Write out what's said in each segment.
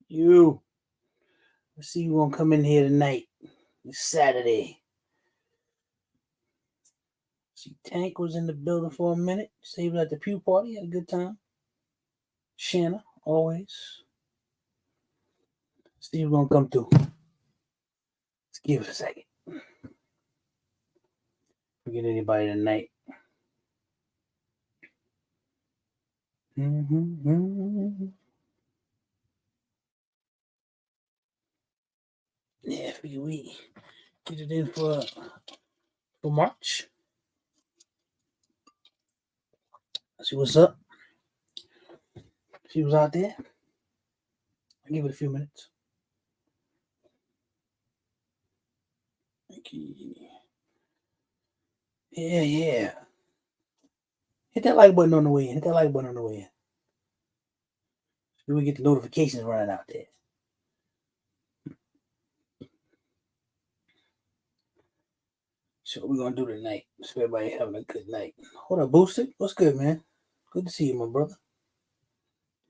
You. Let's see who gonna come in here tonight. It's Saturday. See, Tank was in the building for a minute. So he was at the pew party. Had a good time. Shanna, always. See who's gonna come through. Let's give it a second. Forget anybody tonight. Yeah, figure we get it in for March. See what's up. See who's out there. I'll give it a few minutes. Yeah. Hit that like button on the way in. Hit that like button on the way in. Then we get the notifications running out there. So what we're gonna do tonight. So everybody having a good night. Hold up, Boosted. What's good, man? Good to see you, my brother.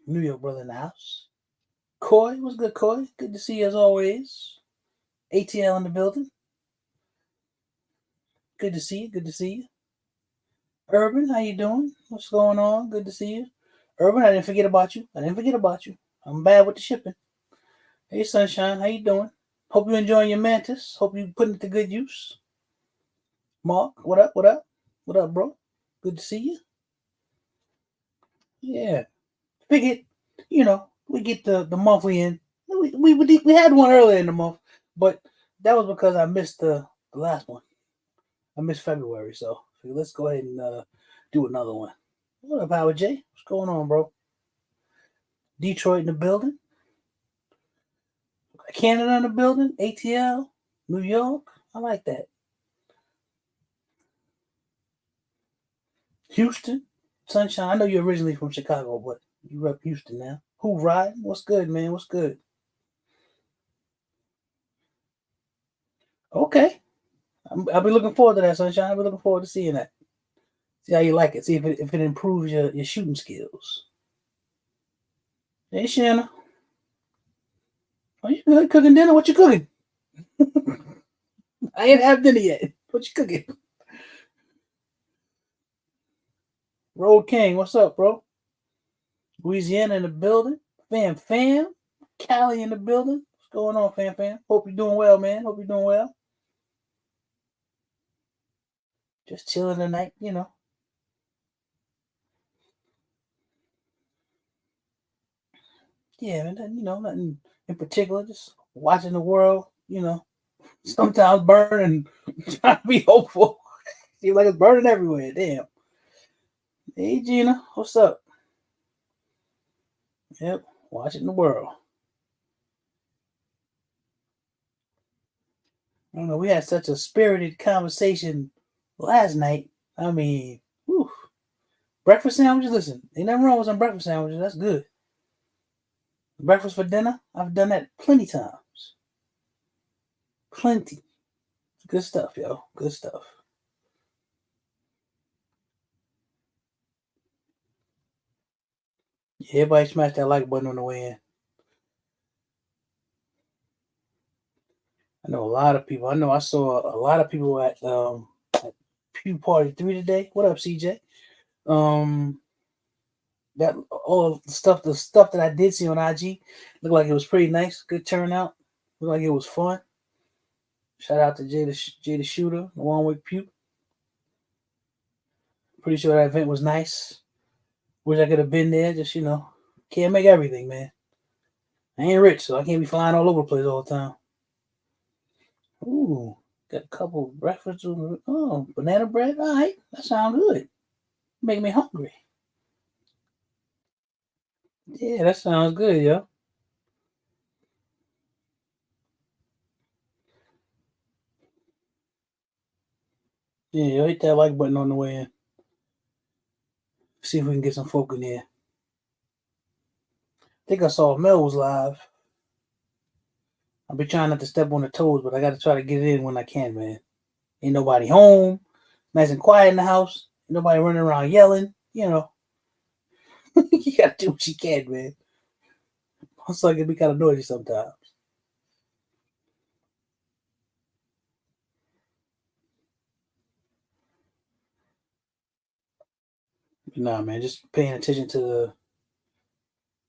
New York brother in the house. Coy, what's good, Coy? Good to see you as always. ATL in the building. Good to see you. Good to see you. Urban, how you doing? What's going on? Good to see you. Urban, I didn't forget about you. I'm bad with the shipping. Hey, Sunshine, how you doing? Hope you're enjoying your mantis. Hope you're putting it to good use. Mark, what up? What up, bro? Good to see you. Yeah. Figured, we get the monthly in. We had one earlier in the month, but that was because I missed the last one. I missed February, so let's go ahead and do another one. What up, Howard J? What's going on, bro? Detroit in the building. Canada in the building. ATL. New York. I like that. Houston. Sunshine. I know you're originally from Chicago, but you rep Houston now. Who riding? What's good, man? What's good? Okay. I'll be looking forward to that, Sunshine. I'll be looking forward to seeing that. See how you like it. See if it improves your shooting skills. Hey, Shanna. Are you good cooking dinner? What you cooking? I ain't have dinner yet. What you cooking? Road King, what's up, bro? Louisiana in the building. Fam. Cali in the building. What's going on, fam? Hope you're doing well, man. Hope you're doing well. Just chilling tonight, Yeah, man, nothing in particular. Just watching the world, sometimes burn and trying to be hopeful. Seems like it's burning everywhere. Damn. Hey, Gina, what's up? Yep, watching the world. I don't know. We had such a spirited conversation last night. I mean, whew. Breakfast sandwiches. Listen, ain't nothing wrong with some breakfast sandwiches. That's good. Breakfast for dinner. I've done that plenty times. Plenty. Good stuff, yo. Good stuff. Yeah, everybody smash that like button on the way in. I know a lot of people. I know I saw a lot of people at Pew Party 3 today. What up, CJ? Um, that all the stuff that I did see on IG looked like it was pretty nice. Good turnout. Looked like it was fun. Shout out to Jay the Shooter, along with Pew. Pretty sure that event was nice. Wish I could have been there. Just can't make everything, man. I ain't rich, so I can't be flying all over the place all the time. Ooh, got a couple breakfasts. Oh, banana bread. All right, that sounds good. Make me hungry. Yeah, that sounds good, yo. Yeah, yo, hit that like button on the way in. See if we can get some folk in here. I think I saw Mel was live. I'll be trying not to step on the toes, but I got to try to get it in when I can, man. Ain't nobody home. Nice and quiet in the house. Ain't nobody running around yelling. You got to do what you can, man. So it can be kind of noisy sometimes. Nah, man, just paying attention to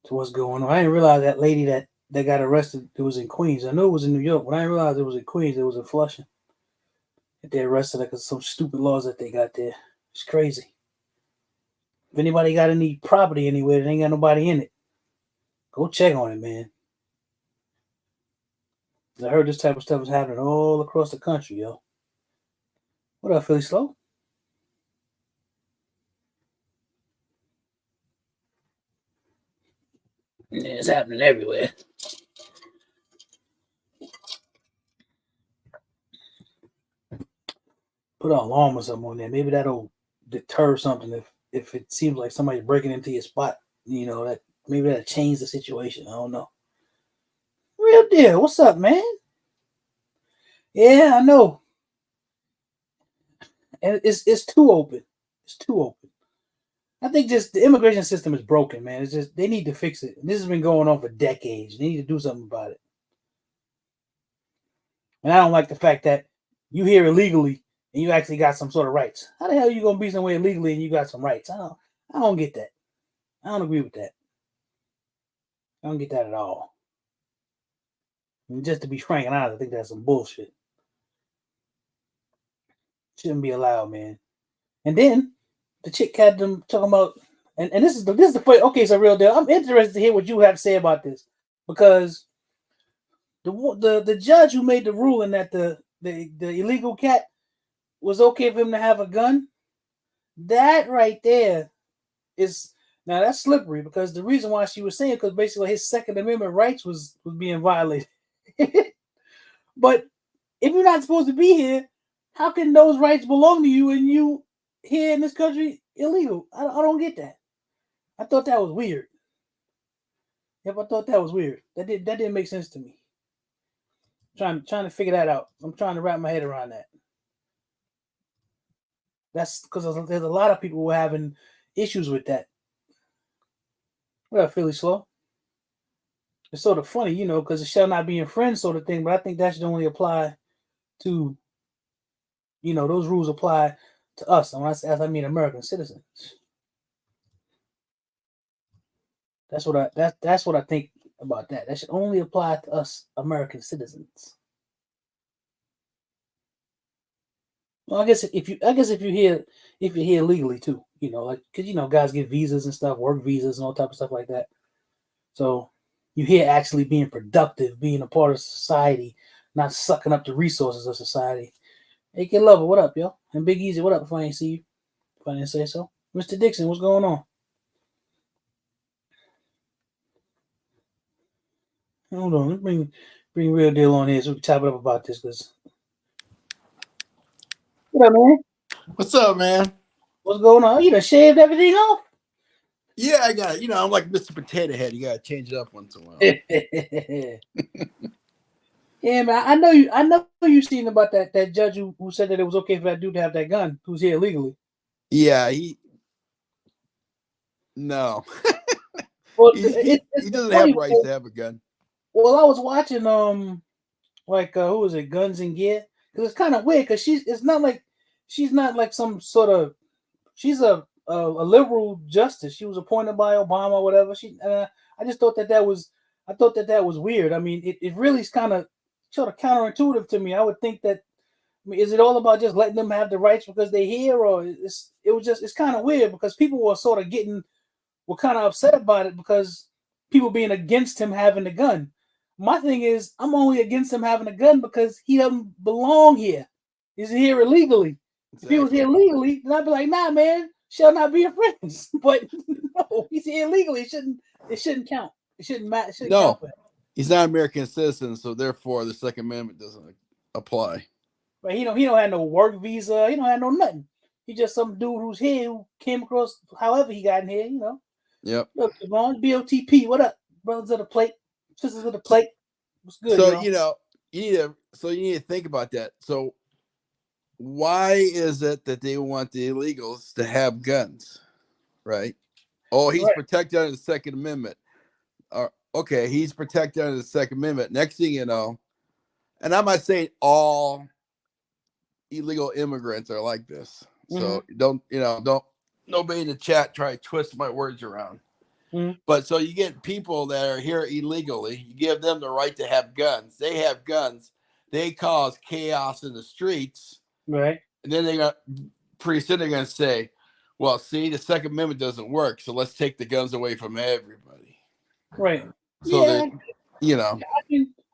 what's going on. I didn't realize that lady that got arrested. It was in Queens. I knew it was in New York, but I didn't realize it was in Queens. It was in Flushing. That they arrested her because of some stupid laws that they got there. It's crazy. If anybody got any property anywhere that ain't got nobody in it, go check on it, man. I heard this type of stuff is happening all across the country, yo. What up, Philly Slow? Yeah, it's happening everywhere. Put an alarm or something on there. Maybe that'll deter something if it seems like somebody's breaking into your spot. You know, that maybe that'll change the situation. I don't know. Real deal. What's up, man? Yeah, I know. And it's too open. It's too open. I think just the immigration system is broken, man. It's just they need to fix it. And this has been going on for decades. They need to do something about it. And I don't like the fact that you here illegally and you actually got some sort of rights. How the hell are you gonna be somewhere illegally and you got some rights? I don't get that. I don't agree with that. I don't get that at all. And just to be frank and honest, I think that's some bullshit. Shouldn't be allowed, man. And then the chick had them talking about, and this is the point. Okay, it's a real deal. I'm interested to hear what you have to say about this because the judge who made the ruling that the illegal cat was okay for him to have a gun, that right there is now that's slippery because the reason why she was saying because basically his Second Amendment rights was being violated. But if you're not supposed to be here, how can those rights belong to you and you here in this country illegal? I don't get that. I thought that was weird. Yep, I thought that was weird. That didn't make sense to me. Trying to figure that out. I'm trying to wrap my head around that. That's because there's a lot of people who are having issues with that. What up, Philly Slow? It's sort of funny, you know, because it shall not be in friends sort of thing, but I think that should only apply to, you know, those rules apply to us. And as I mean American citizens. That's what I think about that. That should only apply to us American citizens. Well, I guess if you're here legally too, you know, like because you know guys get visas and stuff, work visas and all type of stuff like that. So you here actually being productive, being a part of society, not sucking up the resources of society. Hey, kid lover, what up, yo? And Big Easy, what up? If I ain't see you, if I didn't say so, Mr. Dixon, what's going on? Hold on, let's bring Real Deal on here so we can chop it up about this. Cause what up, man? What's up, man? What's going on? You done shaved everything off? Yeah, I got it. You know, I'm like Mr. Potato Head. You gotta change it up once in a while. Yeah, man. I know you seen about that judge who said that it was okay for that dude to have that gun who's here illegally. Yeah, no. Well, he it's doesn't have funny. rights to have a gun. Well, I was watching like who was it, Guns and Gear? Because it's kind of weird because she's not like some sort of she's a liberal justice. She was appointed by Obama or whatever. I just thought that was weird. I mean, it really is kind of sort of counterintuitive to me. I would think that I mean, is it all about just letting them have the rights because they're here, or it's kind of weird because people were kind of upset about it because people being against him having a gun. My thing is, I'm only against him having a gun because he doesn't belong here. He's here illegally. Exactly. If he was here legally, then I'd be like, nah, man, shall not be your friends. But no, he's here illegally. It shouldn't count. It shouldn't matter. It shouldn't count for him. He's not an American citizen, so therefore the Second Amendment doesn't apply. Right? He don't have no work visa. He don't have no nothing. He's just some dude who's here who came across however he got in here, you know. Yep. Look, Devon, BOTP, what up? Brothers of the plate, sisters of the plate. What's good, so, y'all? you know, you need to think about that. So why is it that they want the illegals to have guns? Right? Oh, he's protected under the Second Amendment. okay, he's protected under the Second Amendment. Next thing you know, and I'm not saying all illegal immigrants are like this. So don't nobody in the chat try to twist my words around. But so you get people that are here illegally, you give them the right to have guns. They have guns. They cause chaos in the streets. Right. And then they're pretty soon they're going to say, well, see, the Second Amendment doesn't work. So let's take the guns away from everybody. Right. So that,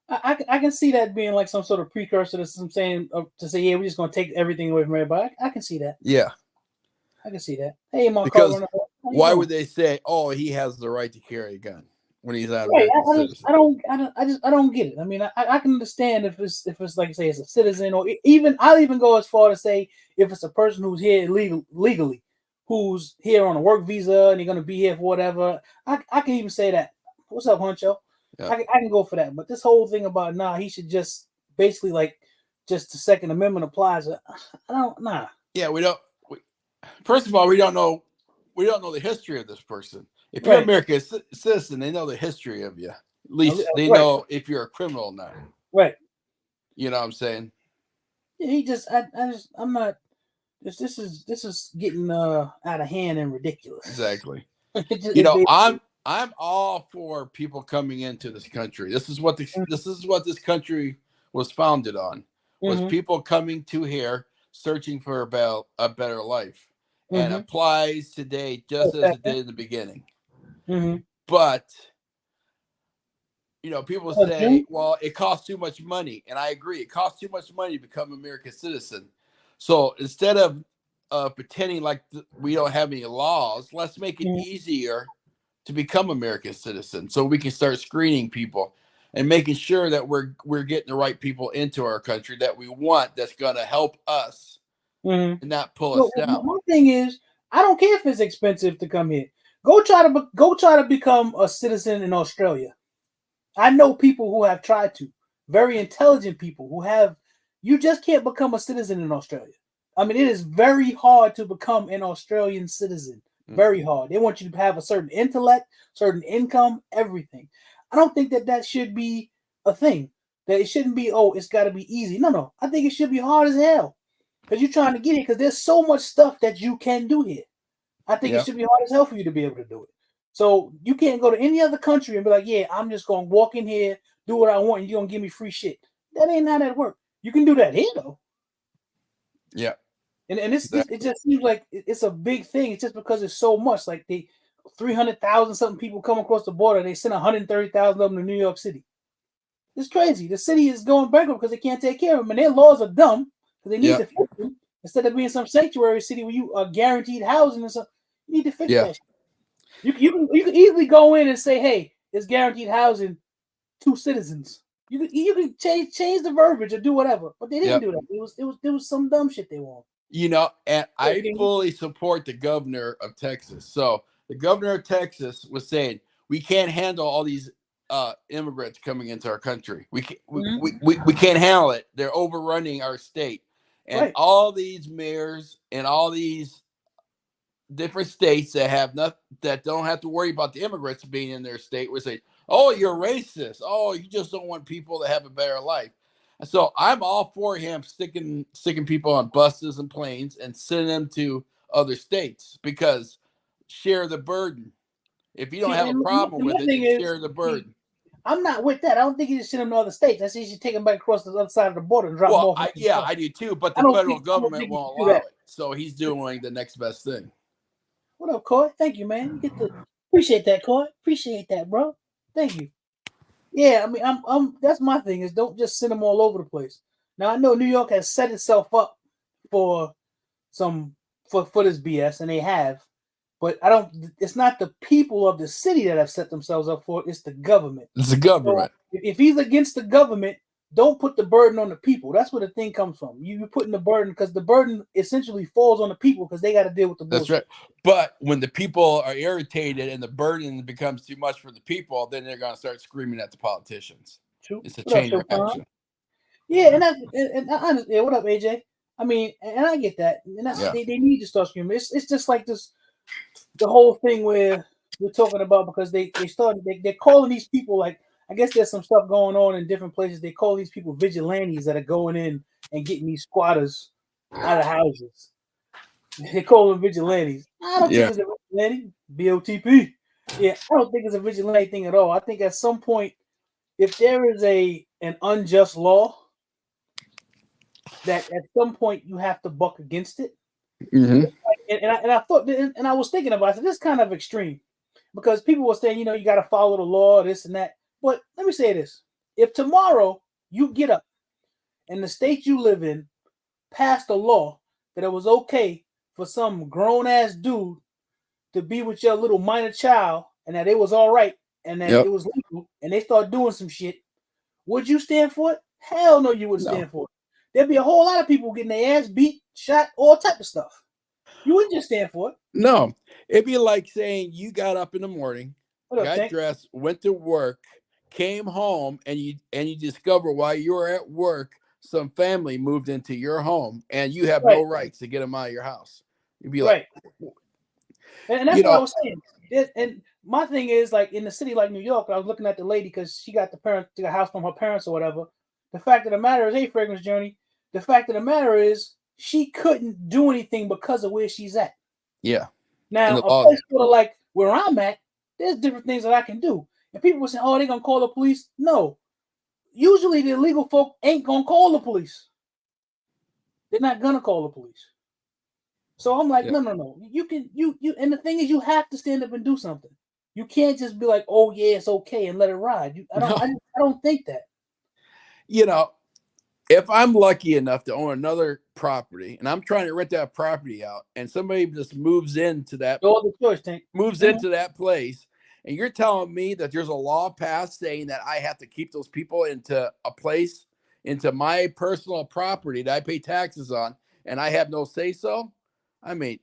I can see that being like some sort of precursor to some saying to say, yeah, we're just going to take everything away from everybody. I can see that. Yeah. I can see that. Hey, Mark. Because why would they say, oh, he has the right to carry a gun when he's not American citizen? I don't get it. I mean, I can understand if it's like say it's a citizen, or even I'll even go as far to say if it's a person who's here legally, who's here on a work visa and they're going to be here for whatever. I can even say that. What's up, Huncho? Yeah. I can go for that. But this whole thing about he should just basically like just the Second Amendment applies. I don't. Yeah, we don't. First of all, we don't know the history of this person. If you're an American citizen, they know the history of you. At least they know if you're a criminal or not. Right. You know what I'm saying? Yeah, I'm not. This is getting out of hand and ridiculous. Exactly. I'm all for people coming into this country. This is what this country was founded on. Was people coming to here searching for a better life. And applies today just as it did in the beginning. But people say, well, it costs too much money. And I agree. It costs too much money to become an American citizen. So instead of pretending like we don't have any laws, let's make it easier to become American citizen so we can start screening people and making sure that we're getting the right people into our country that we want, that's going to help us and not pull us down. One thing is, I don't care if it's expensive to come here. Go try to become a citizen in Australia. I know people who have tried to, very intelligent people who have. You just can't become a citizen in Australia. I mean, it is very hard to become an Australian citizen. Very hard. They want you to have a certain intellect, certain income, everything. I don't think that should be a thing. That it shouldn't be, it's got to be easy. No. I think it should be hard as hell. Because you're trying to get it, because there's so much stuff that you can do here. I think it should be hard as hell for you to be able to do it. So you can't go to any other country and be like, yeah, I'm just going to walk in here, do what I want, and you're going to give me free shit. That ain't how that works. You can do that here, though. Yeah. And it just seems like it's a big thing. It's just because it's so much. Like 300,000 something people come across the border. They send 130,000 of them to New York City. It's crazy. The city is going bankrupt because they can't take care of them. And their laws are dumb. Because they need to fix them instead of being some sanctuary city where you are guaranteed housing and stuff. You need to fix that. You can easily go in and say, "Hey, it's guaranteed housing to citizens." You can change the verbiage or do whatever, but they didn't do that. It was some dumb shit they want. And I fully support the governor of Texas. So the governor of Texas was saying we can't handle all these immigrants coming into our country. We can't handle it. They're overrunning our state. And all these mayors and all these different states that don't have to worry about the immigrants being in their state would say, "Oh, you're racist. Oh, you just don't want people to have a better life." So I'm all for him sticking people on buses and planes and sending them to other states, because share the burden. If you don't have a problem with it, share the burden. I'm not with that. I don't think you should send them to other states. I think you should take them back across the other side of the border and drop them off. I do too, but the federal government won't allow it. So he's doing the next best thing. What up, Coy? Thank you, man. Appreciate that, Coy. Appreciate that, bro. Thank you. Yeah, I mean, I'm that's my thing, is don't just send them all over the place. Now I know New York has set itself up for this BS, and they have. But it's not the people of the city that have set themselves up for it, it's the government. It's the government. So if he's against the government, don't put the burden on the people. That's where the thing comes from. You're putting the burden, because the burden essentially falls on the people because they got to deal with the bullshit. That's right. But when the people are irritated and the burden becomes too much for the people, then they're going to start screaming at the politicians. True. It's a chain reaction. Yeah, and honestly, what up, AJ? I mean, and I get that. And they need to start screaming. It's just like this. The whole thing where we're talking about because they're calling these people, like, I guess there's some stuff going on in different places. They call these people vigilantes that are going in and getting these squatters out of houses. They call them vigilantes. I don't think it's a vigilante. BOTP. Yeah, I don't think it's a vigilante thing at all. I think at some point, if there is an unjust law, that at some point you have to buck against it. Mm-hmm. And I thought, and I was thinking about it. So this is kind of extreme because people were saying, you got to follow the law, this and that. But let me say this: if tomorrow you get up and the state you live in passed a law that it was okay for some grown ass dude to be with your little minor child, and that it was all right, and that it was legal, and they start doing some shit, would you stand for it? Hell no, you wouldn't stand for it. There'd be a whole lot of people getting their ass beat, shot, all type of stuff. You wouldn't just stand for it. No, it'd be like saying you got up in the morning, got dressed, went to work, came home, and you discover while you were at work, some family moved into your home, and you have no rights to get them out of your house. You'd be like, and that's what I was saying. And my thing is, like, in the city like New York, I was looking at the lady because she got the house from her parents or whatever. The fact of the matter is, hey, Fragrance Journey, the fact of the matter is, she couldn't do anything because of where she's at. Yeah. Now, a place sort of like where I'm at, there's different things that I can do. And people will say, oh, they're going to call the police. No. Usually the illegal folk ain't going to call the police. They're not going to call the police. So I'm like, no. You and the thing is, you have to stand up and do something. You can't just be like, oh, yeah, it's okay, and let it ride. I don't think that. If I'm lucky enough to own another property and I'm trying to rent that property out and somebody just moves into that place, and you're telling me that there's a law passed saying that I have to keep those people into a place, into my personal property that I pay taxes on, and I have no say so? I mean,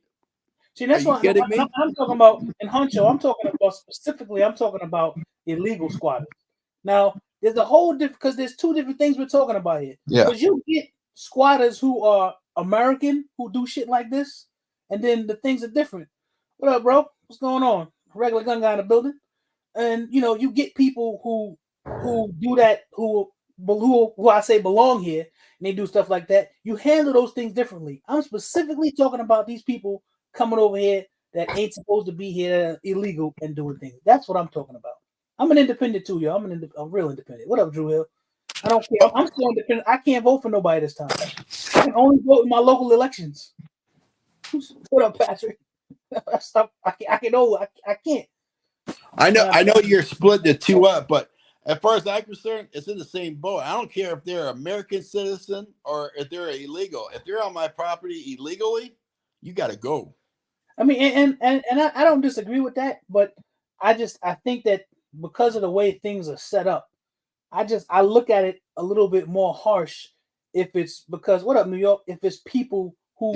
see, that's what I'm talking about in Huncho. I'm talking about illegal squatters. Now, there's a whole different, because there's two different things we're talking about here. Yeah. Because you get squatters who are American who do shit like this, and then the things are different. What up, bro? What's going on? Regular gun guy in the building. And you get people who do that, who I say belong here, and they do stuff like that. You handle those things differently. I'm specifically talking about these people coming over here that ain't supposed to be here, illegal, and doing things. That's what I'm talking about. I'm an independent too, y'all. I'm a real independent. What up, Drew Hill? I don't care. I'm still independent. I can't vote for nobody this time. I can only vote in my local elections. What up, Patrick? I can't. I know you're split the two up, but as far as I'm concerned, it's in the same boat. I don't care if they're an American citizen or if they're illegal. If they're on my property illegally, you got to go. I mean, and I don't disagree with that, but I think that because of the way things are set up, I look at it a little bit more harsh if it's because, what up, New York? If it's people who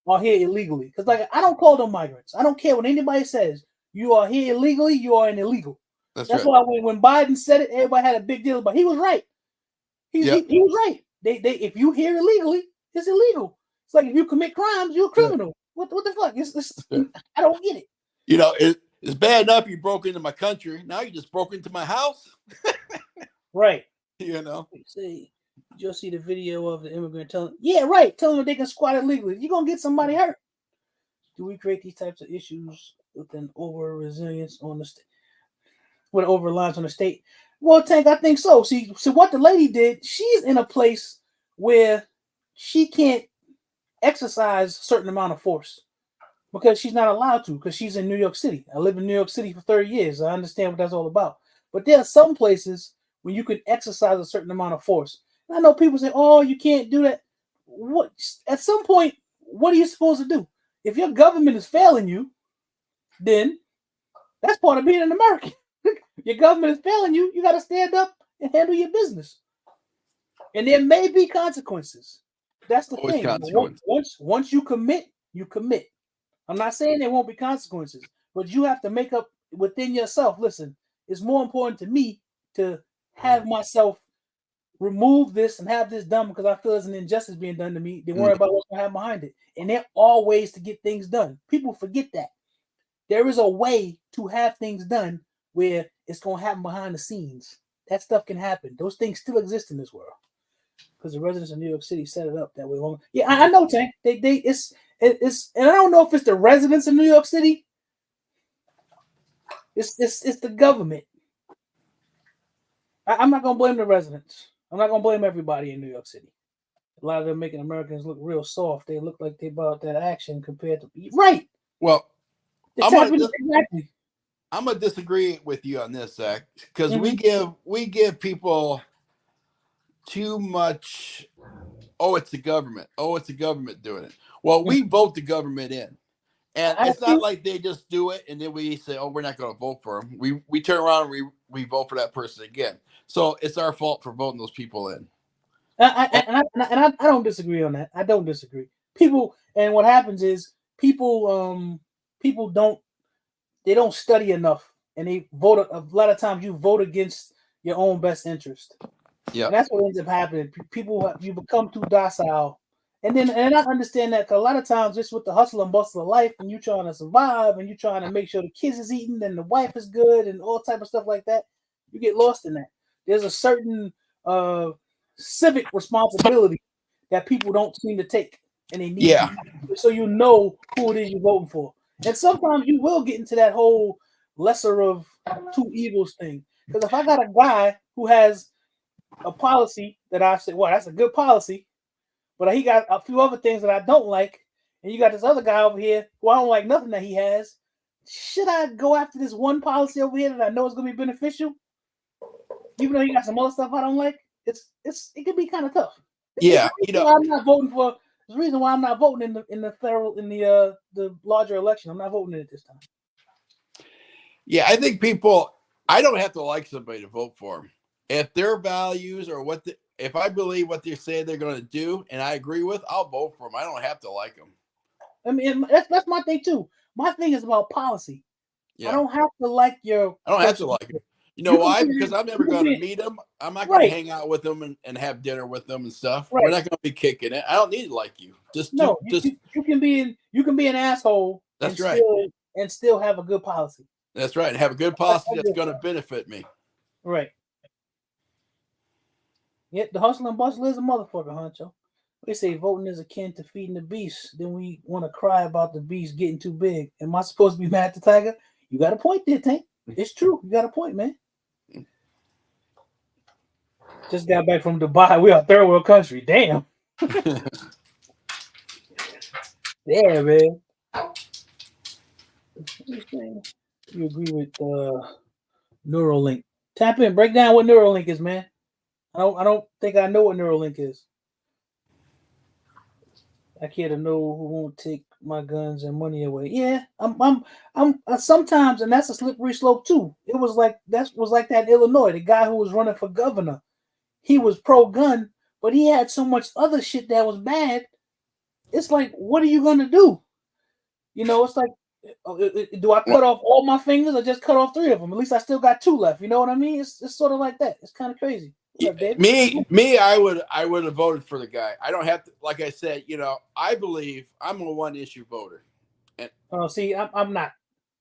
are here illegally, because like I don't call them migrants. I don't care what anybody says. You are here illegally. You are an illegal. That's right. Why when Biden said it, everybody had a big deal about. He was right. He was right. They if you here illegally, it's illegal. It's like if you commit crimes, you're a criminal. What the fuck? I don't get it. It's bad enough you broke into my country. Now you just broke into my house. Right. See, you'll see the video of the immigrant telling them they can squat illegally. You're gonna get somebody hurt. Do we create these types of issues with an over resilience on the state? With over reliance on the state? Well, Tank, I think so. See, what the lady did, she's in a place where she can't exercise a certain amount of force because she's not allowed to, because she's in New York City. I live in New York City for 30 years. I understand what that's all about. But there are some places where you can exercise a certain amount of force. And I know people say, oh, you can't do that. What? At some point, what are you supposed to do? If your government is failing you, then that's part of being an American. Your government is failing you. You got to stand up and handle your business. And there may be consequences. That's the thing. Once you commit, you commit. I'm not saying there won't be consequences, but you have to make up within yourself. Listen, it's more important to me to have myself remove this and have this done because I feel there's an injustice being done to me than worry about what's going to happen behind it. And there are ways to get things done. People forget that. There is a way to have things done where it's going to happen behind the scenes. That stuff can happen. Those things still exist in this world because the residents of New York City set it up that way. Yeah, I know, Tank. It's and I don't know if it's the residents of New York City. It's the government. I'm not gonna blame the residents. I'm not gonna blame everybody in New York City. A lot of them making Americans look real soft. They look like they brought that action compared to right. Well, exactly. I'm gonna disagree with you on this, Zach, because we give people too much. Oh, it's the government. Oh, it's the government doing it. Well, we vote the government in, and it's not like they just do it and then we say, "Oh, we're not going to vote for them." We turn around and we vote for that person again. So it's our fault for voting those people in. I don't disagree on that. I don't disagree. People, and what happens is people don't study enough, and they vote. A lot of times, you vote against your own best interest. Yeah, and that's what ends up happening. People, you become too docile, and I understand that because a lot of times it's with the hustle and bustle of life, and you trying to survive, and you trying to make sure the kids is eating, and the wife is good, and all type of stuff like that. You get lost in that. There's a certain civic responsibility that people don't seem to take, and they need to, so you know who it is you're voting for. And sometimes you will get into that whole lesser of two evils thing. Because if I got a guy who has a policy that I say, well, that's a good policy, but he got a few other things that I don't like, and you got this other guy over here who I don't like nothing that he has, should I go after this one policy over here that I know is going to be beneficial, even though he got some other stuff I don't like? It can be kind of tough. Yeah, I'm not voting for. There's a reason why I'm not voting in the larger election. I'm not voting in it this time. Yeah, I think I don't have to like somebody to vote for them. If their values or if I believe what they say they're going to do and I agree with, I'll vote for them. I don't have to like them. I mean, that's my thing too. My thing is about policy. Yeah. I don't have to like your. I don't have to like them. You know why? Because I'm never going to meet them. I'm not going to hang out with them and have dinner with them and stuff. Right. We're not going to be kicking it. I don't need to like you. You can be an asshole. That's right. And still have a good policy. That's right. And have a good policy that's going to benefit me. Right. Yeah, the hustle and bustle is a motherfucker, Honcho. They say voting is akin to feeding the beast. Then we want to cry about the beast getting too big. Am I supposed to be mad at the tiger? You got a point there, Tank. It's true. You got a point, man. Just got back from Dubai. We are a third world country. Damn. Yeah, man. You agree with Neuralink? Tap in. Break down what Neuralink is, man. I don't think I know what Neuralink is. I care to know who won't take my guns and money away. Yeah, I'm sometimes, and that's a slippery slope too. It was like that in Illinois, the guy who was running for governor. He was pro-gun, but he had so much other shit that was bad. It's like, what are you gonna do? You know, it's like, do I cut off all my fingers or just cut off 3 of them? At least I still got 2 left. You know what I mean? It's sort of like that. It's kind of crazy. Me, I would have voted for the guy. I don't have to, like I said, I believe I'm a one-issue voter. And see, I'm not.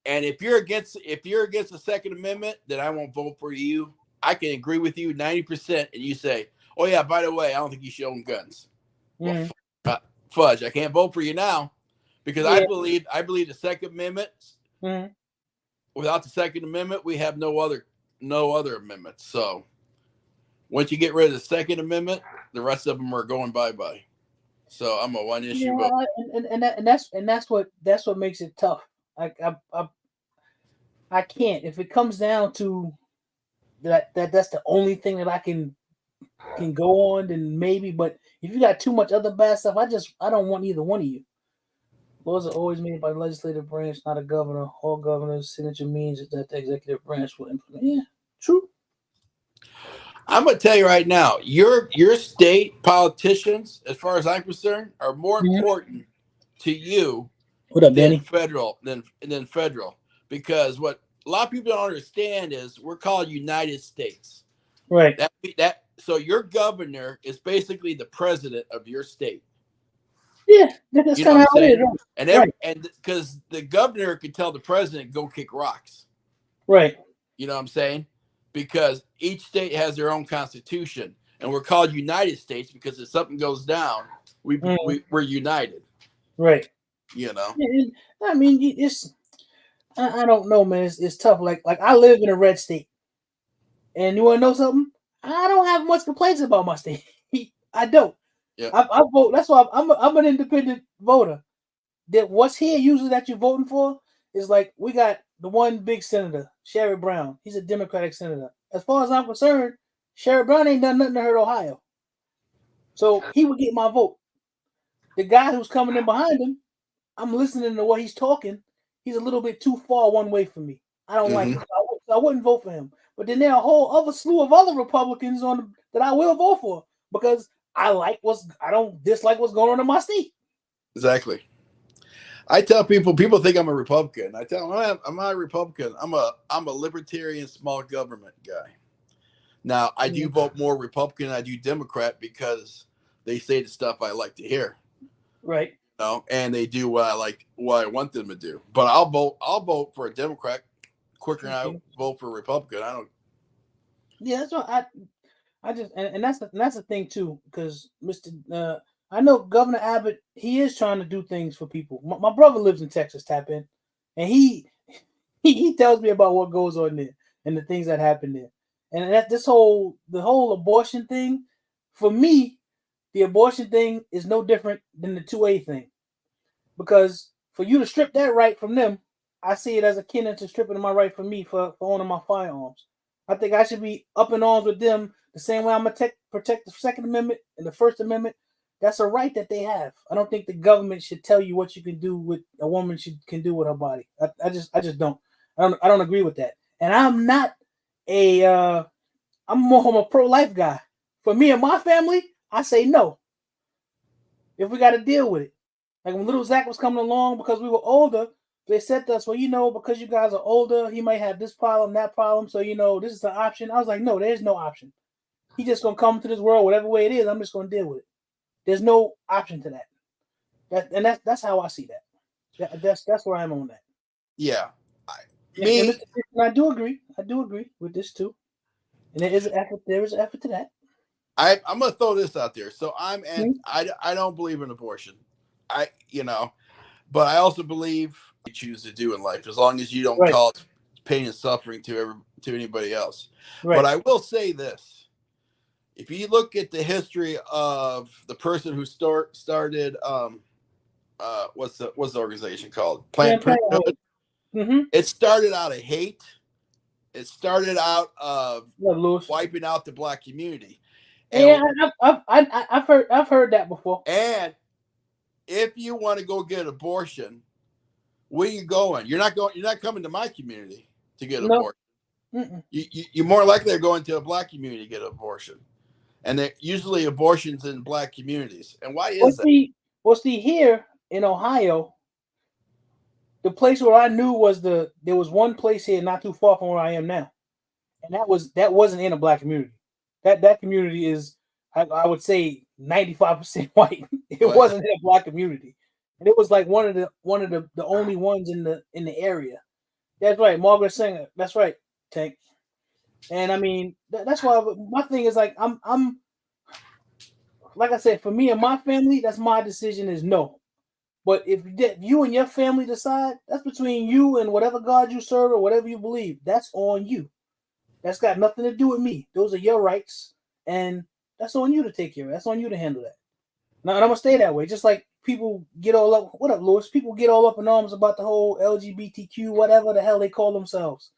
And if you're against the Second Amendment, then I won't vote for you. I can agree with you 90%, and you say, "Oh yeah, by the way, I don't think you should own guns." Mm-hmm. Well, fudge, I can't vote for you now because I believe the Second Amendment. Mm-hmm. Without the Second Amendment, we have no other amendments. So once you get rid of the Second Amendment, the rest of them are going bye-bye. So I'm a one-issue vote. And that's what makes it tough. I can't. If it comes down to that's the only thing that I can go on, then maybe. But if you got too much other bad stuff, I don't want either one of you. Laws are always made by the legislative branch, not a governor. All governors' signature means that the executive branch will implement. Yeah, true. I'm going to tell you right now, your state politicians, as far as I'm concerned, are more important to you than federal, than federal. Because what a lot of people don't understand is we're called United States. Right. So your governor is basically the president of your state. Yeah, that's You know kind what of I'm how it is. saying? Right. And because the governor could tell the president go kick rocks. Right. You know what I'm saying? Because each state has their own constitution, and we're called United States because if something goes down, we're united. Right. You know. I mean, it's I don't know, man. It's tough. Like I live in a red state, and you want to know something? I don't have much complaints about my state. I don't. Yeah. I vote. That's why I'm an independent voter. That what's here usually that you're voting for is like we got the one big senator, Sherrod Brown. He's a Democratic senator. As far as I'm concerned, Sherrod Brown ain't done nothing to hurt Ohio, so he would get my vote. The guy who's coming in behind him, I'm listening to what he's talking. He's a little bit too far one way for me. I don't like him. So I wouldn't vote for him. But then there are a whole other slew of other Republicans that I will vote for because I don't dislike what's going on in my state. Exactly. I tell people think I'm a Republican. I tell them I'm not a Republican. I'm a libertarian small government guy. Now I do vote more Republican than I do Democrat because they say the stuff I like to hear. Right. You know, and they do what I want them to do. But I'll vote for a Democrat quicker than I vote for a Republican. I don't. Yeah, that's what I just and that's the thing too, because I know Governor Abbott, he is trying to do things for people. My brother lives in Texas, tap in, and he tells me about what goes on there and the things that happen there. And that the whole abortion thing, for me, the abortion thing is no different than the 2A thing. Because for you to strip that right from them, I see it as akin to stripping my right from me for owning my firearms. I think I should be up in arms with them the same way I'm going to protect the Second Amendment and the First Amendment. That's a right that they have. I don't think the government should tell you what you can do with a woman can do with her body. I just don't. I don't agree with that. And I'm not I'm more of a pro-life guy. For me and my family, I say no. If we got to deal with it. Like when little Zach was coming along, because we were older, they said to us, well, because you guys are older, he might have this problem, that problem. So, this is the option. I was like, no, there's no option. He just going to come to this world, whatever way it is, I'm just going to deal with it. There's no option to that. That's how I see that. That's where I'm on that. Yeah. I do agree. I do agree with this too. And there is an effort to that. I'm going to throw this out there. So I don't believe in abortion. But I also believe you choose to do in life, as long as you don't cause pain and suffering to anybody else. Right. But I will say this: if you look at the history of the person who started, what's the organization called? Planned Parenthood. Mm-hmm. It started out of hate. It started out of wiping out the black community. And I've heard that before. And if you want to go get an abortion, where are you going? You're not coming to my community to get an abortion. You're more likely to go into a black community to get an abortion. And they're usually abortions in black communities. And why is that? See, here in Ohio, the place where I knew there was one place here not too far from where I am now. And that wasn't in a black community. That community is, I would say, 95% white. It wasn't in a black community, and it was like one of the only ones in the area. That's right, Margaret Singer. That's right, Tank. And I mean, that's why my thing is like I'm like I said, for me and my family, that's my decision is no. But if you and your family decide, that's between you and whatever God you serve or whatever you believe. That's on you. That's got nothing to do with me. Those are your rights, and that's on you to take care of. That's on you to handle that. Now, and I'm gonna stay that way. Just like people get all up. What up, Lewis? People get all up in arms about the whole LGBTQ, whatever the hell they call themselves.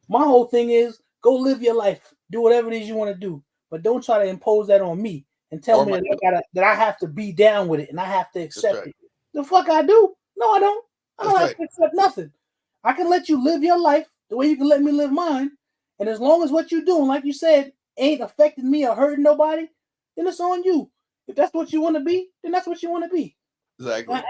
My whole thing is go live your life, do whatever it is you want to do, but don't try to impose that on me and tell me that I have to be down with it and I have to accept it. The fuck I do? No, I don't. I don't have to accept nothing. I can let you live your life the way you can let me live mine. And as long as what you're doing, like you said, ain't affecting me or hurting nobody, then it's on you. If that's what you want to be, then that's what you want to be. Exactly. I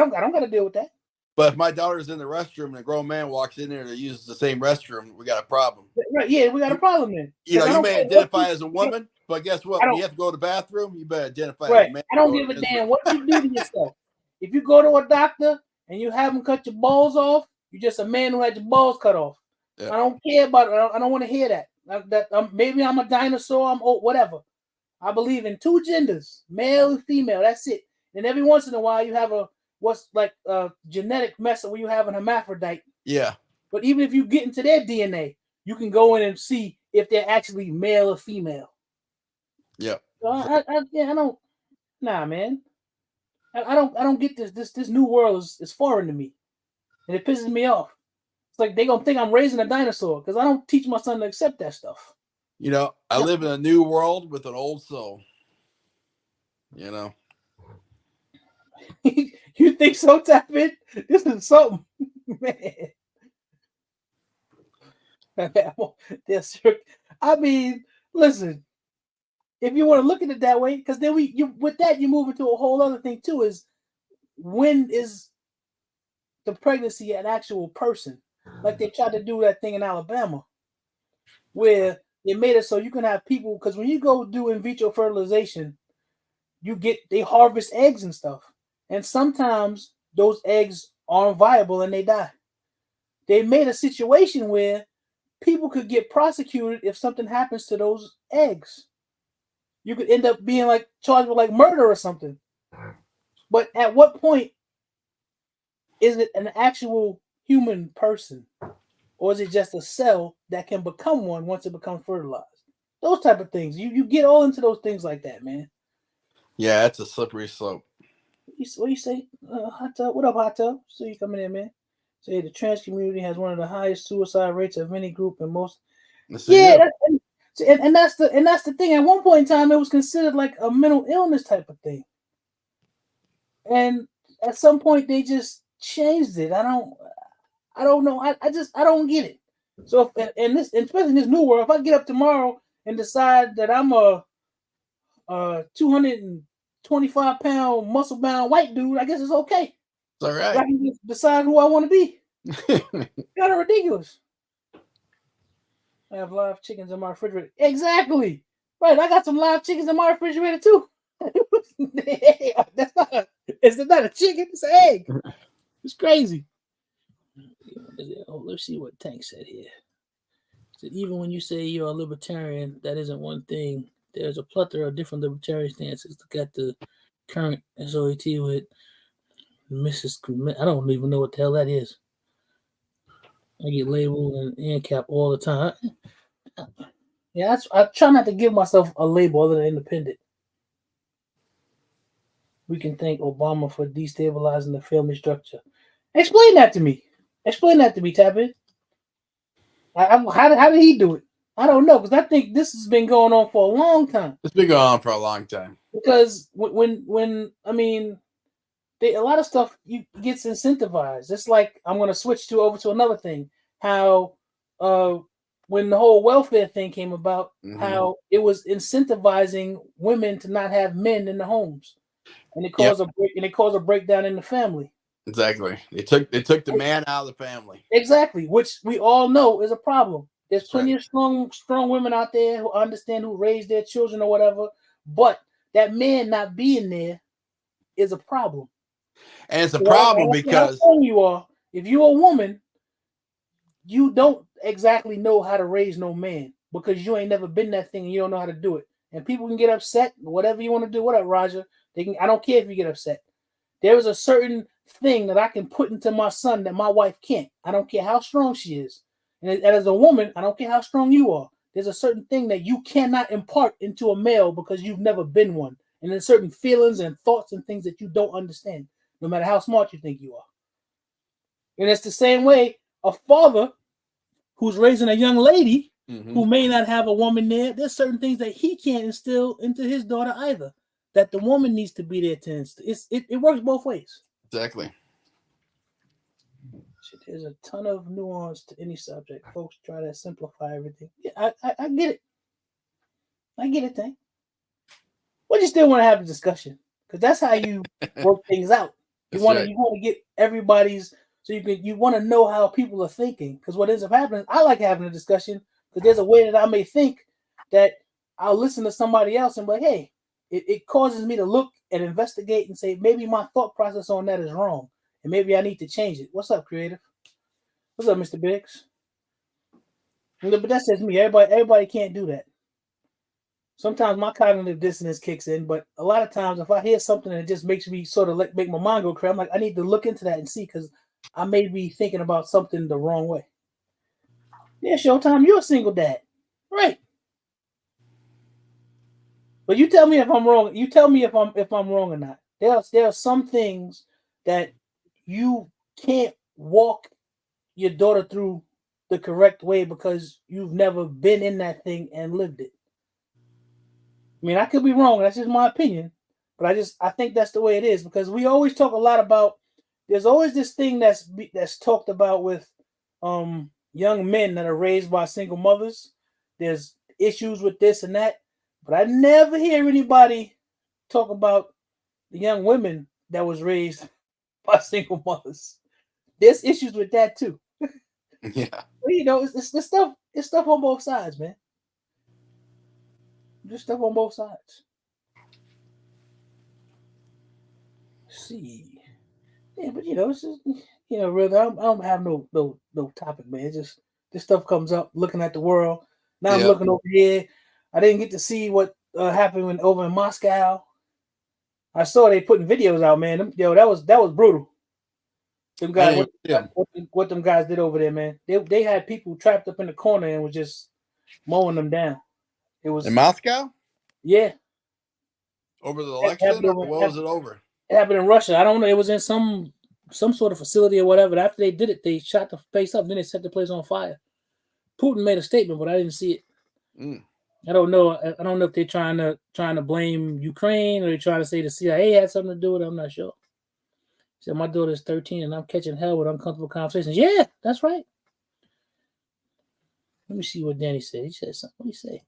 don't got to deal with that. But if my daughter's in the restroom and a grown man walks in there that uses the same restroom, we got a problem. Right? Yeah, we got a problem then. You may identify as a woman, but guess what? When you have to go to the bathroom, you better identify as a man. I don't give a damn what you do to yourself. If you go to a doctor and you have them cut your balls off, you're just a man who had your balls cut off. I don't care about it. I don't want to hear that. Maybe I'm a dinosaur. I'm old, whatever. I believe in two genders, male and female. That's it. And every once in a while, you have a genetic mess where you have an hermaphrodite. Yeah. But even if you get into their DNA, you can go in and see if they're actually male or female. Yeah. So I don't. Nah, man. I don't get this. This new world is foreign to me, and it pisses me off. It's like they gonna think I'm raising a dinosaur because I don't teach my son to accept that stuff. You know, I live in a new world with an old soul. You know. You think so, Tappin? This is something, man. I mean, listen. If you want to look at it that way, because then you move into a whole other thing too. Is when is the pregnancy an actual person? Like they tried to do that thing in Alabama, where they made it so you can have people. Because when you go do in vitro fertilization, they harvest eggs and stuff, and sometimes those eggs aren't viable and they die. They made a situation where people could get prosecuted if something happens to those eggs. You could end up being like charged with like murder or something. But at what point is it an actual human person, or is it just a cell that can become one once it becomes fertilized? Those type of things. You get all into those things like that, man. Yeah, it's a slippery slope. What do you say, Hot Tub? What up, Hot Tub? So you coming in, man? Say the trans community has one of the highest suicide rates of any group in most. Yeah, and that's the thing. At one point in time, it was considered like a mental illness type of thing, and at some point they just changed it. I don't know. I don't get it. So especially in this new world, if I get up tomorrow and decide that I'm a 225-pound muscle bound white dude, I guess it's okay. It's all right. I can just decide who I want to be. Kind of ridiculous. I have live chickens in my refrigerator. Exactly. Right. I got some live chickens in my refrigerator too. It's not a chicken, it's an egg. It's crazy. Let's see what Tank said here. So even when you say you're a libertarian, that isn't one thing. There's a plethora of different libertarian stances. Look at the current SOET with Mrs. I don't even know what the hell that is. I get labeled and ANCAP all the time. Yeah, I try not to give myself a label other than independent. We can thank Obama for destabilizing the family structure. Explain that to me. Tappin. How did he do it? I don't know, because I think this has been going on for a long time. It's been going on for a long time. Because when I mean, a lot of stuff gets incentivized. It's like I'm going to switch over to another thing. How when the whole welfare thing came about, how it was incentivizing women to not have men in the homes, and it caused a breakdown in the family. Exactly. They took the man out of the family. Exactly, which we all know is a problem. There's plenty of strong women out there who understand, who raise their children or whatever, but that man not being there is a problem. And it's a problem because if you're a woman, you don't exactly know how to raise no man because you ain't never been that thing and you don't know how to do it. And people can get upset, whatever you want to do. What up, Raja? I don't care if you get upset. There is a certain thing that I can put into my son that my wife can't. I don't care how strong she is. And as a woman, I don't care how strong you are. There's a certain thing that you cannot impart into a male because you've never been one. And there's certain feelings and thoughts and things that you don't understand, no matter how smart you think you are. And it's the same way a father who's raising a young lady who may not have a woman there, there's certain things that he can't instill into his daughter either, that the woman needs to be there to instill. It works both ways. Exactly. There's a ton of nuance to any subject. Folks try to simplify everything. Yeah, I get it. I get it, thing. But you still want to have a discussion because that's how you work things out. You want to get everybody's, so you want to know how people are thinking. Because what ends up happening, I like having a discussion because there's a way that I may think that I'll listen to somebody else and be like, hey, it causes me to look and investigate and say maybe my thought process on that is wrong, and maybe I need to change it. What's up, creative? What's up, Mr. Biggs? But that's just me. Everybody can't do that. Sometimes my cognitive dissonance kicks in, but a lot of times if I hear something and it just makes me sort of make my mind go crazy, I'm like, I need to look into that and see, because I may be thinking about something the wrong way. Yeah, Showtime, you're a single dad, right? But you tell me if I'm wrong. You tell me if I'm wrong or not. There are some things that you can't walk your daughter through the correct way because you've never been in that thing and lived it. I mean, I could be wrong. That's just my opinion, but I think that's the way it is, because we always talk a lot about. There's always this thing that's talked about with young men that are raised by single mothers. There's issues with this and that, but I never hear anybody talk about the young women that was raised by single mothers. There's issues with that too. Yeah. But, it's stuff. It's stuff on both sides, man. Just stuff on both sides. See, yeah, but it's just, really, I don't have no topic, man. It's just this stuff comes up. Looking at the world. Now I'm looking over here. I didn't get to see what happened over in Moscow. I saw they putting videos out, man. That was brutal. Them guys, what them guys did over there, man. They had people trapped up in the corner and was just mowing them down. It was in Moscow. Yeah. Over the election, or what was it over? It happened in Russia. I don't know. It was in some sort of facility or whatever. But after they did it, they shot the place up. Then they set the place on fire. Putin made a statement, but I didn't see it. I don't know. I don't know if they're trying to blame Ukraine, or they're trying to say the CIA had something to do with it. I'm not sure. He said, my daughter's 13 and I'm catching hell with uncomfortable conversations. Yeah, that's right. Let me see what Danny said. He said something. What did he say?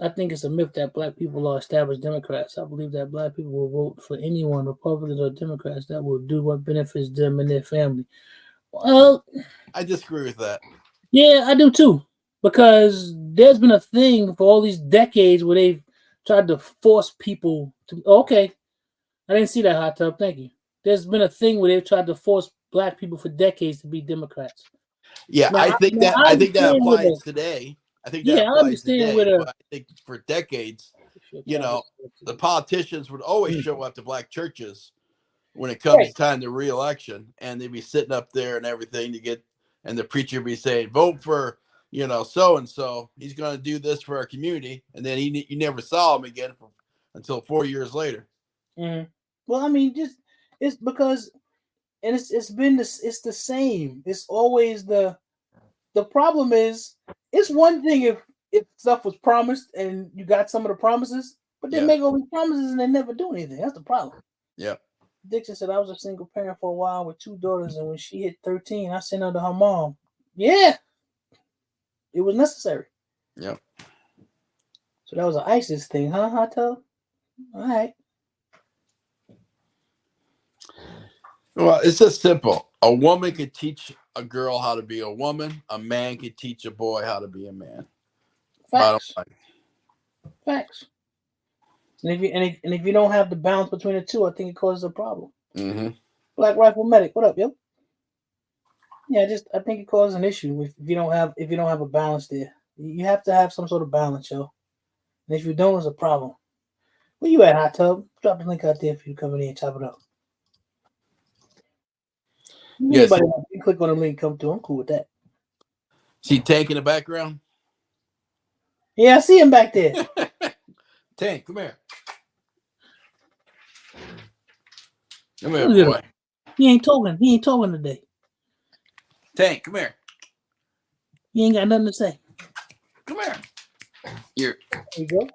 I think it's a myth that black people are established Democrats. I believe that black people will vote for anyone, Republicans or Democrats, that will do what benefits them and their family. Well, I disagree with that. Yeah, I do too. Because there's been a thing for all these decades where they've tried to force people to. Okay, I didn't see that, Hot Tub. Thank you. There's been a thing where they've tried to force black people for decades to be Democrats. Yeah, I think that applies today. I think that applies today. But I think for decades, the politicians would always show up to black churches when it comes time to re-election, and they'd be sitting up there and everything and the preacher would be saying, vote for, so and so. He's going to do this for our community, and then you never saw him again until 4 years later. Mm-hmm. Well, I mean, it's because, and it's the same. It's always the problem is, it's one thing if stuff was promised and you got some of the promises, but they make all these promises and they never do anything. That's the problem. Yeah. Dixon said, I was a single parent for a while with 2 daughters, and when she hit 13, I sent her to her mom. Yeah. It was necessary. Yeah. So that was an ISIS thing, huh, Hot Tub? All right. Well, it's just simple. A woman could teach a girl how to be a woman. A man could teach a boy how to be a man. Facts. Facts. And if you don't have the balance between the two, I think it causes a problem. Mm-hmm. Black Rifle Medic, what up, yo? Yeah, I think it causes an issue if you don't have a balance there. You have to have some sort of balance, yo. And if you don't, it's a problem. Where you at, Hot Tub? Drop the link out there for you to come in and chop it up. Yes. Anybody can click on the link, come through. I'm cool with that. See Tank in the background? Yeah, I see him back there. Tank, come here. Come here, boy. He ain't talking today. Tank, come here. He ain't got nothing to say. Come here. Here. There you go.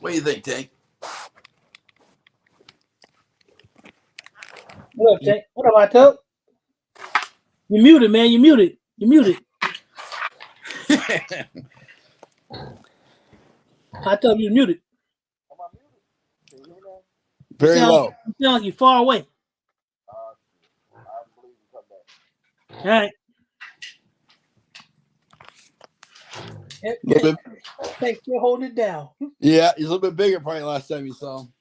What do you think, Tank? What up, Tank? What up, Hot Tub? You muted, man. You muted. Hot Tub, you muted. Am I muted? Can you hear now? Very low. You sound like you're far away. I believe you come back. All right. Thanks for holding it down. Yeah, he's a little bit bigger probably last time you saw him.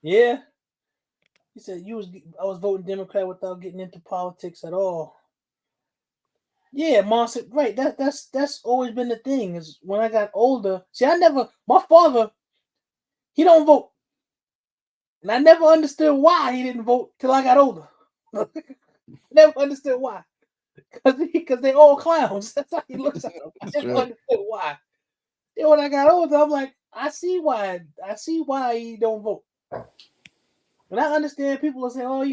Yeah. He said I was voting Democrat without getting into politics at all. Yeah, Monster, right. That's always been the thing. Is when I got older. See, my father, he don't vote. And I never understood why he didn't vote till I got older. Never understood why. Because they all clowns. That's how he looks at them. I never understood why. Then when I got older, I'm like, I see why he don't vote. And I understand people will say, oh,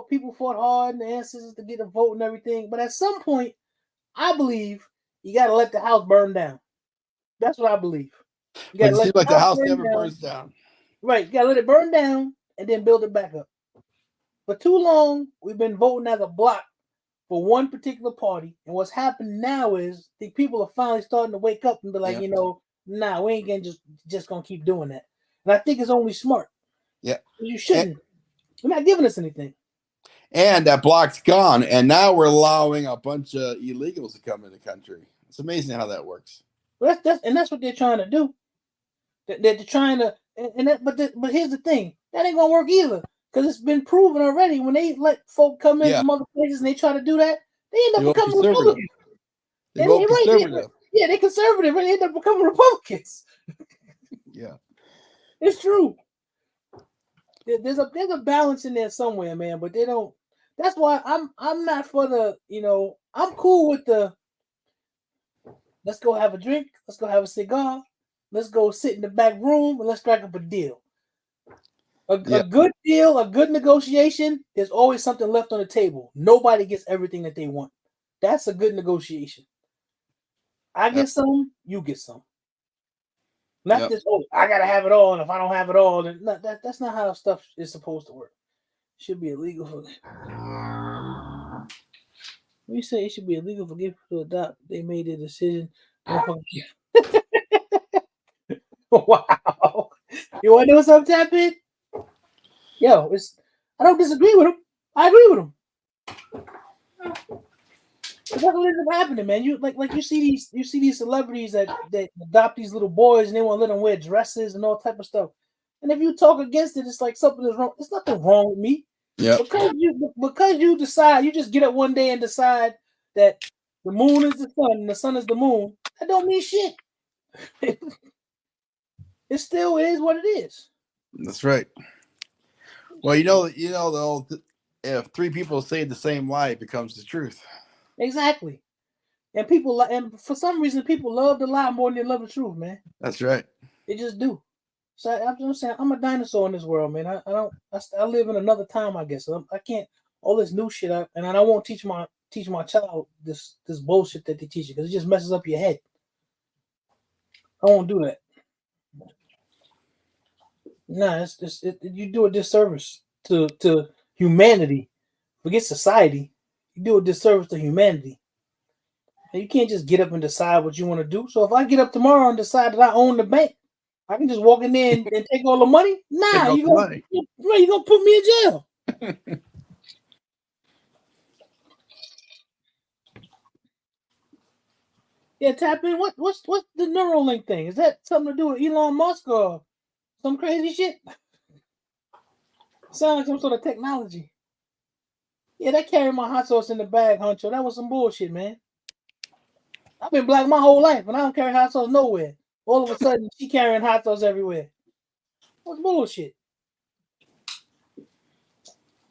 people fought hard and the ancestors to get a vote and everything. But at some point, I believe you gotta let the house burn down. That's what I believe. You gotta let the house never burns down. Right, you gotta let it burn down and then build it back up. For too long, we've been voting as a block for one particular party, and what's happened now is the people are finally starting to wake up and be like, nah, we ain't gonna just gonna keep doing that. And I think it's only smart. Yeah, you shouldn't. You're not giving us anything. And that block's gone, and now we're allowing a bunch of illegals to come in the country. It's amazing how that works. Well, that's what they're trying to do. They're trying to, but here's the thing: that ain't gonna work either, because it's been proven already. When they let folk come in from other places and they try to do that, they end up becoming Republicans. They vote conservative. Yeah, they're conservative, and they end up becoming Republicans. Yeah, it's true. There's a balance in there somewhere, man, but they don't. That's why I'm not for the, I'm cool with the let's go have a drink, let's go have a cigar, let's go sit in the back room and let's strike up a deal. A good deal, a good negotiation, there's always something left on the table. Nobody gets everything that they want. That's a good negotiation. I get some, you get some. Not just, I gotta have it all, and if I don't have it all, then that's not how stuff is supposed to work. It should be illegal for we say it should be illegal for people to adopt. They made a decision. Wow. You want to know something, Tap-In? Yo, I don't disagree with him. I agree with him. That's what ends up happening, man. You see these celebrities that adopt these little boys and they want to let them wear dresses and all type of stuff. And if you talk against it, it's like something is wrong. There's nothing wrong with me. Yeah. Because you decide, you just get up one day and decide that the moon is the sun and the sun is the moon. That don't mean shit. It still is what it is. That's right. Well, the old, if three people say the same lie, it becomes the truth. Exactly. And for some reason, people love the lie more than they love the truth, man. That's right. They just do. So I'm saying I'm a dinosaur in this world, man. I live in another time, I guess. I can't all this new shit up, and I won't teach my child this bullshit that they teach you because it just messes up your head. I won't do that. Nah, you do a disservice to humanity. Forget society. You do a disservice to humanity. And you can't just get up and decide what you want to do. So if I get up tomorrow and decide that I own the bank, I can just walk in there and take all the money? Nah, you're going to put me in jail. Yeah, Tap-In. What's the Neuralink thing? Is that something to do with Elon Musk or some crazy shit? Sounds like some sort of technology. Yeah, they carry my hot sauce in the bag, Huncho. That was some bullshit, man. I've been black my whole life, and I don't carry hot sauce nowhere. All of a sudden, she carrying hot sauce everywhere. What's bullshit?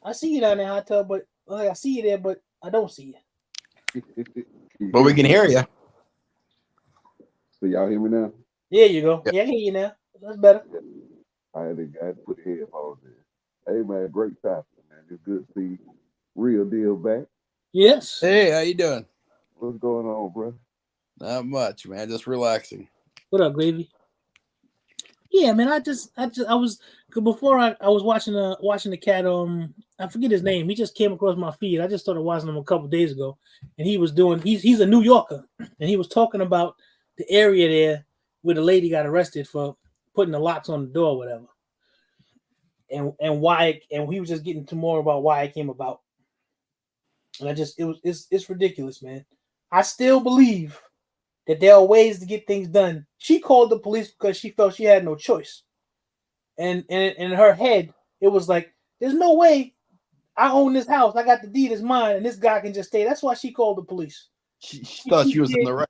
I see you down there, hot tub, but I see you there, but I don't see you. But we can hear you. So y'all hear me now? There you go. Yeah, I hear you now. That's better. Yeah. I had to put the headphones in. Hey man, great topic, man. It's good to see Real Deal back. Yes. Hey, how you doing? What's going on, bro? Not much, man. Just relaxing. What up, Gravy? Yeah, man. I was before I was watching the cat. I forget his name. He just came across my feed. I just started watching him a couple days ago, and he's a New Yorker, and he was talking about the area there where the lady got arrested for putting the locks on the door, or whatever, and why. And he was just getting to more about why it came about. And it's ridiculous, man. I still believe that there are ways to get things done. She called the police because she felt she had no choice. And in her head, it was like, there's no way I own this house. I got the deed, it's mine, and this guy can just stay. That's why she called the police. She thought she was in the right.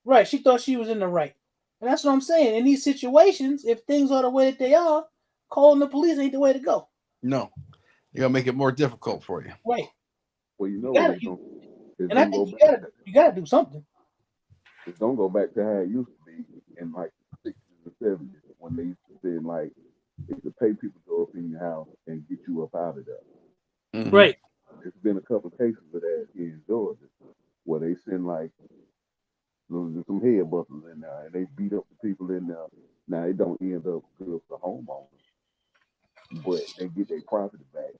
Right. She thought she was in the right. And that's what I'm saying. In these situations, if things are the way that they are, calling the police ain't the way to go. No. You're gonna make it more difficult for you. Right. Well, you know, and I think you gotta do something. It's gonna go back to how it used to be in like the 60s and 70s when they used to say like to pay people to go up in your house and get you up out of there. Mm-hmm. Right. There's been a couple of cases of that in Georgia where they send like some head busters in there and they beat up the people in there. Now it don't end up good for the homeowners, but they get their property back.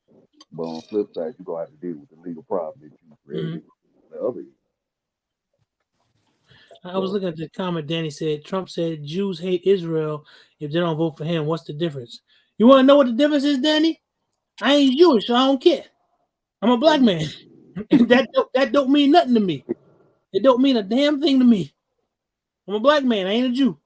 But on the flip side, you're gonna have to deal with the legal problem that you created the other end. I was looking at the comment Danny said. Trump said Jews hate Israel if they don't vote for him. What's the difference? You want to know what the difference is, Danny? I ain't Jewish, so I don't care. I'm a black man. that don't mean nothing to me. It don't mean a damn thing to me. I'm a black man. I ain't a Jew.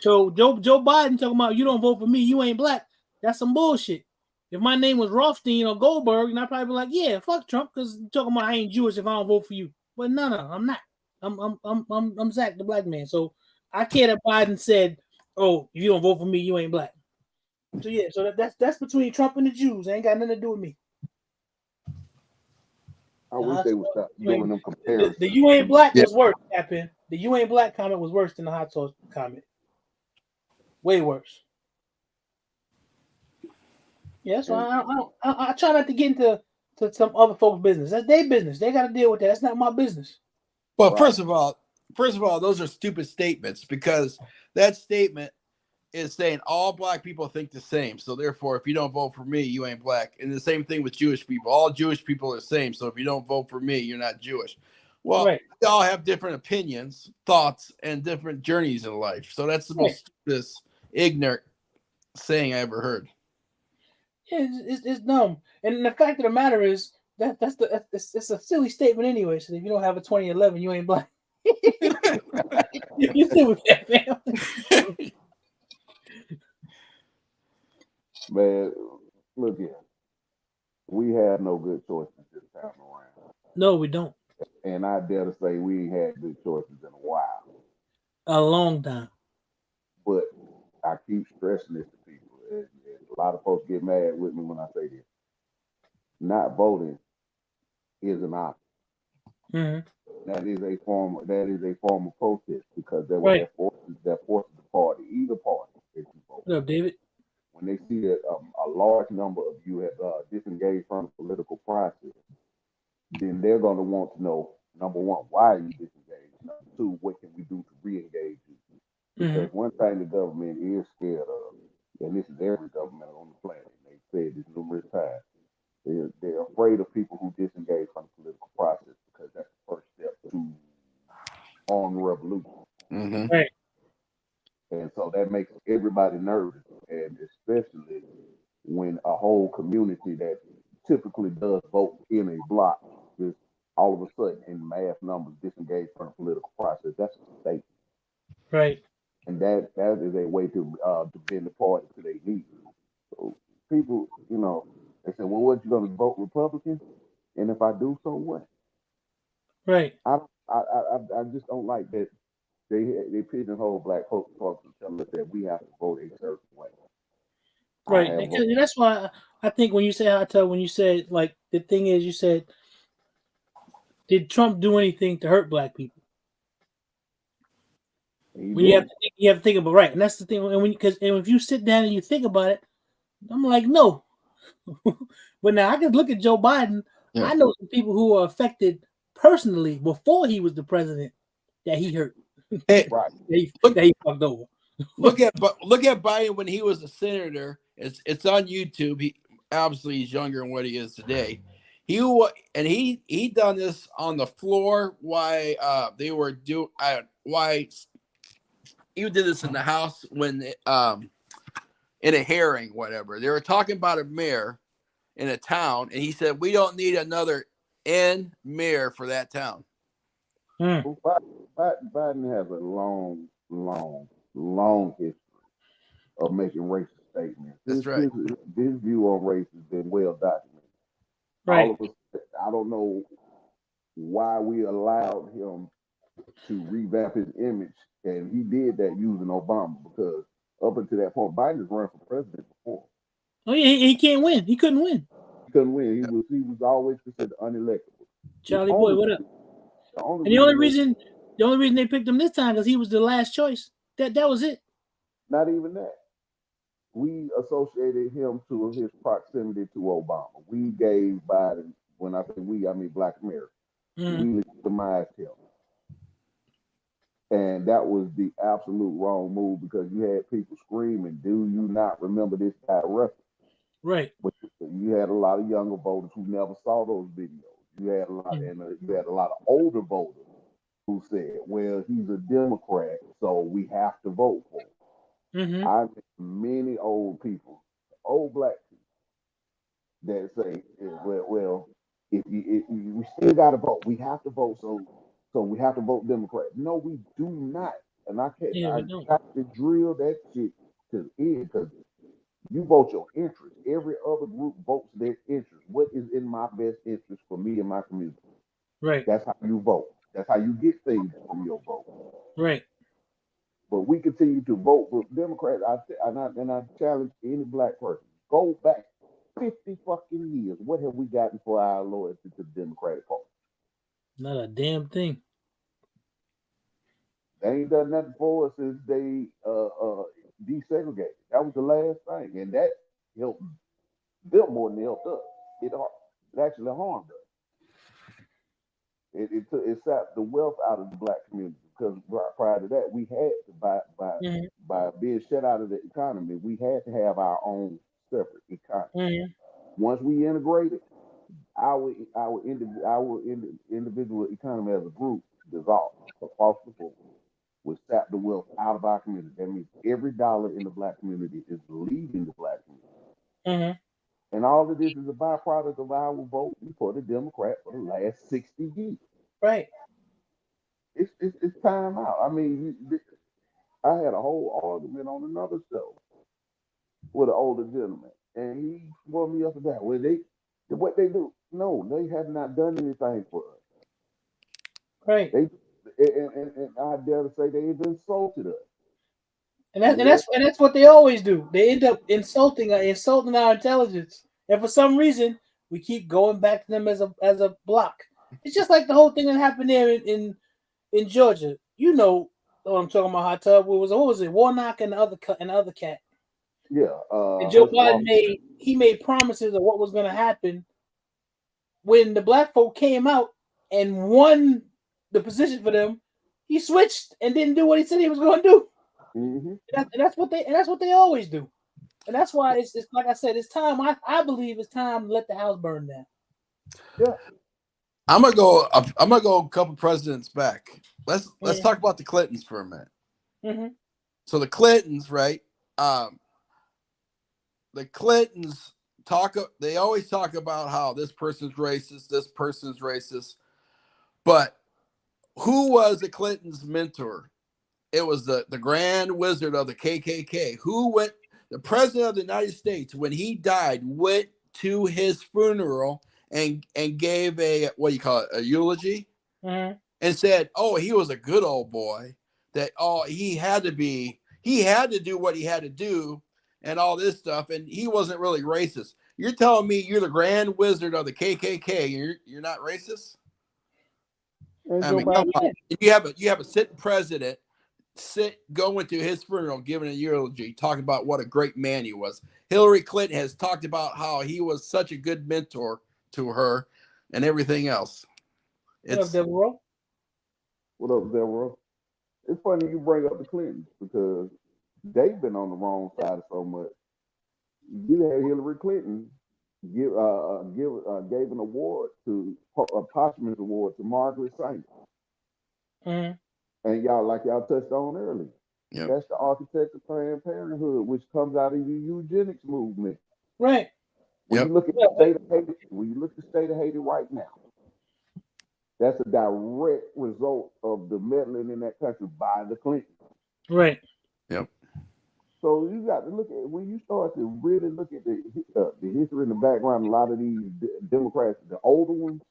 So Joe Biden talking about you don't vote for me, you ain't black. That's some bullshit. If my name was Rothstein or Goldberg, and I'd probably be like, yeah, fuck Trump, because talking about I ain't Jewish if I don't vote for you. But no, I'm not. I'm Zach, the black man. So I care that Biden said, "Oh, if you don't vote for me, you ain't black." So yeah, so that's between Trump and the Jews. It ain't got nothing to do with me. I wish they would stop doing them comparisons. The you ain't black was worse, Captain. The you ain't black comment was worse than the hot sauce comment. Way worse. Yeah, so I try not to get into some other folks' business. That's their business. They got to deal with that. That's not my business. Well, right. First of all, those are stupid statements because that statement is saying all black people think the same. So therefore, if you don't vote for me, you ain't black. And the same thing with Jewish people. All Jewish people are the same. So if you don't vote for me, you're not Jewish. Well, right. We all have different opinions, thoughts, and different journeys in life. So that's the most stupidest, ignorant saying I ever heard. Yeah, it's dumb. And the fact of the matter is it's a silly statement anyway. So if you don't have a 2011, you ain't black. You still with that, man. Man, look here. We have no good choices this time around. No, we don't. And I dare to say we ain't had good choices in a while. A long time. But I keep stressing this to people. And a lot of folks get mad with me when I say this. Not voting is an option. Mm-hmm. That is a form of protest because that forces the party, either party that you vote. What up, David? When they see that a large number of you have disengaged from the political process, then they're going to want to know, number one, why are you disengaged? Number two, what can we do to re-engage you? Because one thing the government is scared of, and this is every government on the planet, and they've said this numerous times, they're afraid of people who disengage from the political process because that's the first step to armed revolution. Mm-hmm. Right. And so that makes everybody nervous, and especially when a whole community that typically does vote in a block is all of a sudden in mass numbers disengaged from the political process. That's a mistake. Right. And that is a way to bend the party to their needs. So people, they say, well, what, you going to vote Republican? And if I do, so what? Right. I just don't like that they pigeonhole black folks and tell us that we have to vote a certain way. Right. Because that's why I think when you say when you said, like, the thing is, you said, did Trump do anything to hurt black people? When you have to think about right, and that's the thing. And if you sit down and you think about it, I'm like, no. But now I can look at Joe Biden. Yeah. I know some people who are affected personally before he was the president that he hurt. Hey, right. that he fucked over. Look at Biden when he was a senator. It's on YouTube. He obviously he's younger than what he is today. He done this on the floor. Why he did this in the House when in a hearing, whatever. They were talking about a mayor in a town, and he said, "We don't need another mayor for that town." Well, Biden has a long history of making racist statements. That's right. His view on race has been well documented. Right. All of us, I don't know why we allowed him to revamp his image, and he did that using Obama, because up until that point, Biden has run for president before. Oh yeah, he can't win. He couldn't win. He couldn't win. He was always considered unelectable. Charlie boy, what up? The only And the only reason reason they picked him this time because he was the last choice. That was it. not even that. We associated him to his proximity to Obama. We gave Biden, when I say we, I mean Black America. We legitimized him. And that was the absolute wrong move, because you had people screaming, "Do you not remember this guy reference?" Right. But you had a lot of younger voters who never saw those videos. You had a lot, you had a lot of older voters who said, "Well, he's a Democrat, so we have to vote for him." I met many old people, old Black people, that say, "Well, if we still got to vote, we have to vote, so we have to vote Democrat." No, we do not. And I got to drill that shit to the end, because you vote your interest. Every other group votes their interest. What is in my best interest for me and my community? Right. That's how you vote. That's how you get things from your vote. Right. But we continue to vote for Democrats. I challenge any Black person, go back 50 fucking years. What have we gotten for our loyalty to the Democratic Party? Not a damn thing. They ain't done nothing for us since they desegregated. That was the last thing, and that helped them more than it helped us. It actually harmed us. It sapped the wealth out of the Black community, because prior to that, we had to by being shut out of the economy, we had to have our own separate economy. Once we integrated, our individual economy as a group dissolved across the board. We sap the wealth out of our community. That means every dollar in the Black community is leaving the Black community. And all of this is a byproduct of our vote for the Democrat for the last 60 years. Right. It's time out. I mean, I had a whole argument on another show with an older gentleman, and he swore me up and down. Well, what they do? No, they have not done anything for us. Right. And I dare to say they've insulted us. And that's what they always do. They end up insulting our intelligence, and for some reason, we keep going back to them as a block. It's just like the whole thing that happened there in Georgia. You know what I'm talking about? Hot tub. What was it? Warnock and the other cat. Yeah. And Joe Biden made promises of what was going to happen when the Black folk came out and won the position for them. He switched and didn't do what he said he was going to do. And that's what they always do. And that's why it's like I said, it's time. I believe it's time to let the house burn down. Yeah. I'm gonna go a couple presidents back. Let's talk about the Clintons for a minute. So the Clintons, right? The Clintons they always talk about how this person's racist, but who was the Clintons' mentor? It was the Grand Wizard of the KKK, the president of the United States, when he died, went to his funeral and gave a eulogy, and said, "Oh, he was a good old boy. That he had to do what he had to do, and all this stuff, and he wasn't really racist." You're telling me you're the Grand Wizard of the KKK, you're not racist? I mean, come on. You have a sitting president going to his funeral, giving a eulogy, talking about what a great man he was. Hillary Clinton has talked about how he was such a good mentor to her and everything else. What up, Deborah? What up, Deborah? It's funny you bring up the Clintons, because they've been on the wrong side of so much. You had Hillary Clinton gave an award a posthumous award to Margaret Sanger. And y'all touched on earlier. Yep. That's the architect of Planned Parenthood, which comes out of the eugenics movement. Right. When you look at the state of Haiti, right now, That's a direct result of the meddling in that country by the Clintons. Right. Yep. So you got to look at when you start to really look at the history and the background. A lot of these Democrats, the older ones,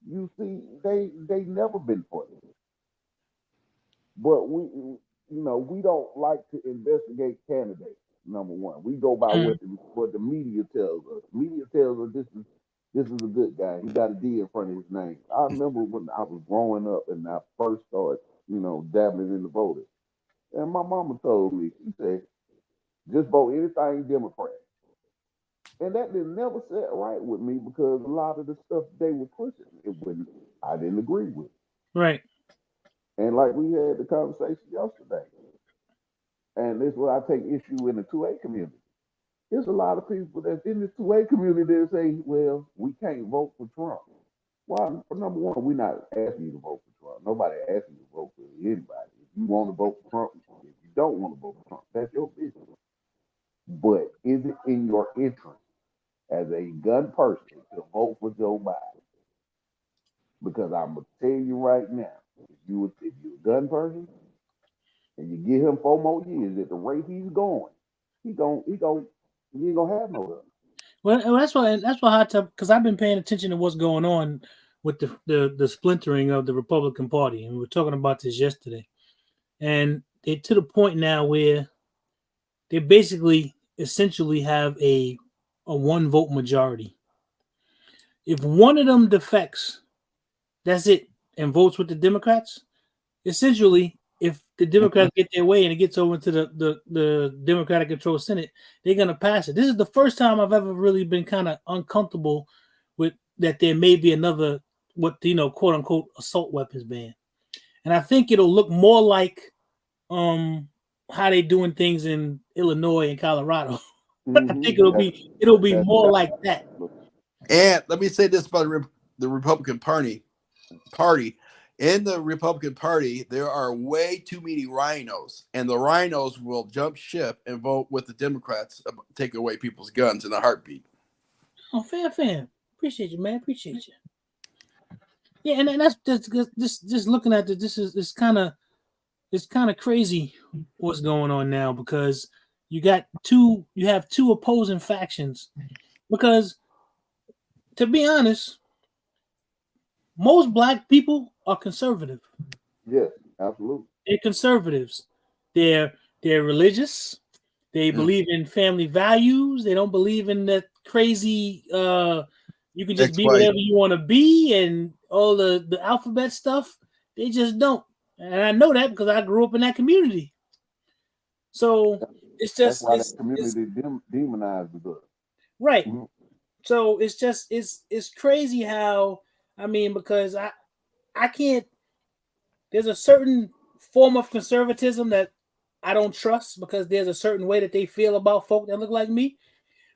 you see, they never been for this. But we don't like to investigate candidates. Number one, we go by what the media tells us. Media tells us this is a good guy. He got a D in front of his name. I remember when I was growing up and I first started, dabbling in the voting. And my mama told me, she said, just vote anything Democrat. And that didn't never sit right with me because a lot of the stuff they were pushing, I didn't agree with. Right. And like we had the conversation yesterday, and this is where I take issue in the 2A community. There's a lot of people that's in the 2A community that say, well, we can't vote for Trump. Well, for number one, we're not asking you to vote for Trump. Nobody asking you to vote for anybody. If you want to vote for Trump, if you don't want to vote for Trump, that's your business. But is it in your interest as a gun person to vote for Joe Biden? Because I'm gonna tell you right now, if you're a gun person and you give him 4 more years at the rate he's going, he ain't gonna have no gun. Well, that's why hot tub, because I've been paying attention to what's going on with the splintering of the Republican Party, and we were talking about this yesterday, and they're to the point now where they basically essentially have a one vote majority. If one of them defects, that's it, and votes with the Democrats. Essentially, if the Democrats get their way and it gets over to the Democratic controlled Senate, they're gonna pass it. This is the first time I've ever really been kind of uncomfortable with that there may be another quote unquote assault weapons ban. And I think it'll look more like how they doing things in Illinois and Colorado. I think it'll be more like that. And let me say this about the Republican Party. In the Republican Party, there are way too many rhinos, and the rhinos will jump ship and vote with the Democrats, take away people's guns in a heartbeat. Oh, fam. Appreciate you, man. Appreciate you. Yeah, and that's just looking at it. It's kind of crazy what's going on now because you have two opposing factions. Because to be honest, most black people are conservative. Yes, absolutely. They're conservatives. They're religious. They believe in family values. They don't believe in that crazy you can just be whatever you want to be and all the alphabet stuff. They just don't. And I know that because I grew up in that community. So it's just that's why that community demonized the book. Right. Mm-hmm. So it's just it's crazy how because I can't. There's a certain form of conservatism that I don't trust because there's a certain way that they feel about folk that look like me.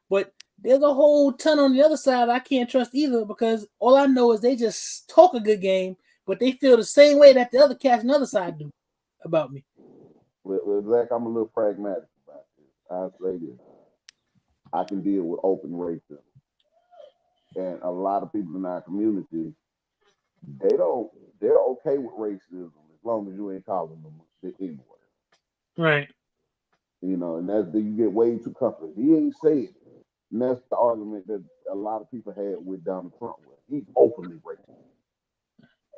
But there's a whole ton on the other side I can't trust either because all I know is they just talk a good game, but they feel the same way that the other cats on the other side do about me. Well, Zach, I'm a little pragmatic about this. I'll say this. I can deal with open racism. And a lot of people in our community, they're okay with racism as long as you ain't calling them the N-word. Right. And that's you get way too comfortable. He ain't said it. And that's the argument that a lot of people had with Donald Trump. He's openly racist.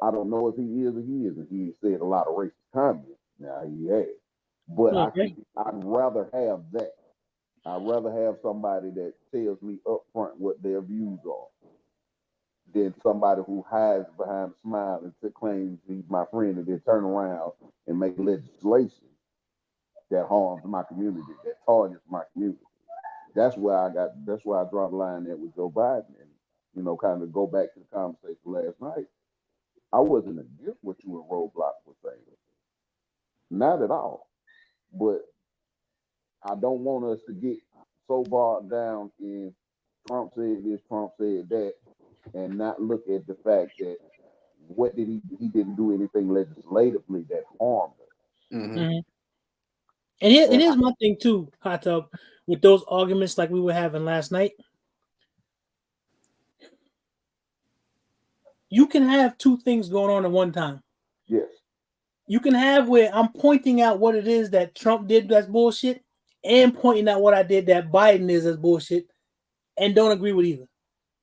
I don't know if he is or he isn't. He said a lot of racist comments. Now he has. But I'd rather have that. I'd rather have somebody that tells me up front what their views are than somebody who hides behind a smile and claims he's my friend and then turn around and make legislation that harms my community, that targets my community. That's why I draw the line there with Joe Biden and, kind of go back to the conversation last night. I wasn't against what you and Roadblock were saying. Not at all. But I don't want us to get so bogged down in Trump said this, Trump said that, and not look at the fact that what did he didn't do anything legislatively that harmed us. Mm-hmm. And here's my thing too, Hot Tub, with those arguments like we were having last night. you can have two things going on at one time. Yes. You can have where I'm pointing out what it is that Trump did that's bullshit, and pointing out what I did that Biden is as bullshit, and don't agree with either.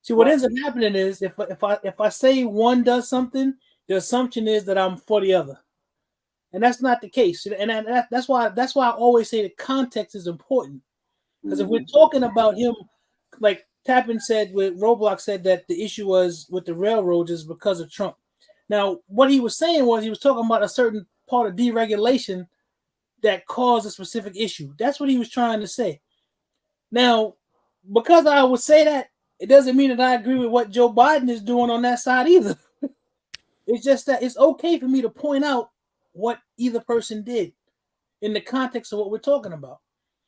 See, what ends up happening is if I say one does something, the assumption is that I'm for the other, and that's not the case. And that's why I always say the context is important, because if we're talking about him, like Tappan said, with Roblox said that the issue was with the railroads is because of Trump. Now, what he was saying was he was talking about a certain part of deregulation that caused a specific issue. That's what he was trying to say. Now, because I would say that, it doesn't mean that I agree with what Joe Biden is doing on that side either. It's just that it's okay for me to point out what either person did in the context of what we're talking about.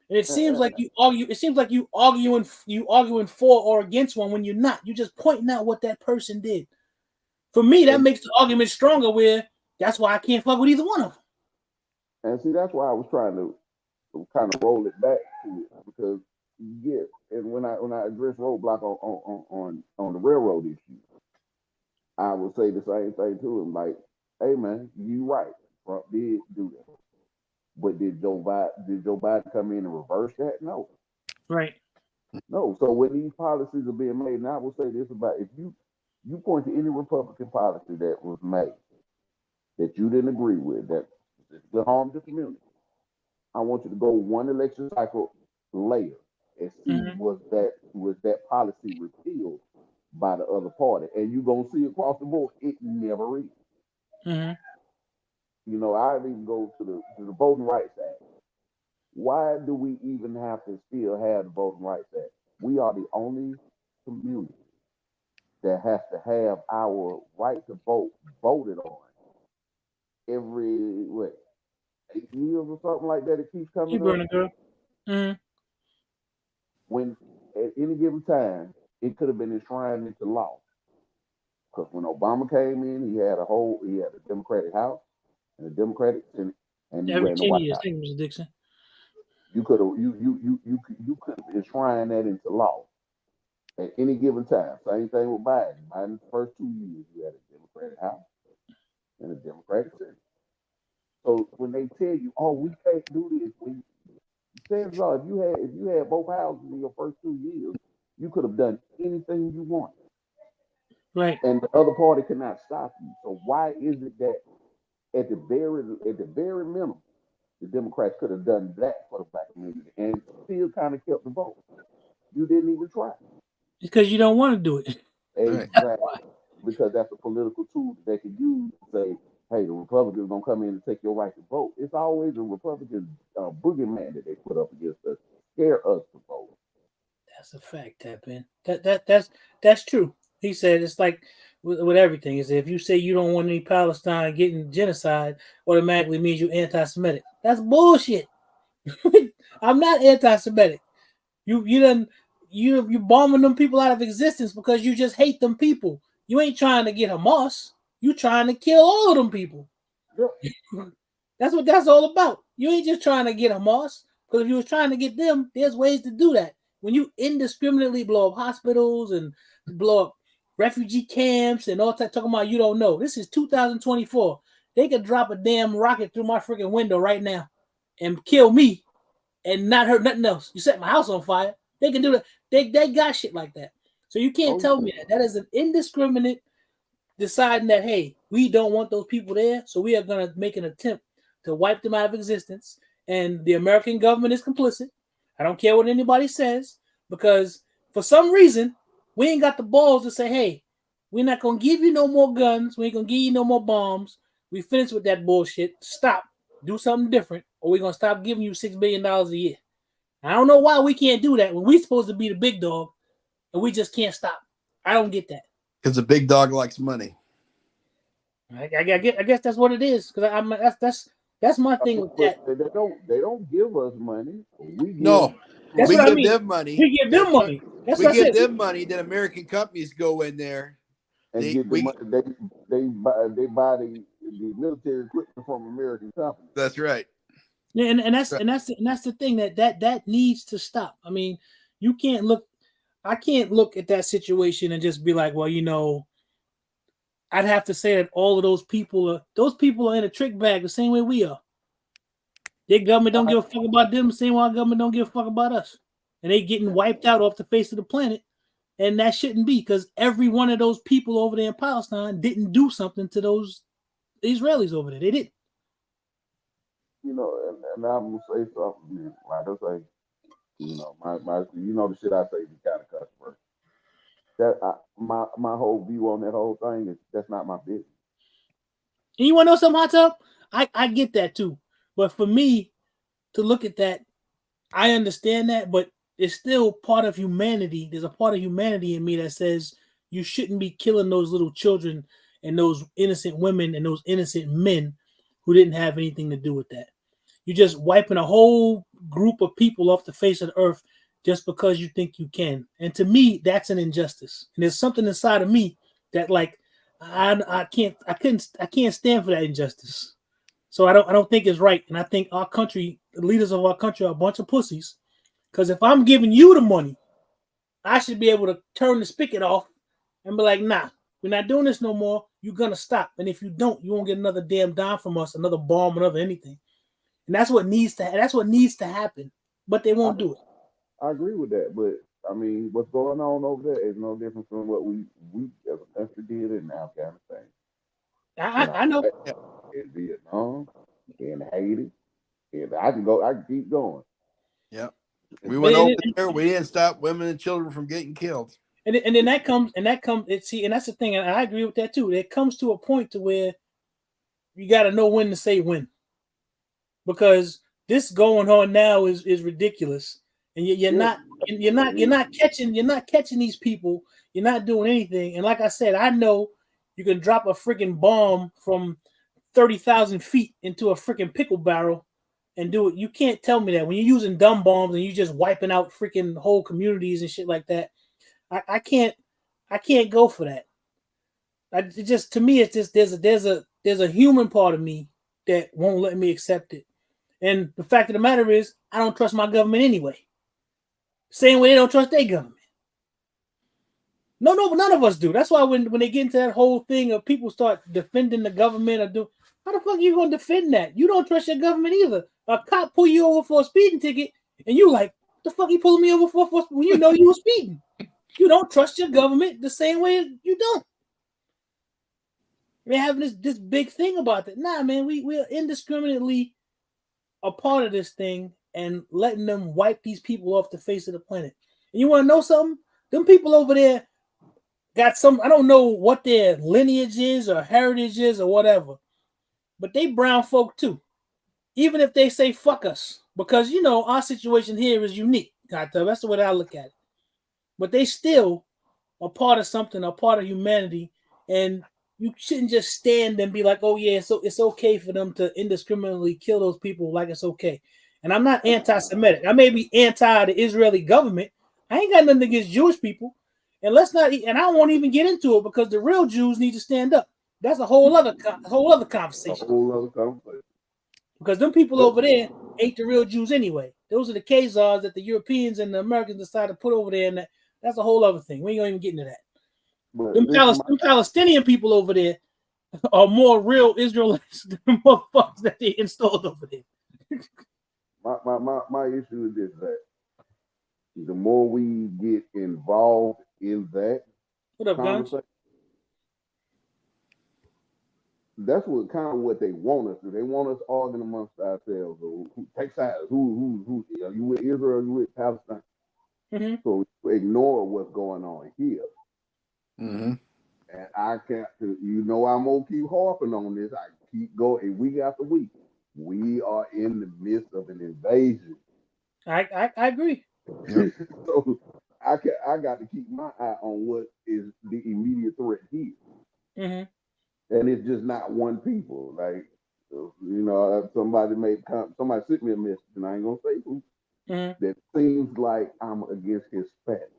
And it seems like you argue. It seems like you arguing for or against one when you're not. You're just pointing out what that person did. For me, that makes the argument stronger. Where that's why I can't fuck with either one of them. And see, that's why I was trying to kind of roll it back to it, because and when I address Roadblock on the railroad issue, I would say the same thing to him, like, hey man, you right, Trump did do that, but did Joe Biden come in and reverse that? No. Right. No. So when these policies are being made, and I will say this about, if you point to any Republican policy that was made that you didn't agree with, that will harm the community, I want you to go one election cycle later and see was that policy repealed by the other party, and you're gonna see across the board it never is. You know, I even go to the Voting Rights Act. Why do we even have to still have the Voting Rights Act? We are the only community that has to have our right to vote voted on every 8 years or something like that. It keeps coming up. When at any given time, it could have been enshrined into law. Because when Obama came in, he had a Democratic House and a Democratic Senate, and he Every ran the 10 White years, House. thank you, Mr. Dixon. You could have enshrined that into law at any given time. Same thing with Biden. Biden's first 2 years, you had a Democratic House and a Democratic Senate. So when they tell you, "Oh, we can't do this," chances are, if you had both houses in your first 2 years, you could have done anything you want. Right. And the other party cannot stop you. So why is it that at the very minimum, the Democrats could have done that for the black community and still kind of kept the vote? You didn't even try. Because you don't want to do it. Exactly. Because that's a political tool that they can use to say, hey, the Republicans gonna come in and take your right to vote. It's always a Republican boogeyman that they put up against us, scare us to vote. That's a fact, Tappan. That's true. He said it's like with everything. Is if you say you don't want any Palestine getting genocide, automatically means you're anti-Semitic. That's bullshit. I'm not anti-Semitic. You bombing them people out of existence because you just hate them people. You ain't trying to get Hamas. You trying to kill all of them people. Yep. That's what that's all about. You ain't just trying to get Hamas, because if you was trying to get them, there's ways to do that. When you indiscriminately blow up hospitals and blow up refugee camps and all that, talking about you don't know. This is 2024. They could drop a damn rocket through my freaking window right now and kill me and not hurt nothing else. You set my house on fire. They can do that. They got shit like that. So you can't tell me that. That is an indiscriminate deciding that, hey, we don't want those people there, so we are going to make an attempt to wipe them out of existence. And the American government is complicit. I don't care what anybody says, because for some reason, we ain't got the balls to say, hey, we're not going to give you no more guns. We ain't going to give you no more bombs. We finished with that bullshit. Stop. Do something different, or we're going to stop giving you $6 billion a year. I don't know why we can't do that when we're supposed to be the big dog, and we just can't stop. I don't get that. Because the big dog likes money. I guess that's what it is. Because that's my thing with that. They don't give us money. We give them money. We give them money. We give them money. Then American companies go in there and get the money. They buy the military equipment from American companies. That's right. Yeah, and that's the thing that needs to stop. I mean, you can't look. I can't look at that situation and just be like, well, I'd have to say that all of those people are in a trick bag the same way we are. Their government don't give a fuck about them the same way our government don't give a fuck about us. And they getting wiped out off the face of the planet. And that shouldn't be, because every one of those people over there in Palestine didn't do something to those Israelis over there. They didn't. You know, and I'm gonna say something. Like I say, you know, the shit I say be kind of customer. My whole view on that whole thing is that's not my business. And you want to know something, Hot Tub? I get that too. But for me to look at that, I understand that, but it's still part of humanity. There's a part of humanity in me that says you shouldn't be killing those little children and those innocent women and those innocent men who didn't have anything to do with that. You're just wiping a whole group of people off the face of the earth just because you think you can. And to me, that's an injustice. And there's something inside of me that, like, I can't stand for that injustice. So I don't think it's right. And I think our country, the leaders of our country, are a bunch of pussies. Because if I'm giving you the money, I should be able to turn the spigot off and be like, nah, we're not doing this no more. You're gonna stop. And if you don't, you won't get another damn dime from us, another bomb, another anything. And that's what needs to happen. But they won't do it. I agree with that, but I mean, what's going on over there is no different from what we as a country did in Afghanistan. I know. In Vietnam, in Haiti, and I can keep going. Yeah. We went over there. We didn't stop women and children from getting killed. And then that comes. And that's the thing. And I agree with that too. It comes to a point to where you got to know when to say when, because this going on now is ridiculous, and you're not catching these people. You're not doing anything. And like I said, I know you can drop a freaking bomb from 30,000 feet into a freaking pickle barrel and do it. You can't tell me that when you're using dumb bombs and you're just wiping out freaking whole communities and shit like that. I can't go for that. To me, it's just there's a human part of me that won't let me accept it. And the fact of the matter is, I don't trust my government anyway. Same way they don't trust their government. No, none of us do. That's why when they get into that whole thing of people start defending the government how the fuck are you gonna defend that? You don't trust your government either. A cop pull you over for a speeding ticket, and you like, what the fuck you pulling me over for when you know you were speeding? You don't trust your government the same way you don't. We're having this big thing about that. Nah, man, we're indiscriminately a part of this thing and letting them wipe these people off the face of the planet. And you want to know something? Them people over there got some, I don't know what their lineage is or heritage is or whatever, but they brown folk too. Even if they say fuck us, because our situation here is unique. That's the way I look at it. But they still are part of something, a part of humanity, and you shouldn't just stand and be like, oh yeah, so it's okay for them to indiscriminately kill those people like it's okay. And I'm not anti-Semitic. I may be anti the Israeli government. I ain't got nothing against Jewish people. And I won't even get into it, because the real Jews need to stand up. That's a whole other conversation. Because them people over there ain't the real Jews anyway. Those are the Khazars that the Europeans and the Americans decided to put over there, and that's a whole other thing. We ain't gonna even get into that. Them Palestinian people over there are more real Israelites than the motherfuckers that they installed over there. My issue is this: that the more we get involved in that conversation, that's what they want us to do. They want us arguing amongst ourselves. Or who take sides? Who? Are you with Israel? Or are you with Palestine? Mm-hmm. So we ignore what's going on here. Mm-hmm. And I can't. I'm gonna keep harping on this. I keep going week after week. We are in the midst of an invasion. I agree. Yep. So I got to keep my eye on what is the immediate threat here. Mm-hmm. And it's just not one people. Like, somebody sent me a message, and I ain't gonna say who. Mm-hmm. That seems like I'm against Hispanics.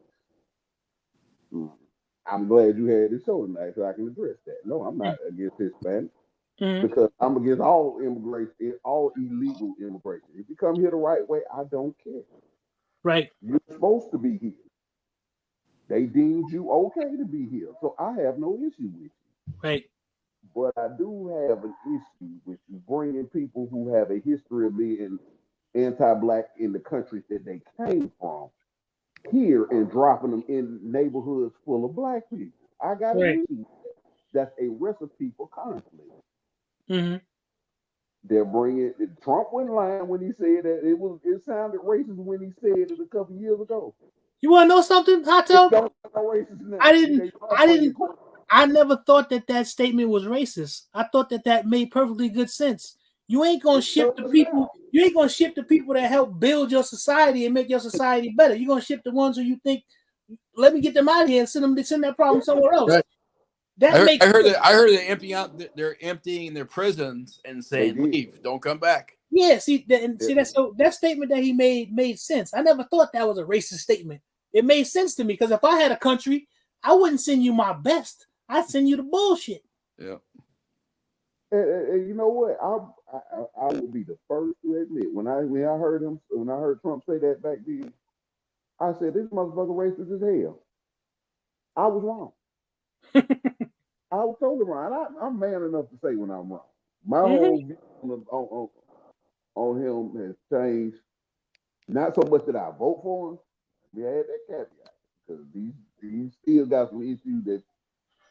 I'm glad you had this show tonight so I can address that. No, I'm not against Hispanics. Mm-hmm. Because I'm against all immigration, all illegal immigration. If you come here the right way, I don't care. Right. You're supposed to be here. They deemed you okay to be here, so I have no issue with you. Right. But I do have an issue with bringing people who have a history of being anti-black in the countries that they came from here and dropping them in neighborhoods full of black people. I got an Right. issue. That's a recipe for conflict. Mm-hmm. They're bringing Trump went lying when he said that it sounded racist when he said it a couple years ago. You want to know something, Hot It Tub? don't sound racist now. I never thought that statement was racist. I thought that made perfectly good sense. You ain't gonna ship the people. You ain't gonna ship the people that help build your society and make your society better. You're gonna ship the ones who you think, let me get them out of here and send that problem somewhere else. Right. That I heard that they're emptying their prisons and saying, "Leave, don't come back." Yeah, that statement that he made sense. I never thought that was a racist statement. It made sense to me because if I had a country, I wouldn't send you my best. I'd send you the bullshit. Yeah. And you know what? I would be the first to admit when I heard Trump say that back then, I said this motherfucker racist as hell. I was wrong. I was totally wrong. I'm man enough to say when I'm wrong. My whole view on him has changed. Not so much that I vote for him. We had that caveat because these still got some issues that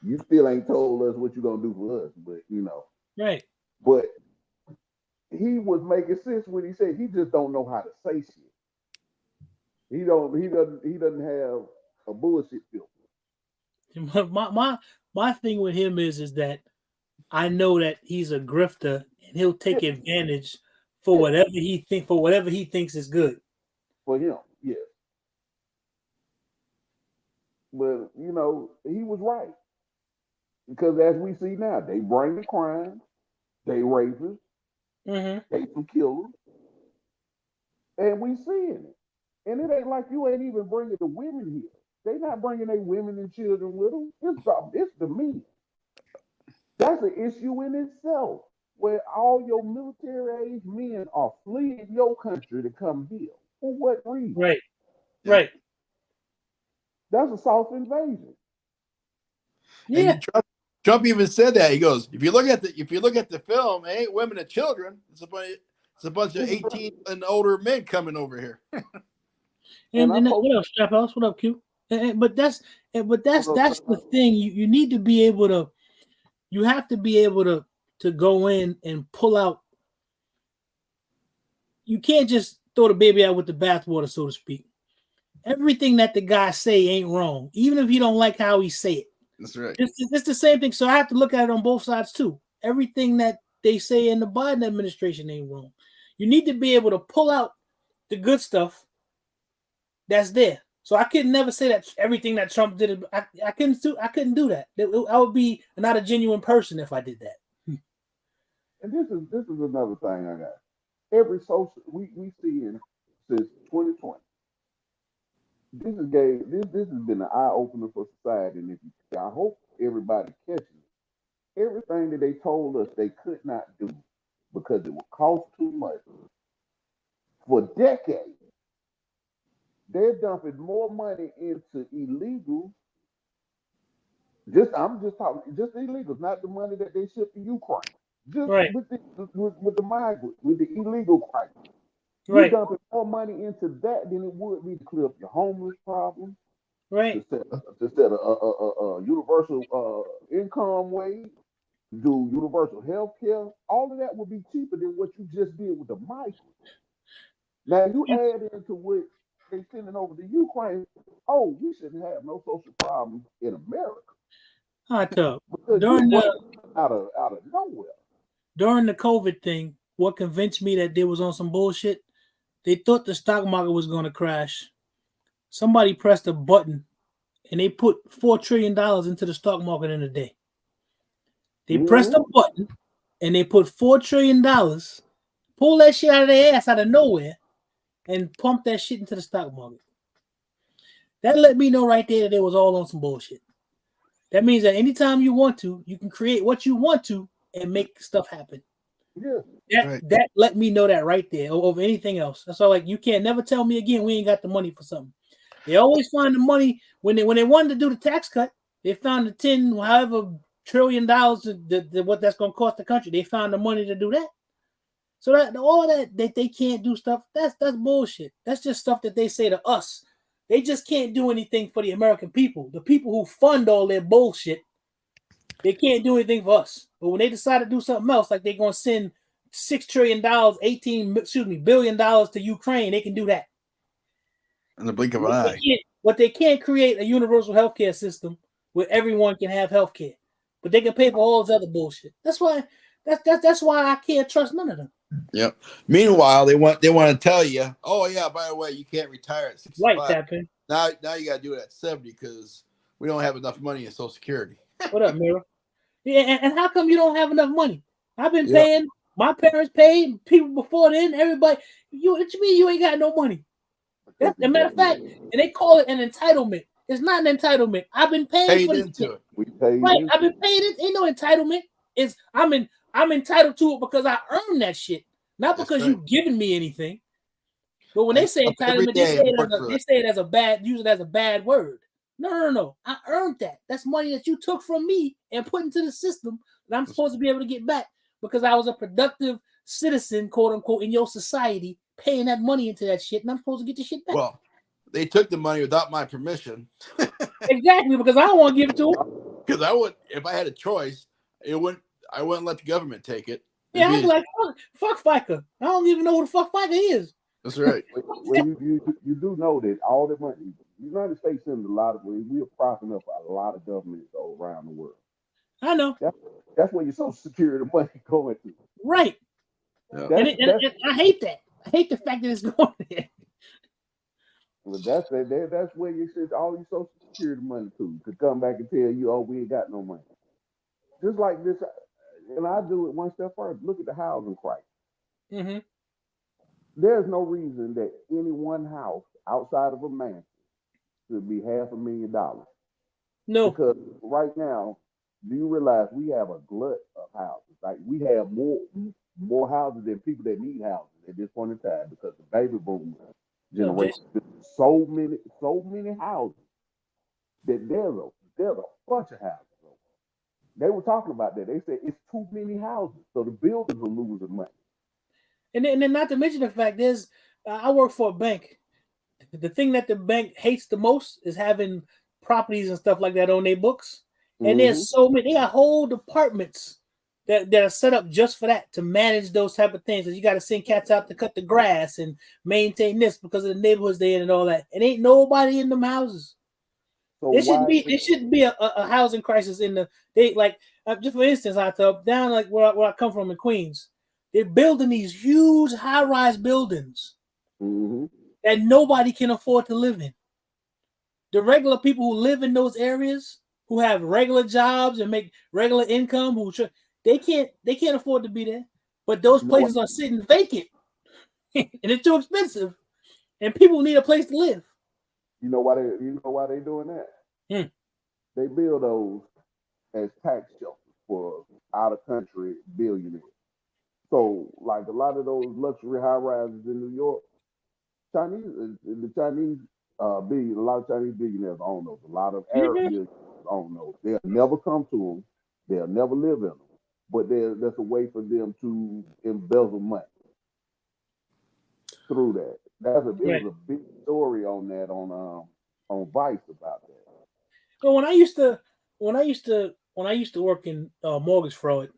you still ain't told us what you're gonna do for us. But right. But he was making sense when he said he just don't know how to say shit. He doesn't have a bullshit filter. My thing with him is that I know that he's a grifter and he'll take advantage for whatever he thinks is good. For him, yes. But he was right. Because as we see now, they bring the crime, they rapists, they some killers, and we seeing it. And it ain't like you ain't even bringing the women here. They not bringing their women and children with them. It's the men. That's an issue in itself, where all your military age men are fleeing your country to come here. For what reason? Right. Right. That's a soft invasion. Yeah. And Trump even said that. He goes, if you look at the film, it ain't women and children. It's a bunch of 18 and older men coming over here. and what up, Strap House? What up, Q? But that's the thing. You need to be able to. You have to be able to go in and pull out. You can't just throw the baby out with the bathwater, so to speak. Everything that the guy say ain't wrong, even if you don't like how he say it. That's right. It's the same thing. So I have to look at it on both sides too. Everything that they say in the Biden administration ain't wrong. You need to be able to pull out the good stuff that's there. So I could never say that everything that Trump did. I couldn't do that. I would be not a genuine person if I did that. And this is another thing I got. Every social we see in since 2020. This has been an eye opener for society, and I hope everybody catches it. Everything that they told us they could not do because it would cost too much for decades. They're dumping more money into illegals. I'm just talking just illegals, not the money that they ship to Ukraine. Just right. with the migrants, with the illegal crisis. Right. You're dumping more money into that than it would be to clear up your homeless problem. Right. To set a universal income wage, do universal health care. All of that would be cheaper than what you just did with the migrants. Now you add into what they sending over to Ukraine. Oh, we shouldn't have no social problems in America. Hot tub. Because During out of nowhere. During the COVID thing, what convinced me that they was on some bullshit, they thought the stock market was going to crash. Somebody pressed a button and they put $4 trillion into the stock market in a day. They pressed a button and they put $4 trillion, pull that shit out of their ass out of nowhere, and pump that shit into the stock market. That let me know right there that they was all on some bullshit. That means that anytime you want to, you can create what you want to and make stuff happen. Yeah. That let me know that right there over anything else. That's all. Like, you can't never tell me again we ain't got the money for something. They always find the money when they wanted to do the tax cut. They found the 10, however trillion what that's going to cost the country. They found the money to do that. So that all that they can't do stuff, that's bullshit. That's just stuff that they say to us. They just can't do anything for the American people. The people who fund all their bullshit, they can't do anything for us. But when they decide to do something else, like they're going to send $6 trillion, $18 billion to Ukraine, they can do that. In the blink of an eye. But they can't create a universal healthcare system where everyone can have healthcare. But they can pay for all this other bullshit. That's why I can't trust none of them. Yep. Meanwhile, they want to tell you, oh yeah, by the way, you can't retire at 65. Right, Tappin. Now you got to do it at 70 because we don't have enough money in Social Security. What up, Mira? Yeah, and how come you don't have enough money? I've been paying. My parents paid. People before then, everybody. What you mean you ain't got no money? As a matter of fact, and they call it an entitlement. It's not an entitlement. I've been paying for into it. Right, I've been paying it. Ain't no entitlement. It's I'm entitled to it because I earned that shit, not because you've given me anything. But when they say entitlement, they say it as a bad, use it as a bad word. No. I earned that. That's money that you took from me and put into the system that I'm supposed to be able to get back because I was a productive citizen, quote unquote, in your society, paying that money into that shit, and I'm supposed to get the shit back. Well, they took the money without my permission. Exactly, because I don't want to give it to them. Because I would, if I had a choice, I wouldn't let the government take it. Yeah, I'd be like, fuck FICA. I don't even know who the fuck FICA is. That's right. Well, you do know that all the money, the United States sends a lot of money. We are propping up a lot of governments all around the world. I know. That's where your Social Security money going to. Right. Yeah. And I hate that. I hate the fact that it's going there. Well, that's where you send all your Social Security money to come back and tell you, oh, we ain't got no money. Just like this, and I do it one step further. Look at the housing crisis. Mm-hmm. There's no reason that any one house outside of a mansion should be $500,000. No. Because right now, do you realize we have a glut of houses? Like we have more houses than people that need houses at this point in time because the baby boom generation. So many houses that there's a bunch of houses. They were talking about that. They said it's too many houses, so the builders are losing money. And then not to mention the fact is, I work for a bank. The thing that the bank hates the most is having properties and stuff like that on their books. And there's so many. They got whole departments that are set up just for that, to manage those type of things. Because you got to send cats out to cut the grass and maintain this because of the neighborhoods they're in and all that. And ain't nobody in them houses. So there shouldn't be a housing crisis in just for instance, down like where I come from in Queens, they're building these huge high-rise buildings that nobody can afford to live in. The regular people who live in those areas, who have regular jobs and make regular income, they can't afford to be there. But those places are sitting vacant, and it's too expensive, and people need a place to live. You know why they doing that? They build those as tax shelters for out of country billionaires. So, like a lot of those luxury high rises in New York, a lot of Chinese billionaires own those. A lot of Arab billionaires own those. They'll never come to them. They'll never live in them. But that's a way for them to embezzle money through that. There was a big story on that on Vice about that. Well, when I used to work in mortgage fraud,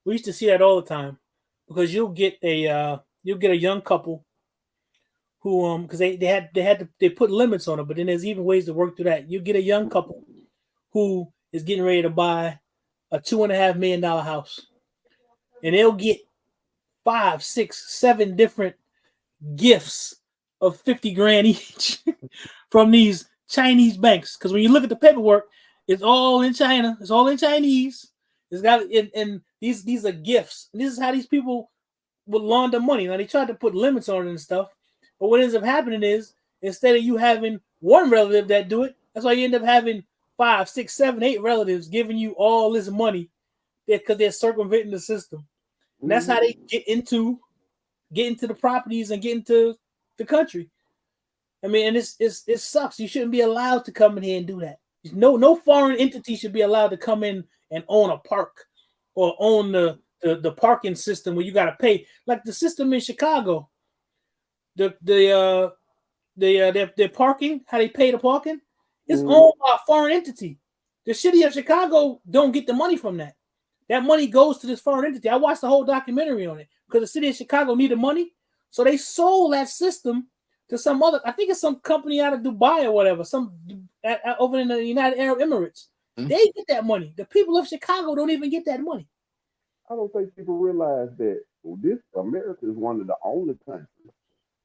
we used to see that all the time, because you'll get a young couple who because they put limits on it, but then there's even ways to work through that. You get a young couple who is getting ready to buy a $2.5 million house, and they'll get 5, 6, 7 different gifts of 50 grand each from these Chinese banks. Because when you look at the paperwork, it's all in China. It's all in Chinese. It's got and these are gifts. And this is how these people would launder money. Now they tried to put limits on it and stuff, but what ends up happening is, instead of you having one relative that do it, that's why you end up having 5, 6, 7, 8 relatives giving you all this money because they're circumventing the system. And that's how they get into the properties and get into the country. I mean, and it sucks. You shouldn't be allowed to come in here and do that. No foreign entity should be allowed to come in and own a park or own the parking system where you got to pay, like the system in Chicago. Their parking, how they pay the parking, is owned by a foreign entity. The city of Chicago don't get the money from that. That money goes to this foreign entity. I watched the whole documentary on it because the city of Chicago needed money, so they sold that system to some other. I think it's some company out of Dubai or whatever, over in the United Arab Emirates. Mm-hmm. They get that money. The people of Chicago don't even get that money. I don't think people realize that this America is one of the only countries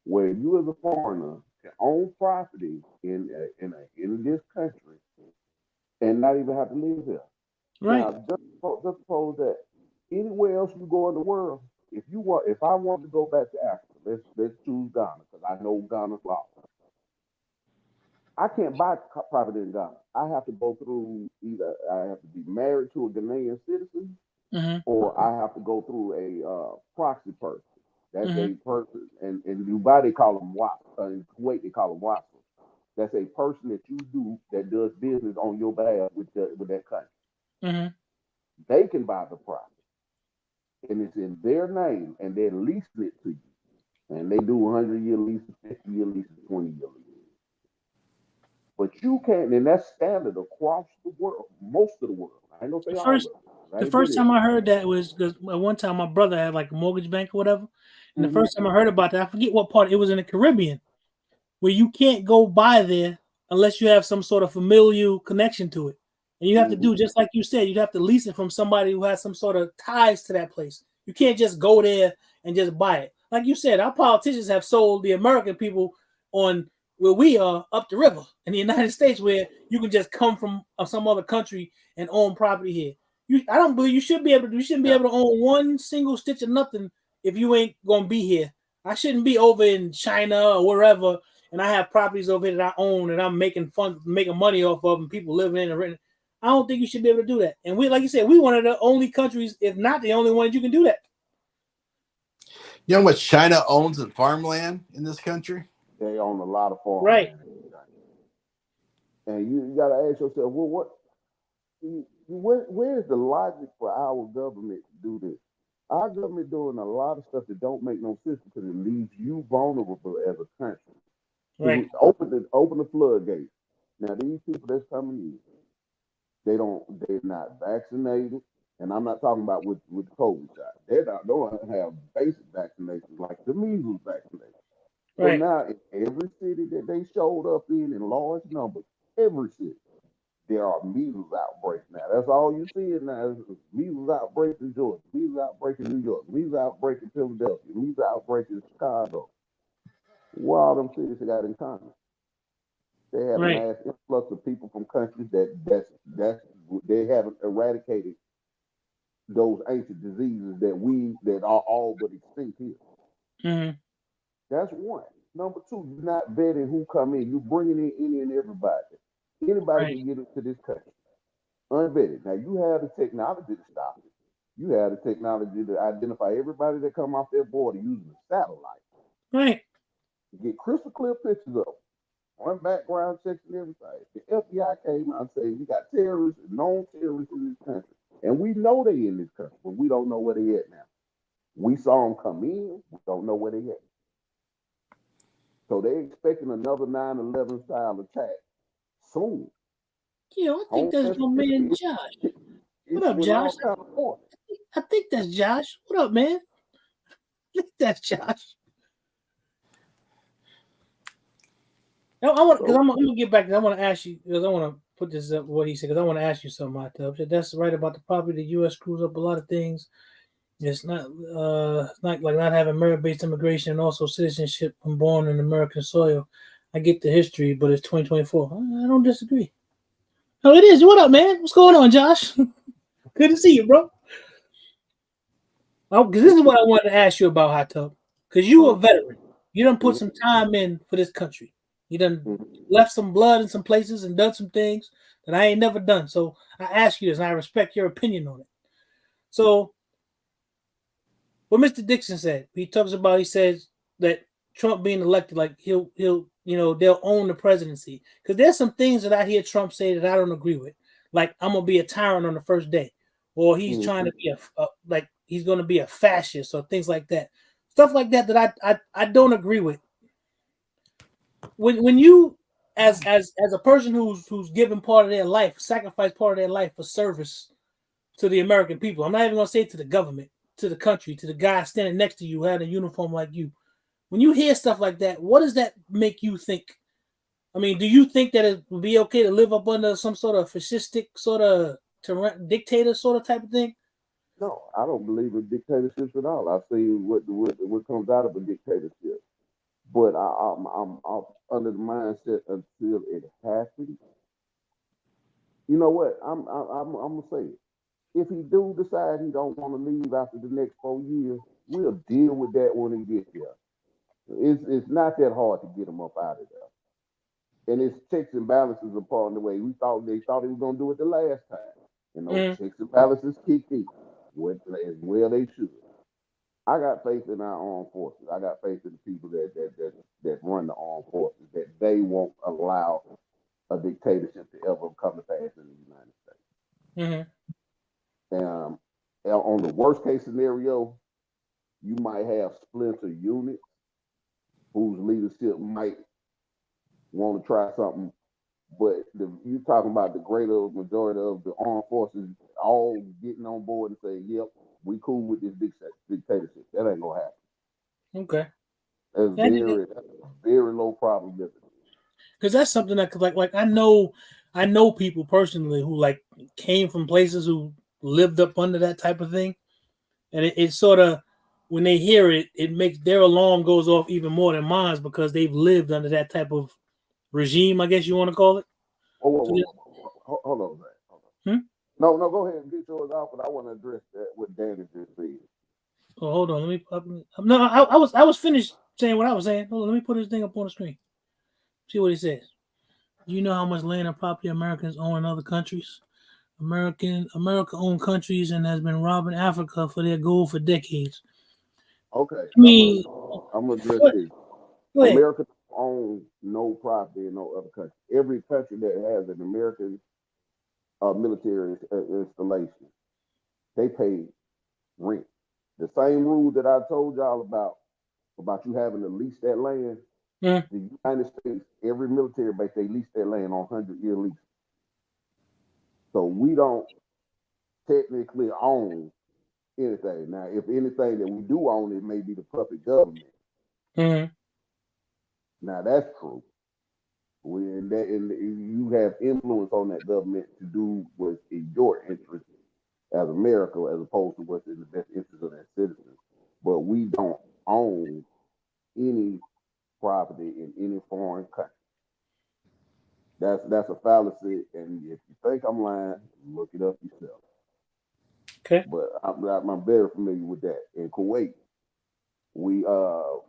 where you as a foreigner can own property in this country and not even have to live here. Right. Now, just suppose that anywhere else you go in the world, if I want to go back to Africa, let's choose Ghana because I know Ghana's law. I can't buy property in Ghana. I have to go through either I have to be married to a Ghanaian citizen, mm-hmm. or I have to go through a proxy person. That's mm-hmm. a person, and in Dubai they call them WAP. In Kuwait they call them WAP. That's a person that does business on your behalf with that country. Mm-hmm. They can buy the property, and it's in their name, and they're leasing it to you. And they do 100-year leases, 50-year leases, 20-year leases. But you can't, and that's standard across the world, most of the world. I know they all. The first time I heard that was because one time my brother had like a mortgage bank or whatever, and mm-hmm. the first time I heard about that, I forget what part. It was in the Caribbean, where you can't go buy there unless you have some sort of familial connection to it. And you have mm-hmm. to do just like you said, you'd have to lease it from somebody who has some sort of ties to that place. You can't just go there and just buy it. Like you said, our politicians have sold the American people on where we are up the river in the United States, where you can just come from some other country and own property here. I don't believe you shouldn't be able to own one single stitch of nothing if you ain't gonna be here. I shouldn't be over in China or wherever, and I have properties over here that I own and I'm making money off of, and people living in and renting. I don't think you should be able to do that. And we, like you said, we one of the only countries, if not the only one, you can do that. You know what China owns in farmland in this country? They own a lot of farmland. Right. And you got to ask yourself, well, where's the logic for our government to do this? Our government doing a lot of stuff that don't make no sense because it leaves you vulnerable as a country. Right. Open the floodgates. Now these people that's coming in, they're not vaccinated, and I'm not talking about with the COVID shot. They don't have basic vaccinations like the measles vaccination. Right. So now in every city that they showed up in large numbers, every city, there are measles outbreaks now. That's all you see now is measles outbreaks in Georgia, measles outbreaks in New York, measles outbreaks in Philadelphia, measles outbreaks in Chicago. What all them cities they got in common? They have a mass influx of people from countries that they haven't eradicated those ancient diseases that are all but extinct here. Mm-hmm. That's one. Number two, you're not vetting who come in. You're bringing in any and everybody. Anybody can get into this country. Unvetted. Now, you have the technology to stop it. You have the technology to identify everybody that come off their border using a satellite. Right. Get crystal clear pictures of them. One background checks and everything. The FBI came out and said, we got terrorists and known terrorists in this country. And we know they in this country, but we don't know where they at now. We saw them come in. We don't know where they at. So they're expecting another 9/11 style attack soon. Yeah, I think that's my man Josh. What up, Josh? I think that's Josh. What up, man? I think that's Josh. I'm gonna get back. I want to ask you because I want to put this up what he said because I want to ask you something, Matt. That's right about the property. The U.S. screws up a lot of things. It's not like not having merit-based immigration and also citizenship when born in American soil. I get the history, but it's 2024. I don't disagree. Oh, it is. What up, man? What's going on, Josh? Good to see you, bro. Oh, because this is what I wanted to ask you about, Hot Tub. Because you a veteran. You done put some time in for this country. You done left some blood in some places and done some things that I ain't never done. So I ask you this, and I respect your opinion on it. So what Mr. Dixon said, he says that Trump being elected, like he'll they'll own the presidency. Because there's some things that I hear Trump say that I don't agree with. Like, I'm gonna be a tyrant on the first day. or he's trying to be like he's going to be a fascist or things like that. Stuff like that I don't agree with. When you as a person who's given part of their life, sacrificed part of their life for service to the American people. I'm not even going to say to the government, to the country, to the guy standing next to you who had a uniform like you. When you hear stuff like that, what does that make you think? I mean, do you think that it would be okay to live up under some sort of fascistic sort of dictator sort of type of thing? No, I don't believe in dictatorships at all. I see what comes out of a dictatorship, but I'm under the mindset until it happens. You know what? I'm gonna say it. If he do decide he don't want to leave after the next 4 years, we'll deal with that when he gets there. It's not that hard to get him up out of there. And it's checks and balances upon the way. They thought he was gonna do it the last time. And those checks and balances kicked in. As well they should. I got faith in our armed forces. I got faith in the people that run the armed forces, that they won't allow a dictatorship to ever come to pass in the United States. On the worst case scenario, you might have splinter units whose leadership might want to try something, but you're talking about the greater majority of the armed forces all getting on board and saying, "Yep, we cool with this dictatorship." That ain't gonna happen. Okay, that's very low probability. Because that's something that like I know people personally who like came from places who lived up under that type of thing, and it sort of, when they hear it, it makes their alarm goes off even more than mine, because they've lived under that type of regime, I guess you want to call it. Hold on, Zach. No, go ahead and get yours out, but I want to address that what Danny just said. Oh, hold on, let me. No, I was finished saying what I was saying. Hold on, let me put this thing up on the screen. See what he says. Do you know how much land and property Americans own in other countries? America owned countries and has been robbing Africa for their gold for decades. Okay, I mean, I'm gonna address this. America owns no property in no other country. Every country that has an American military installation, they pay rent. The same rule that I told y'all about you having to lease that land. The United States, every military base, they lease that land on 100-year lease. So we don't technically own anything. Now, if anything that we do own, it may be the puppet government. Now that's true. And you have influence on that government to do what's in your interest as America, as opposed to what's in the best interest of their citizens. But we don't own any property in any foreign country. That's a fallacy, and if you think I'm lying, look it up yourself. Okay. But I'm very familiar with that. In Kuwait, we got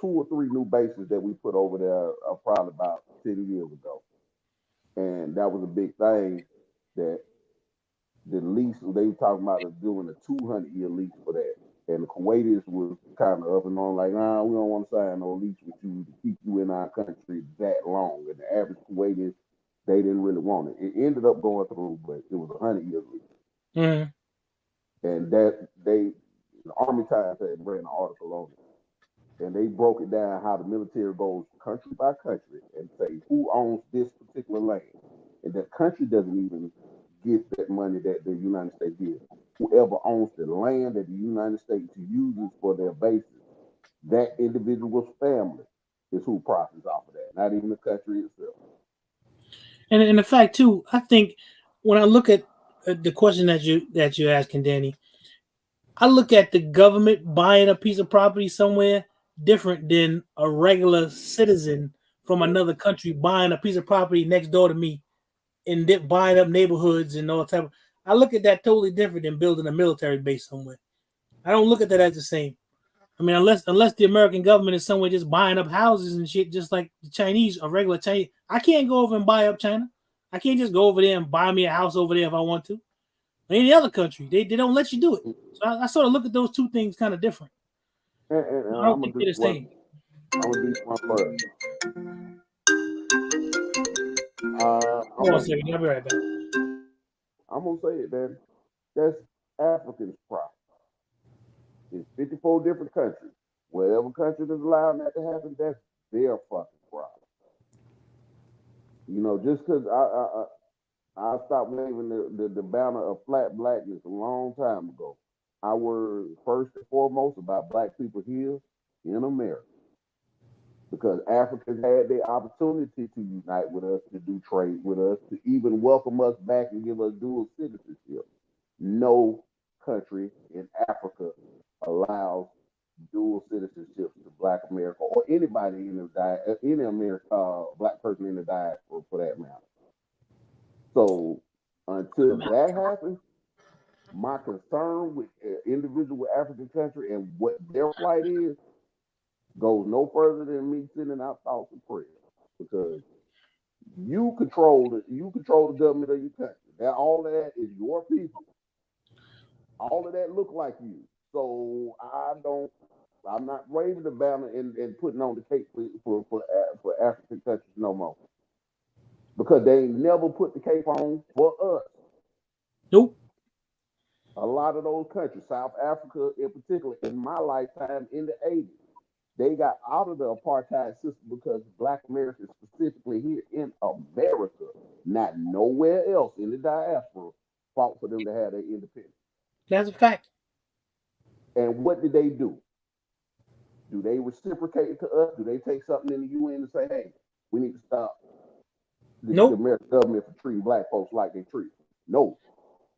2 or 3 new bases that we put over there probably about 10 years ago, and that was a big thing. That the lease they were talking about doing a 200-year lease for that. And the Kuwaitis was kind of up and on, like, nah, we don't want to sign no lease with you to keep you in our country that long. And the average Kuwaitis, they didn't really want it. It ended up going through, but it was a 100-year lease. And that the Army Times had ran an article on it. And they broke it down how the military goes country by country and say who owns this particular land. And the country doesn't even get that money that the United States gives. Whoever owns the land that the United States uses for their bases, that individual's family is who profits off of that, not even the country itself. And the fact too, I think when I look at the question that you're asking, Danny, I look at the government buying a piece of property somewhere different than a regular citizen from another country buying a piece of property next door to me and buying up neighborhoods and all type of. I look at that totally different than building a military base somewhere. I don't look at that as the same. I mean, unless the American government is somewhere just buying up houses and shit, just like the Chinese or regular Chinese. I can't go over and buy up China. I can't just go over there and buy me a house over there if I want to. Any other country, they don't let you do it. So I sort of look at those two things kind of different. And I don't think they're the same. I'm gonna do one first. Hold on a second, I'll be right back. I'm gonna say it, man. That's Africans' problem. It's 54 different countries. Whatever country that's allowing that to happen, that's their fucking problem. You know, just because I stopped waving the banner of flat blackness a long time ago. I worry first and foremost about black people here in America. Because Africans had the opportunity to unite with us, to do trade with us, to even welcome us back and give us dual citizenship. No country in Africa allows dual citizenships to Black America or anybody in the any America, Black person in the diaspora for that matter. So until that happens, my concern with individual African country and what their plight is goes no further than me sending out thoughts and prayers, because you control the government of your country. That all of that is your people. All of that look like you. So I'm not waving the banner and putting on the cape for African countries no more, because they ain't never put the cape on for us. Nope. A lot of those countries, South Africa in particular, in my lifetime in the 80s, they got out of the apartheid system because Black Americans, specifically here in America, not nowhere else in the diaspora, fought for them to have their independence. That's a fact. And what did they do? Do they reciprocate to us? Do they take something in the UN and say, hey, we need to stop the Nope. American government for treating Black folks like they treat them? No.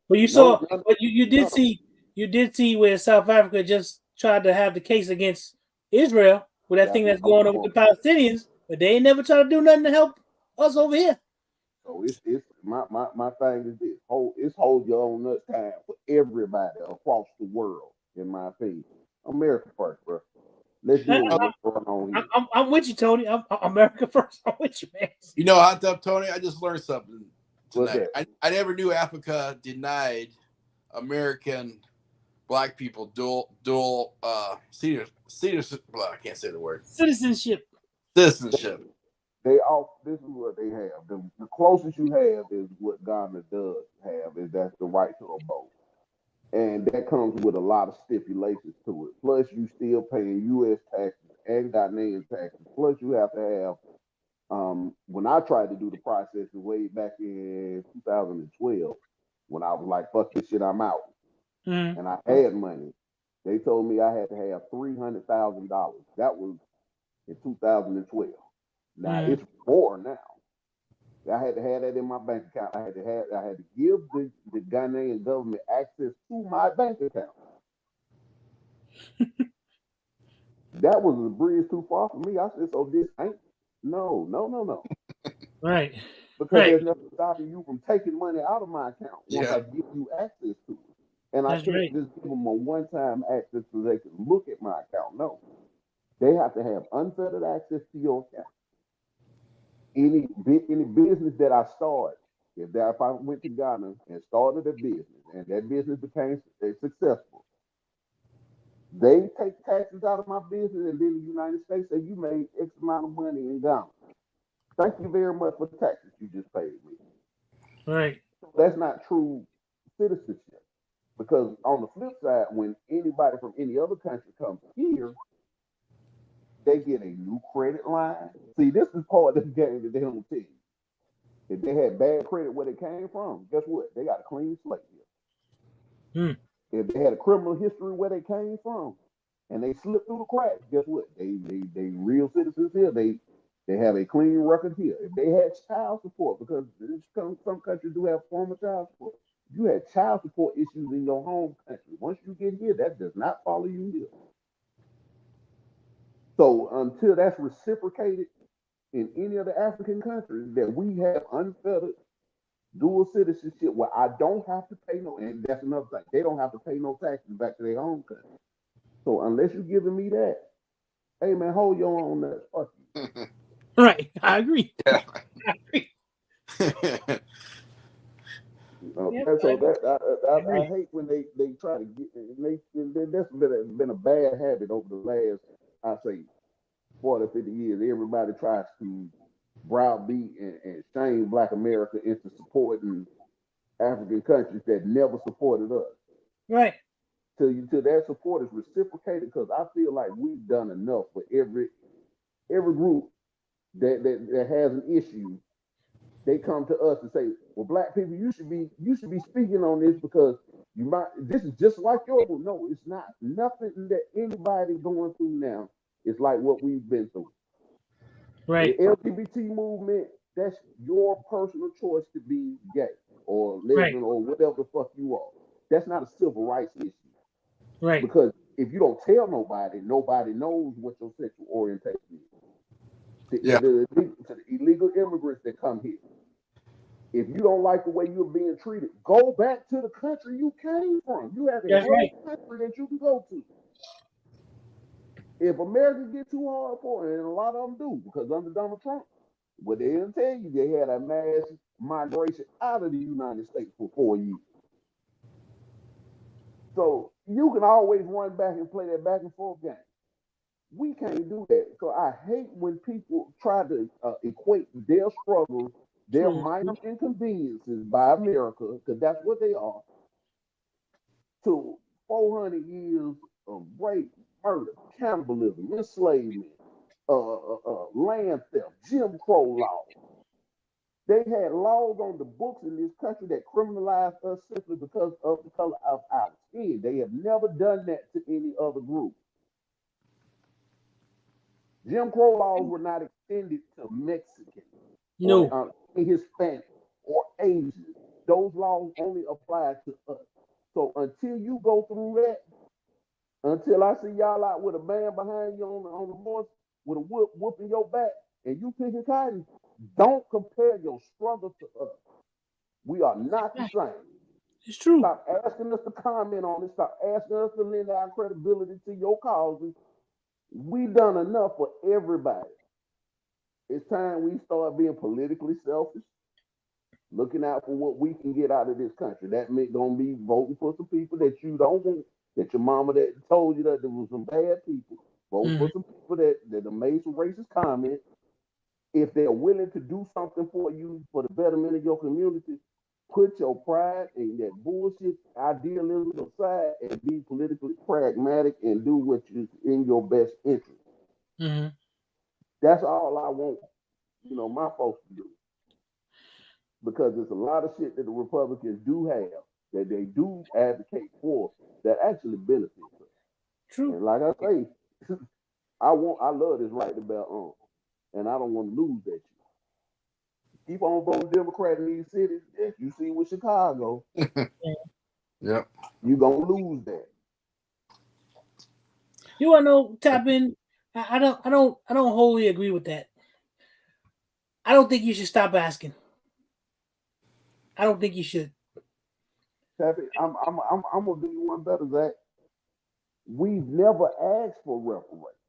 But you saw, but you did see where South Africa just tried to have the case against Israel with that thing that's going on with the Palestinians, but they ain't never tried to do nothing to help us over here. So it's my thing is this: hold your own nuts time for everybody across the world. In my opinion, America first, bro. Let's deal with what's going on here. I'm with you, Tony. I'm America first. I'm with you, man. You know, hot tub, Tony. I just learned something tonight. I never knew Africa denied American Black people dual citizenship. I can't say the word. Citizenship. They all. This is what they have. The closest you have is what Ghana does have. Is that's the right to a vote. And that comes with a lot of stipulations to it. Plus, you still paying U.S. taxes and Ghanaian taxes. Plus, you have to have. When I tried to do the process way back in 2012, when I was like, "Fuck this shit, I'm out," and I had money, they told me I had to have $300,000. That was in 2012. Now it's more now. I had to have that in my bank account. I had to give the Ghanaian government access to my bank account. That was a bridge too far for me. I said, so this ain't no. Right. Because there's nothing stopping you from taking money out of my account once I give you access to it. And I can't just give them a one-time access so they can look at my account. No. They have to have unfettered access to your account. Any business that I start, if I went to Ghana and started a business and that business became successful, they take taxes out of my business, and then the United States say you made X amount of money in Ghana. Thank you very much for the taxes you just paid me. Right. So that's not true citizenship, because on the flip side, when anybody from any other country comes here, they get a new credit line. See, this is part of the game that they don't tell you. If they had bad credit where they came from, guess what? They got a clean slate here. If they had a criminal history where they came from and they slipped through the cracks, guess what? They real citizens here. They have a clean record here. If they had child support, because some countries do have former child support. If you had child support issues in your home country, once you get here, that does not follow you here. So until that's reciprocated in any of the African countries, that we have unfettered dual citizenship where I don't have to pay no, and that's another thing, they don't have to pay no taxes back to their home country. So unless you're giving me that, hey man, hold your own nuts. Fuck you. Right, I agree. Yeah. I agree. I hate when they try to get. That's been a bad habit over the last, I say, 40, 50 years. Everybody tries to browbeat and shame Black America into supporting African countries that never supported us. Right. Till that support is reciprocated, because I feel like we've done enough for every group that has an issue. They come to us and say, "Well, black people, you should be speaking on this because you might. This is just like your group." No, it's not. Nothing that anybody going through now is like what we've been through. Right. The LGBT movement, that's your personal choice to be gay or Right. lesbian or whatever the fuck you are. That's not a civil rights issue. Right. Because if you don't tell nobody, nobody knows what your sexual orientation is. Yeah. To the illegal immigrants that come here, if you don't like the way you're being treated, go back to the country you came from. You have a That's whole right. country that you can go to. If America get too hard for it, and a lot of them do, because under Donald Trump, what they didn't tell you, they had a mass migration out of the United States for 4 years. So you can always run back and play that back and forth game. We can't do that. So I hate when people try to equate their struggles, their minor inconveniences by America, because that's what they are, to 400 years of rape, murder, cannibalism, enslavement, land theft, Jim Crow law. They had laws on the books in this country that criminalized us simply because of the color of our skin. They have never done that to any other group. Jim Crow laws were not extended to Mexicans No. or Hispanic or Asian. Those laws only apply to us. So until you go through that, until I see y'all out with a man behind you on the horse with a whip whooping your back and you picking cotton, don't compare your struggle to us. We are not the same. It's true. Stop asking us to comment on it. Stop asking us to lend our credibility to your causes. We done enough for everybody. It's time we start being politically selfish, looking out for what we can get out of this country. That meant gonna be voting for some people that you don't want, that your mama that told you that there was some bad people. Vote for some people that made some racist comments. If they're willing to do something for you for the betterment of your community, put your pride and that bullshit idealism aside and be politically pragmatic and do what is in your best interest. Mm-hmm. That's all I want, my folks to do. Because there's a lot of shit that the Republicans do have that they do advocate for that actually benefits us. True. And like I say, I love this right to bear arms, and I don't want to lose that shit. Keep on voting Democrat in these cities. As you see with Chicago, Yep. you're gonna lose that. You wanna know, tap in? I don't wholly agree with that. I don't think you should stop asking. I don't think you should. Tappy, I'm gonna do you one better, Zach. We've never asked for reparations.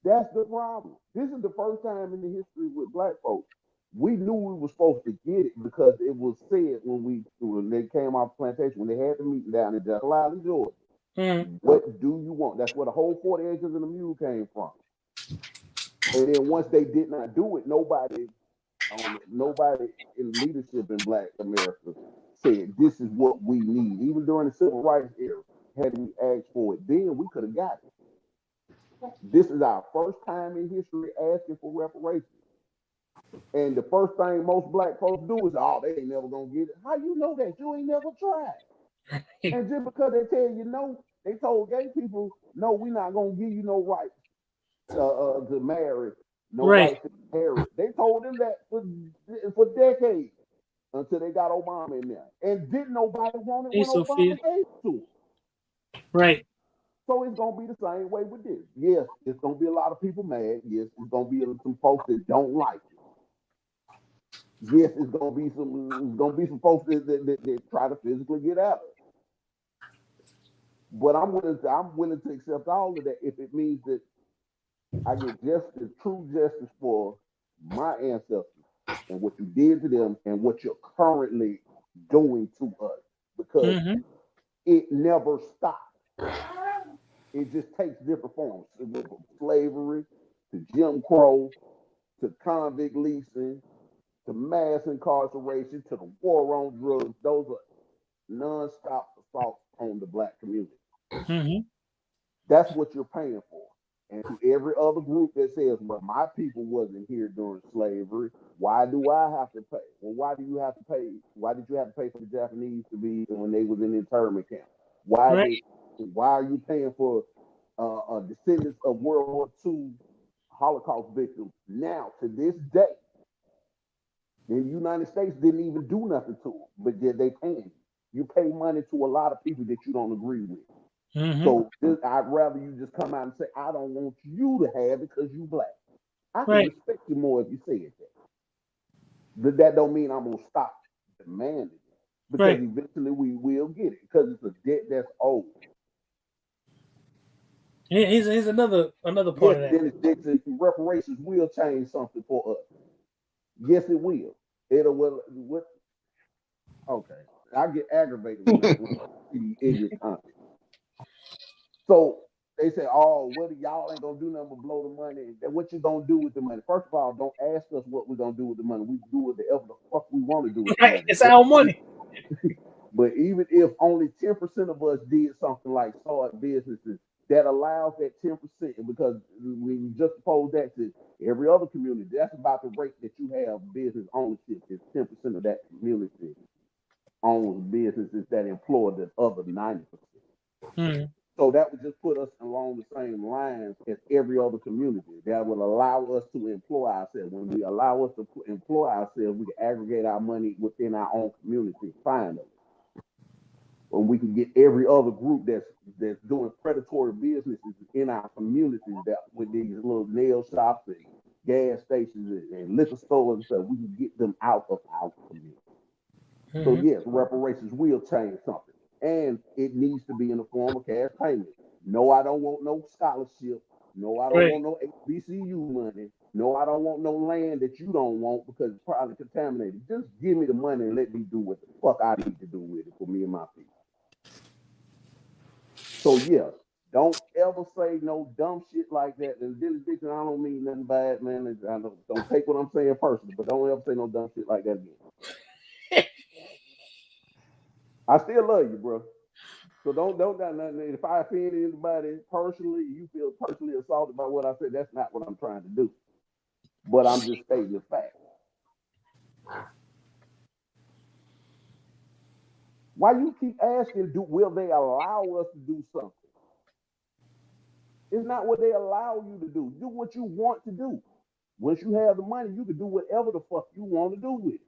That's the problem. This is the first time in the history with black folks. We knew we were supposed to get it because it was said when they came off the plantation, when they had the meeting down in Jackson, Georgia. Mm-hmm. What do you want? That's where the whole 40 acres and the mule came from. And then once they did not do it, nobody in leadership in Black America said this is what we need. Even during the civil rights era, had we asked for it, then we could have got it. This is our first time in history asking for reparations. And the first thing most black folks do is, oh, they ain't never gonna get it. How you know that? You ain't never tried. And just because they tell you no, they told gay people, no, we're not gonna give you no rights to marry, no rights to inherit. They told them that for decades until they got Obama in there. And didn't nobody want it when Obama gave it to them. Right. So it's gonna be the same way with this. Yes, it's gonna be a lot of people mad. Yes, it's gonna be some folks that don't like it. Yes, it's gonna be some folks that try to physically get at us. But I'm willing to accept all of that if it means that I get true justice for my ancestors and what you did to them and what you're currently doing to us. Because it never stopped. It just takes different forms. From slavery to Jim Crow to convict leasing to mass incarceration, to the war on drugs. Those are non-stop assaults on the black community. Mm-hmm. That's what you're paying for. And to every other group that says, well, my people wasn't here during slavery, why do I have to pay? Well, why do you have to pay? Why did you have to pay for the Japanese to be when they was in internment camp? Why are you paying for descendants of World War II Holocaust victims now to this day? The United States didn't even do nothing to them, but yet they paying you. You pay money to a lot of people that you don't agree with. Mm-hmm. So I'd rather you just come out and say, I don't want you to have it because you black. I can Right. respect you more if you say it that. But that don't mean I'm gonna stop demanding it. Because eventually we will get it. Because it's a debt that's owed. Here's another part of that. Dennis Dixon, reparations will change something for us. Yes, it will. It'll what okay. I get aggravated when I see the ignorant comments. So they say, "Oh, what y'all ain't gonna do nothing but blow the money. What you gonna do with the money?" First of all, don't ask us what we're gonna do with the money. We do whatever the fuck we want to do with the money. It's our money. But even if only 10% of us did something like start businesses, that allows that 10%, because when you just oppose that to every other community, that's about the rate that you have business ownership. Is 10% of that community owns businesses that employ the other 90%. Mm-hmm. So that would just put us along the same lines as every other community. That would allow us to employ ourselves. When we allow us to employ ourselves, we can aggregate our money within our own community finally. When we can get every other group that's doing predatory businesses in our communities, that with these little nail shops and gas stations and liquor stores and stuff, we can get them out of our community. Mm-hmm. So yes, reparations will change something. And it needs to be in the form of cash payment. No, I don't want no scholarship. No, I don't want no HBCU money. No, I don't want no land that you don't want because it's probably contaminated. Just give me the money and let me do what the fuck I need to do with it for me and my people. So yes, don't ever say no dumb shit like that. And Billy Dixon, I don't mean nothing bad, man. I don't take what I'm saying personally, but don't ever say no dumb shit like that again. I still love you, bro. So don't if I offend anybody personally, you feel personally assaulted by what I said, that's not what I'm trying to do. But I'm just stating the fact. Why you keep asking, will they allow us to do something? It's not what they allow you to do. Do what you want to do. Once you have the money, you can do whatever the fuck you want to do with it.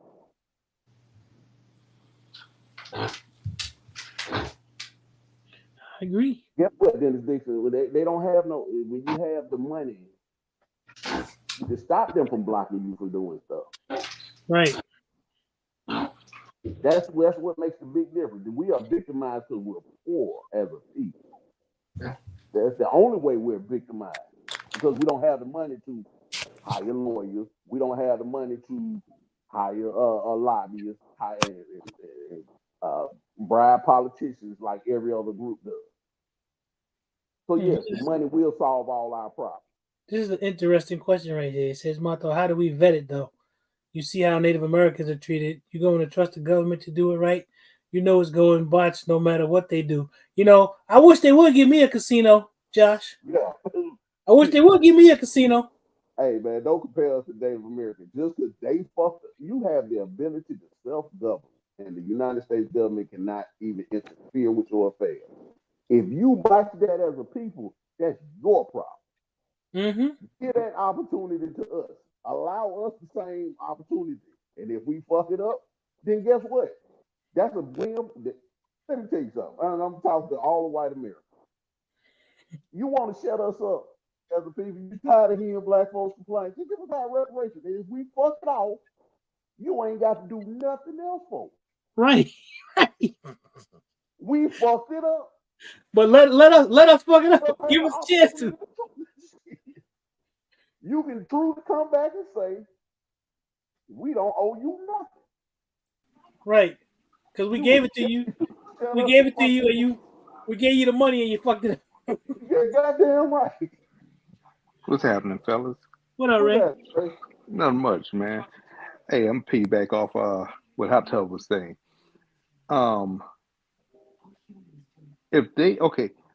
I agree. Guess what, Dennis Dixon? They don't have no. When you have the money, you can stop them from blocking you from doing stuff. Right. That's what makes the big difference. We are victimized because we're poor as a people. That's the only way we're victimized, because we don't have the money to hire lawyers. We don't have the money to hire lobbyists, bribe politicians like every other group does. So yes, the money will solve all our problems. This is an interesting question right here. It says, Mato, how do we vet it though? You see how Native Americans are treated. You're going to trust the government to do it right. You know it's going botched no matter what they do. You know, I wish they would give me a casino, Josh. Yeah. I wish they would give me a casino. Hey, man, don't compare us to Native Americans. Just because they fucked up, you have the ability to self-govern, and the United States government cannot even interfere with your affairs. If you botch that as a people, that's your problem. Mm-hmm. Give that opportunity to us. Allow us the same opportunity. And if we fuck it up, then guess what? That's a whim. Let me tell you something. I'm talking to all the white Americans. You want to shut us up as a people? You tired of hearing black folks complain? Just give us our reparations. And if we fuck it off, you ain't got to do nothing else for it. Right. We fucked it up. But let us fuck it up. Give us a chance to. You can truly come back and say, we don't owe you nothing. Right. Because we gave it to you. We gave it to you, and we gave you the money, and you fucked it up. You're goddamn right. What's happening, fellas? What up, Ray? Nothing much, man. Hey, I'm piggyback off what Hot Tub was saying. Um, if they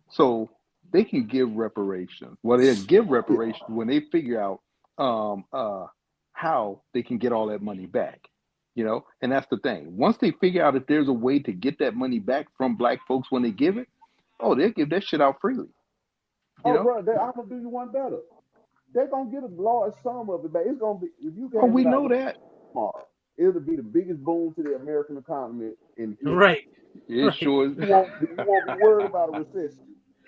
so they can give reparations. Well, they'll give reparations when they figure out um uh how they can get all that money back. And that's the thing. Once they figure out if there's a way to get that money back from black folks when they give it, oh, they'll give that shit out freely. You Oh, know? bro, I'm gonna do you one better. They're gonna get a large sum of it back. It's gonna be if you Oh, can we it out know that. tomorrow, it'll be the biggest boom to the American economy in history. Right. It sure is. You won't be worried about a recession.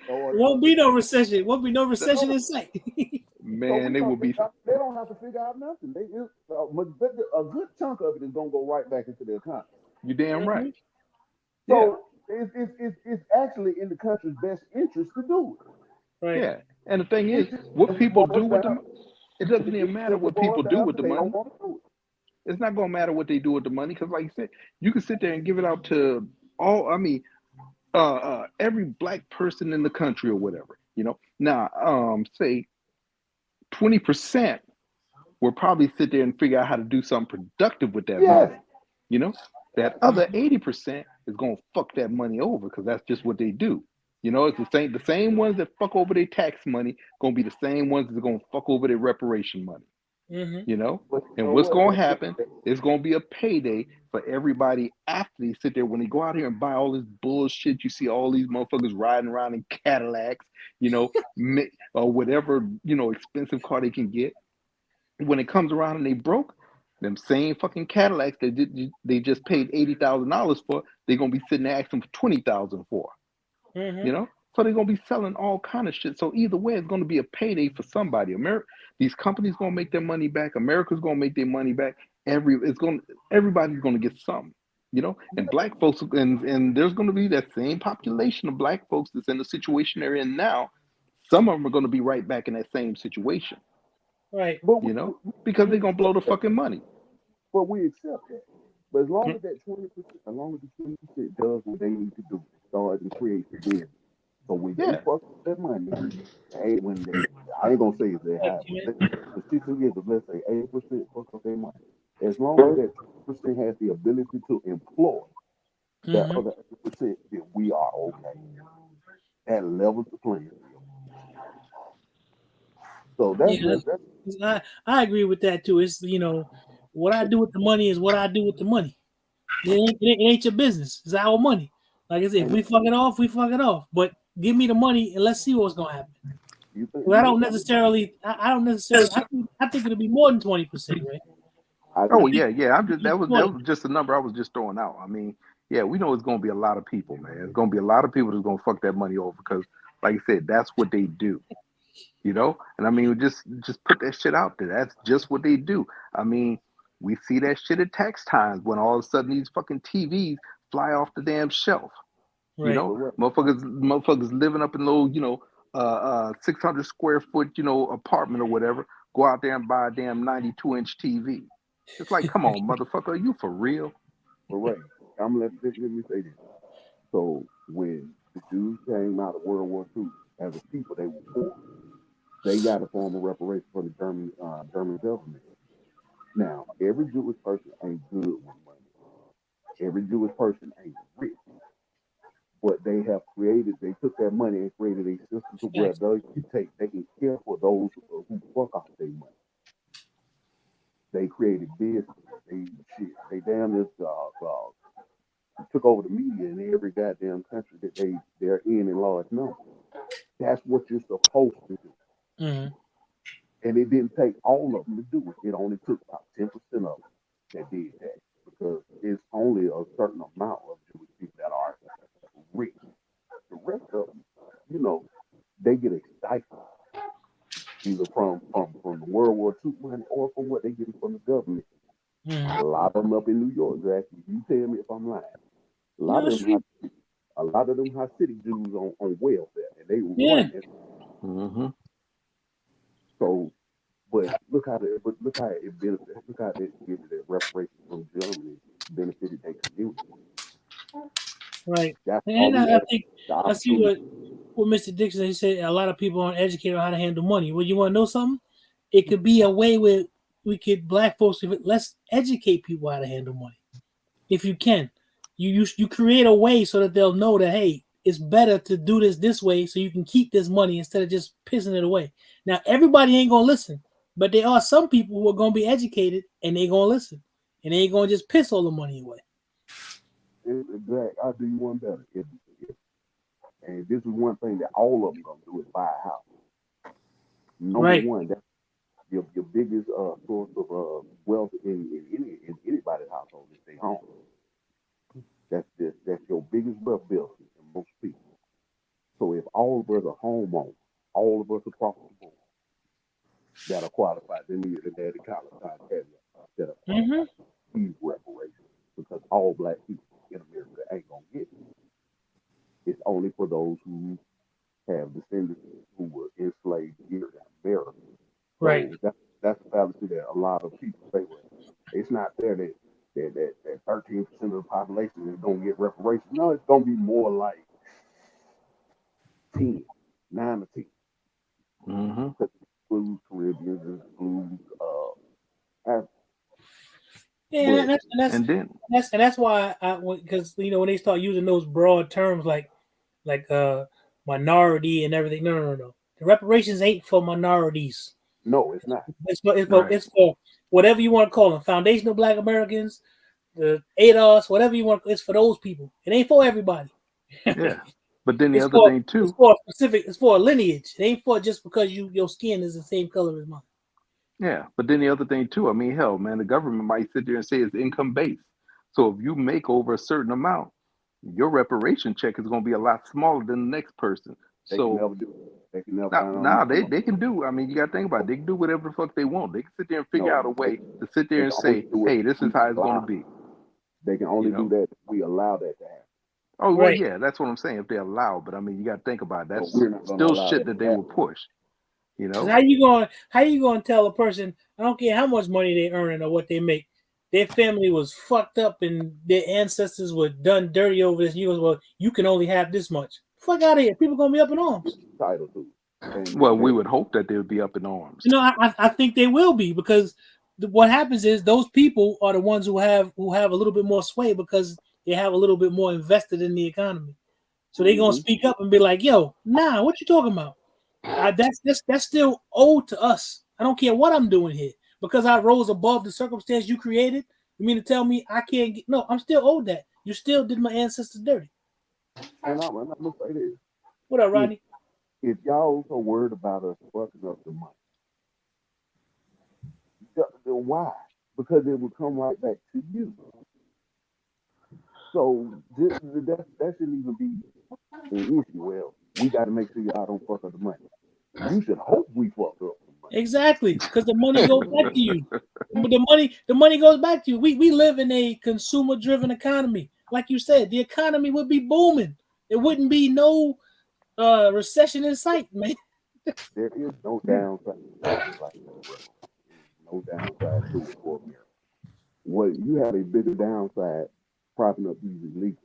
Won't be no recession. Won't be no recession in sight. So Man, they will be. they don't have to figure out nothing. A good chunk of it is gonna go right back into the economy. You damn right. Yeah. So it's actually in the country's best interest to do it. Right. Yeah. And the thing is, It's just- what it people do boils with the down- money, it doesn't even matter what boils people do down with to the they don't money. want to do it. It's not gonna matter what they do with the money, because like you said, you can sit there and give it out to every black person in the country or whatever. Now, say 20% will probably sit there and figure out how to do something productive with that Yes. money. That other 80% is gonna fuck that money over, because that's just what they do. It's the same ones that fuck over their tax money gonna be the same ones that are gonna fuck over their reparation money. But And what's gonna happen is gonna be a payday for everybody after they sit there when they go out here and buy all this bullshit. You see all these motherfuckers riding around in Cadillacs, or whatever expensive car they can get. When it comes around and they broke, them same fucking Cadillacs they just paid $80,000 for, they're gonna be sitting there asking for $20,000 for. So they're gonna be selling all kind of shit. So either way, it's gonna be a payday for somebody. These companies gonna make their money back. America's gonna make their money back. Everybody's gonna get something. And black folks, and there's gonna be that same population of black folks that's in the situation they're in now. Some of them are gonna be right back in that same situation. Right. Because they're gonna blow the fucking money. But we accept that. But as long as that 20%, as long as the 20% does what they need to do, start and create the business. So when they fuck up that money, I ain't gonna say it's that high, but let's say 80% fuck up their money. As long as that 20% has the ability to employ that other 80%, then we are okay. That levels the playing field. So I agree with that too. It's what I do with the money is what I do with the money. It ain't your business. It's our money. Like I said, if we fuck it off, we fuck it off. But give me the money and let's see what's gonna happen. I don't necessarily. I think it'll be more than 20%, right? Oh yeah. That was just a number I was just throwing out. I mean, yeah, we know it's gonna be a lot of people, man. It's gonna be a lot of people that's gonna fuck that money over, because, like I said, that's what they do. And I mean, just put that shit out there. That's just what they do. I mean, we see that shit at tax times when all of a sudden these fucking TVs fly off the damn shelf. Right. Motherfuckers living up in little 600 square foot apartment or whatever, go out there and buy a damn 92-inch TV. It's like, come on, motherfucker, are you for real? Correct. Let me say this. So when the Jews came out of World War II, as a people, they were poor. They got a form of reparation from the German government. Now, every Jewish person ain't good with money. Every Jewish person ain't rich. But they took that money and created a system to where they can care for those who fuck off their money. They created business. They damn near took over the media in every goddamn country that they're in large numbers. That's what you're supposed to do. And it didn't take all of them to do it. It only took about 10% of them that did that, because it's only a certain amount of Jewish people that are rich. The rest of them, they get a stipend, either from the World War II money or from what they get from the government. A lot of them up in New York, exactly. You tell me if I'm lying. A lot of them Hasidic Jews on welfare, and they run it. So, but look how it benefited. Look how it gives that reparations from Germany benefited their community. Right. And I see what Mr. Dixon, he said a lot of people aren't educated on how to handle money. Well, you want to know something? It could be a way where black folks, let's educate people how to handle money. If you can, you create a way so that they'll know that, hey, it's better to do this way so you can keep this money instead of just pissing it away. Now, everybody ain't gonna listen, but there are some people who are gonna be educated and they gonna listen, and they ain't gonna just piss all the money away. Exactly. I'll do you one better. And this is one thing that all of them gonna do is buy a house. Number Right. one, that's your biggest source of wealth in anybody's household is their home. That's your biggest wealth builder in most people. So if all of us are homeowners, all of us across the board that are qualified, then we need to add the college caveat that are qualified to receive reparations, because all black people in America ain't gonna get it. It's only for those who have descendants who were enslaved here in America. Right. So that's a fallacy that a lot of people say. Well, it's not fair that 13% of the population is gonna get reparations. No, it's gonna be more like 10, 9 or 10. Mm-hmm. Blues, Caribbeans, blues, Africa. Yeah, But And then that's why because when they start using those broad terms like minority and everything. No. The reparations ain't for minorities. no, it's not. right. It's for whatever you want to call them. Foundational Black Americans, the ADOS, whatever you want. It's for those people. It ain't for everybody. Yeah. But then the It's other for thing it's too, for a specific. It's for a lineage. It ain't for just because your skin is the same color as mine. yeah. But then the other thing too, I mean, hell, man, the government might sit there and say it's income based. So if you make over a certain amount, your reparation check is going to be a lot smaller than the next person. They can So never do it. They can never now, find out now more they, money. they can do. I mean, you got to think about it. They can do whatever the fuck they want. They can sit there and figure out No, a way to sit they there and can only say, do it "Hey, if this we is how it's going to allow. be." They can You only do know. that if we allow that to happen. Oh well, Right. yeah, that's what I'm saying. If they allow, but I mean, you got to think about it. But That's we're not going to still allow shit that that to they will happen. push. You Because know. how you going to tell a person, I don't care how much money they earning or what they make, their family was fucked up and their ancestors were done dirty over this. And you goes, well, you can only have this much. Fuck out of here. People gonna be up in arms. Title to it. Well, we They would hope that they would be up in arms. I think they will be, because what happens is those people are the ones who have a little bit more sway because they have a little bit more invested in the economy. So they gonna speak up and be like, "Yo, nah, what you talking about? That's still owed to us. I don't care what I'm doing here because I rose above the circumstance you created. You mean to tell me I can't get? No, I'm still owed that. You still did my ancestors dirty." and I'm gonna say this: What up, if Rodney? y'all so worried about us fucking up the money, then why? Because it will come right back to you. So that shouldn't even be an issue. Well, we got to make sure y'all don't fuck up the money. You should hope we fuck up the money. Exactly, because the money goes back to you. The money goes back to you. We live in a consumer driven economy. Like you said, the economy would be booming. There wouldn't be no recession in sight, man. There is no downside to something like reparations. There is no downside to it for America. What you have a bigger downside propping up these illegals,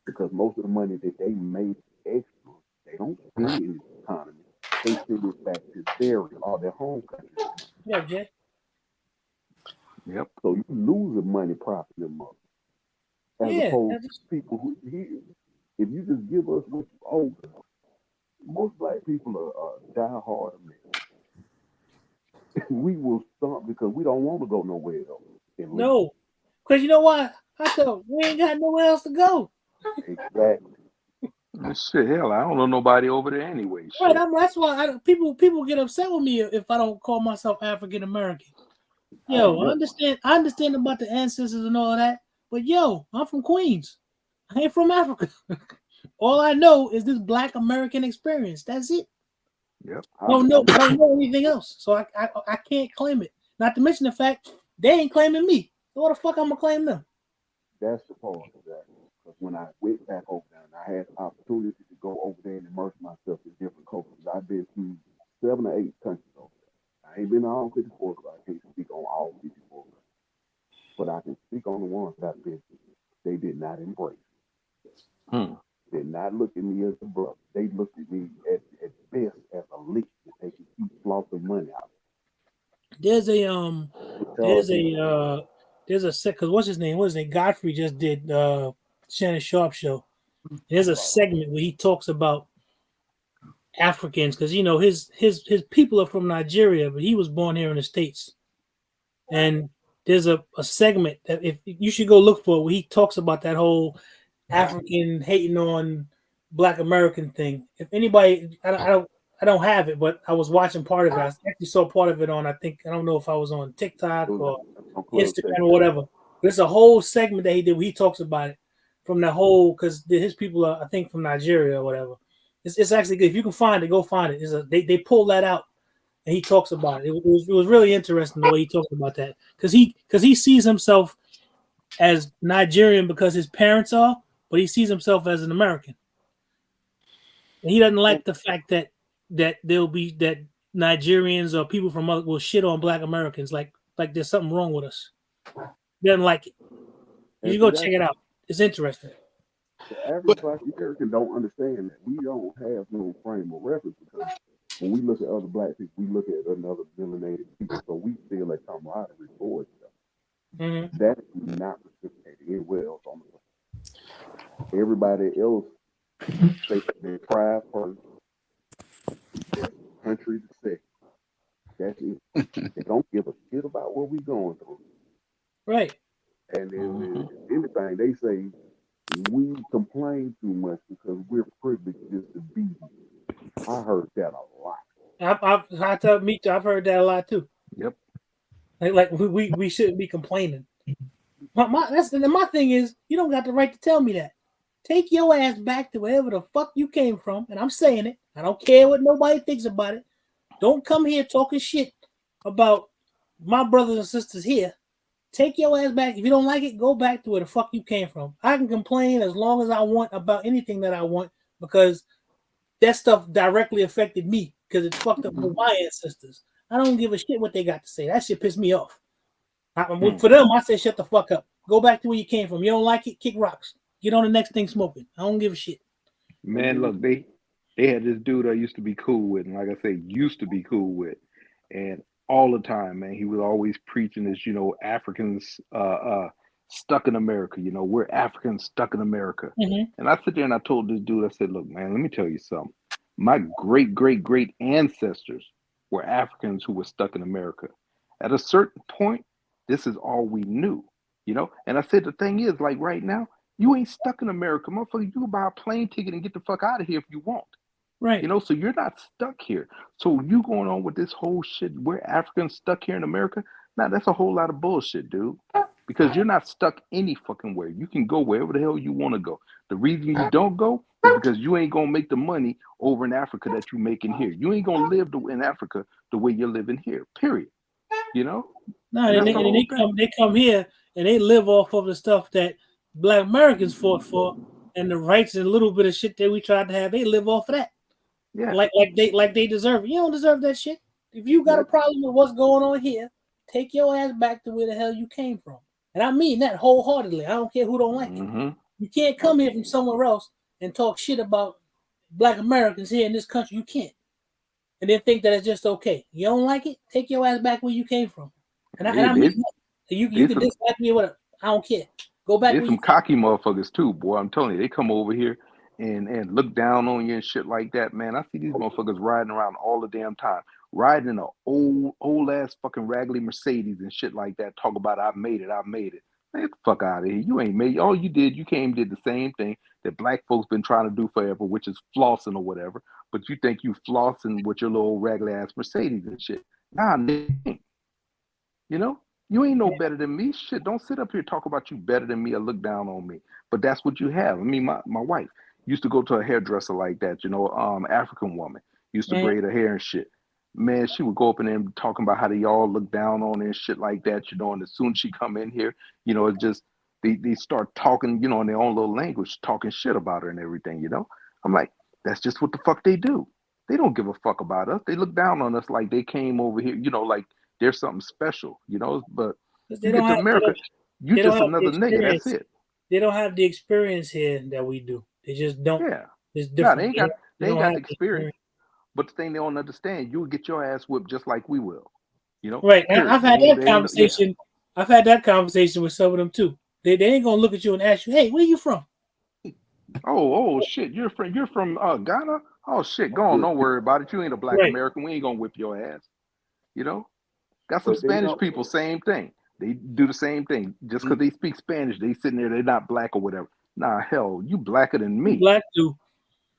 because most of the money that they make extra, they don't spend it in the economy. They send it back to their or their home country. Yeah, Jay. Yep. So you losing money propping them up, as Yeah. opposed to people who here. If you just give us what you owe, most black people are die hard Americans. We will stop because we don't want to go nowhere else and leave. No, because you know why? I tell we ain't got nowhere else to go. Exactly. Shit, hell, I don't know nobody over there anyway. Right. Shit. That's why people get upset with me if I don't call myself African American. I Yo, know. I understand about the ancestors and all of that, but yo, I'm from Queens. I ain't from Africa. All I know is this Black American experience. That's it. Yep. I don't know anything else, so I can't claim it. Not to mention the fact they ain't claiming me. So what the fuck I'm gonna claim them? That's the part exactly. Because when I went back over there and I had the opportunity to go over there and immerse myself in different cultures, I've been to 7 or 8 countries over there. I ain't been to all 54, so I can't speak on all 54 countries. But I can speak on the ones that I've been to. They did not embrace Hmm. me. Did not look at me as a brother. They looked at me at best as a lick that they could keep flossing money out. there's a because what's his name? Godfrey just did Shannon Sharp show. There's a segment where he talks about Africans because his people are from Nigeria, but he was born here in the States. And there's a segment that if you should go look for it, where he talks about that whole African hating on Black American thing. If anybody, I don't have it, but I was watching part of it. I actually saw part of it on, I don't know if I was on TikTok or Instagram or whatever. There's a whole segment that he did where he talks about it from the whole, because his people are, I think, from Nigeria or whatever. It's actually good. If you can find it, go find it. They pull that out and he talks about it. It was really interesting the way he talks about that because he sees himself as Nigerian because his parents are, but he sees himself as an American. And he doesn't like the fact that there'll be that Nigerians or people from other will shit on Black Americans like there's something wrong with us. He doesn't like it. You should go check it out. It's interesting. The average Black American don't understand that we don't have no frame of reference because when we look at other Black people, we look at another melanated people, so we feel like camaraderie for each other. Mm-hmm. That is not reciprocated anywhere else on the earth. Everybody else takes their pride first, their country to second. That's it. They don't give a shit about what we're going through. Right. And then if anything, they say we complain too much because we're privileged just to be here. I heard that a lot. Me too. I've heard that a lot too. Yep. Like we shouldn't be complaining. My thing is, you don't got the right to tell me that. Take your ass back to wherever the fuck you came from, and I'm saying it. I don't care what nobody thinks about it. Don't come here talking shit about my brothers and sisters here. Take your ass back. If you don't like it, go back to where the fuck you came from. I can complain as long as I want about anything that I want because that stuff directly affected me because it fucked up my ancestors. I don't give a shit what they got to say. That shit pissed me off. For them, I say shut the fuck up. Go back to where you came from. You don't like it, kick rocks. Get on the next thing smoking. I don't give a shit. Man, look, they had this dude I used to be cool with, and like I say, used to be cool with, and all the time, man, he was always preaching this, Africans stuck in America. We're Africans stuck in America. Mm-hmm. And I sit there and I told this dude, I said, look, man, let me tell you something. My great ancestors were Africans who were stuck in America. At a certain point, this is all we knew, And I said, the thing is, like right now, you ain't stuck in America, motherfucker. You can buy a plane ticket and get the fuck out of here if you want. Right. So you're not stuck here. So you going on with this whole shit, we're Africans stuck here in America? Now, that's a whole lot of bullshit, dude. Because you're not stuck any fucking where. You can go wherever the hell you want to go. The reason you don't go is because you ain't going to make the money over in Africa that you making here. You ain't going to live in Africa the way you're living here, period. No, they come here and they live off of the stuff that Black Americans fought for and the rights and a little bit of shit that we tried to have. They live off of that. Yeah. Like they deserve it. You don't deserve that shit. If you got a problem with what's going on here, take your ass back to where the hell you came from. And I mean that wholeheartedly. I don't care who don't like it. You can't come here from somewhere else and talk shit about Black Americans here in this country. You can't. And then think that it's just okay. You don't like it? Take your ass back where you came from. And I mean that. You can dislike me or whatever. I don't care. Go back. There's some cocky motherfuckers too, boy. I'm telling you, they come over here and look down on you and shit like that, man. I see these motherfuckers riding around all the damn time, riding in an old ass fucking raggedy Mercedes and shit like that. Talk about I made it. Man, get the fuck out of here. You ain't made it. All you did, you came did the same thing that black folks been trying to do forever, which is flossing or whatever. But you think you flossing with your little raggedy ass Mercedes and shit. Nah, nigga. You ain't no better than me. Shit, don't sit up here talk about you better than me or look down on me. But that's what you have. I mean, my wife used to go to a hairdresser like that, African woman. Used to braid her hair and shit. Man, she would go up in there and talking about how they all look down on her and shit like that, and as soon as she come in here, it's just they start talking, in their own little language, talking shit about her and everything, I'm like, that's just what the fuck they do. They don't give a fuck about us. They look down on us like they came over here, like there's something special, but you get to America, you just another nigga, that's it. They don't have the experience here that we do. They just don't. Yeah. It's different. No, they ain't got the experience. But the thing they don't understand, you would get your ass whipped just like we will. You know, Right. And period. I've had that Yeah. conversation. I've had that conversation with some of them too. They ain't gonna look at you and ask you, "Hey, where you from?" Oh shit! You're from Ghana. Oh shit! Go on, Yeah. don't worry about it. You ain't a black Right. American. We ain't gonna whip your ass. You know, got some But they Spanish don't. people. Same thing. They do the same thing. Just because they speak Spanish, they sitting there. They're not black or whatever. Nah, hell, you blacker than You me. black too.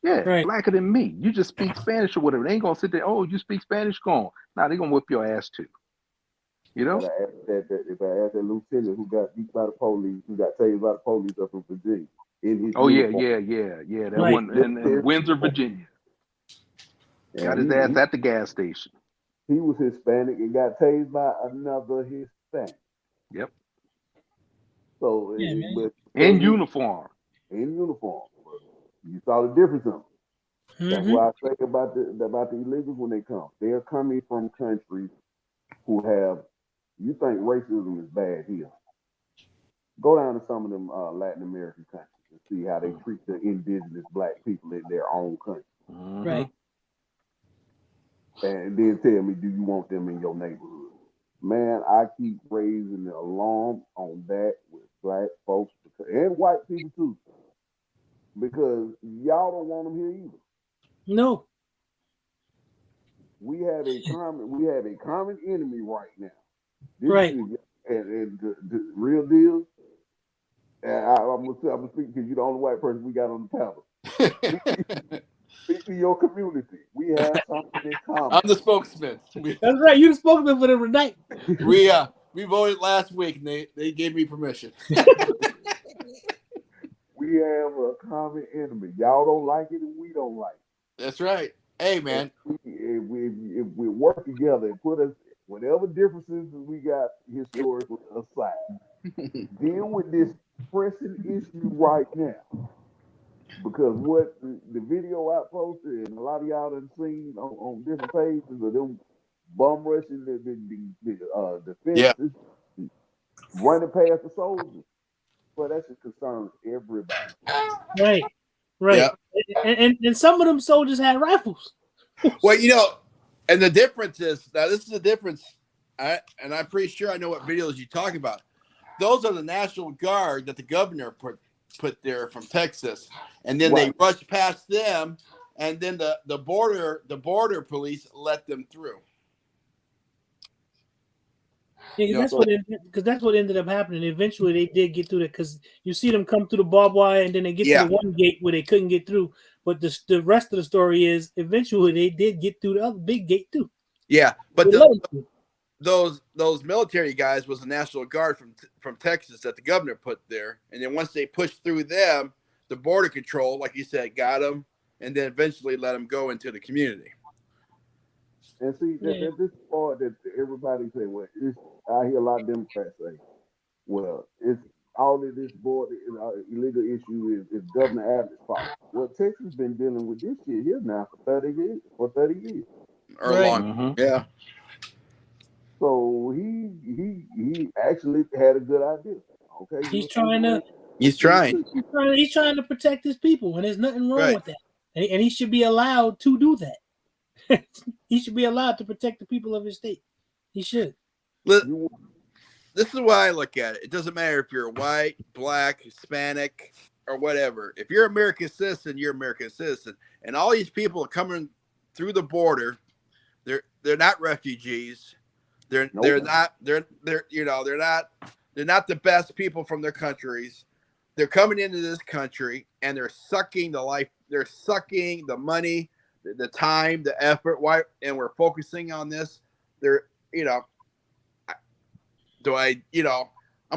Yeah, Right. blacker than me. You just speak Spanish or whatever. They ain't gonna sit there. Oh, you speak Spanish? Go on. Nah, they gonna whip your ass too. You know? But if I ask that lieutenant who got beat by the police, who got tased by the police up in Virginia in his Oh yeah, uniform, That Right. one in Windsor, Virginia. Got his ass and at the gas station. he was Hispanic and got tased by another Hispanic. Yep. So, Yeah, man. but In uniform. in uniform, but you saw the difference in them. That's Mm-hmm. why I say about the illegals when they come. They're coming from countries who have. You think racism is bad here? Go down to some of them Latin American countries and see how they treat the indigenous black people in their own country. Mm-hmm. Right. And then tell me, do you want them in your neighborhood? Man, I keep raising the alarm on that with black folks and white people too, because y'all don't want them here either. No. We have a common enemy right now. This Right. is and the real deal. And I'm gonna speak because you're the only white person we got on the panel. Speak to your community. We have something in common. I'm the spokesman. That's right. You the spokesman for them tonight. We voted last week and they gave me permission. We have a common enemy. Y'all don't like it and we don't like it. That's right. Hey man. If we work together and put us whatever differences we got historically aside, deal with this pressing issue right now. Because what the video I posted and a lot of y'all done seen on different pages of them bum rushing the defenses, running past the soldiers. Well, that should concern everybody. Right. Right. Yeah. And some of them soldiers had rifles. Well, and the difference is now this is the difference. And I'm pretty sure I know what videos you're talking about. Those are the National Guard that the governor put there from Texas, and then they rushed past them, and then the border police let them through. Yeah, that's what ended up happening. Eventually, they did get through that because you see them come through the barbed wire, and then they get to the one gate where they couldn't get through. But the rest of the story is eventually they did get through the other big gate too. Yeah, but those military guys was the National Guard from Texas that the governor put there, and then once they pushed through them, the border control, like you said, got them, and then eventually let them go into the community. And see, this part that everybody say, well, I hear a lot of Democrats say, well, it's all of this border illegal issue is Governor Abbott's fault. Well, Texas been dealing with this shit here now for 30 years. Or long. Yeah. So he actually had a good idea. Okay. He's trying to protect his people, and there's nothing wrong with that. And he should be allowed to do that. He should be allowed to protect the people of his state. He should. This is why I look at it. It doesn't matter if you're white, black, Hispanic, or whatever. If you're an American citizen, you're an American citizen. And all these people are coming through the border. They're not refugees. They're not the best people from their countries. They're coming into this country and they're sucking the life. They're sucking the money, the time, the effort. Why? And we're focusing on this. I'm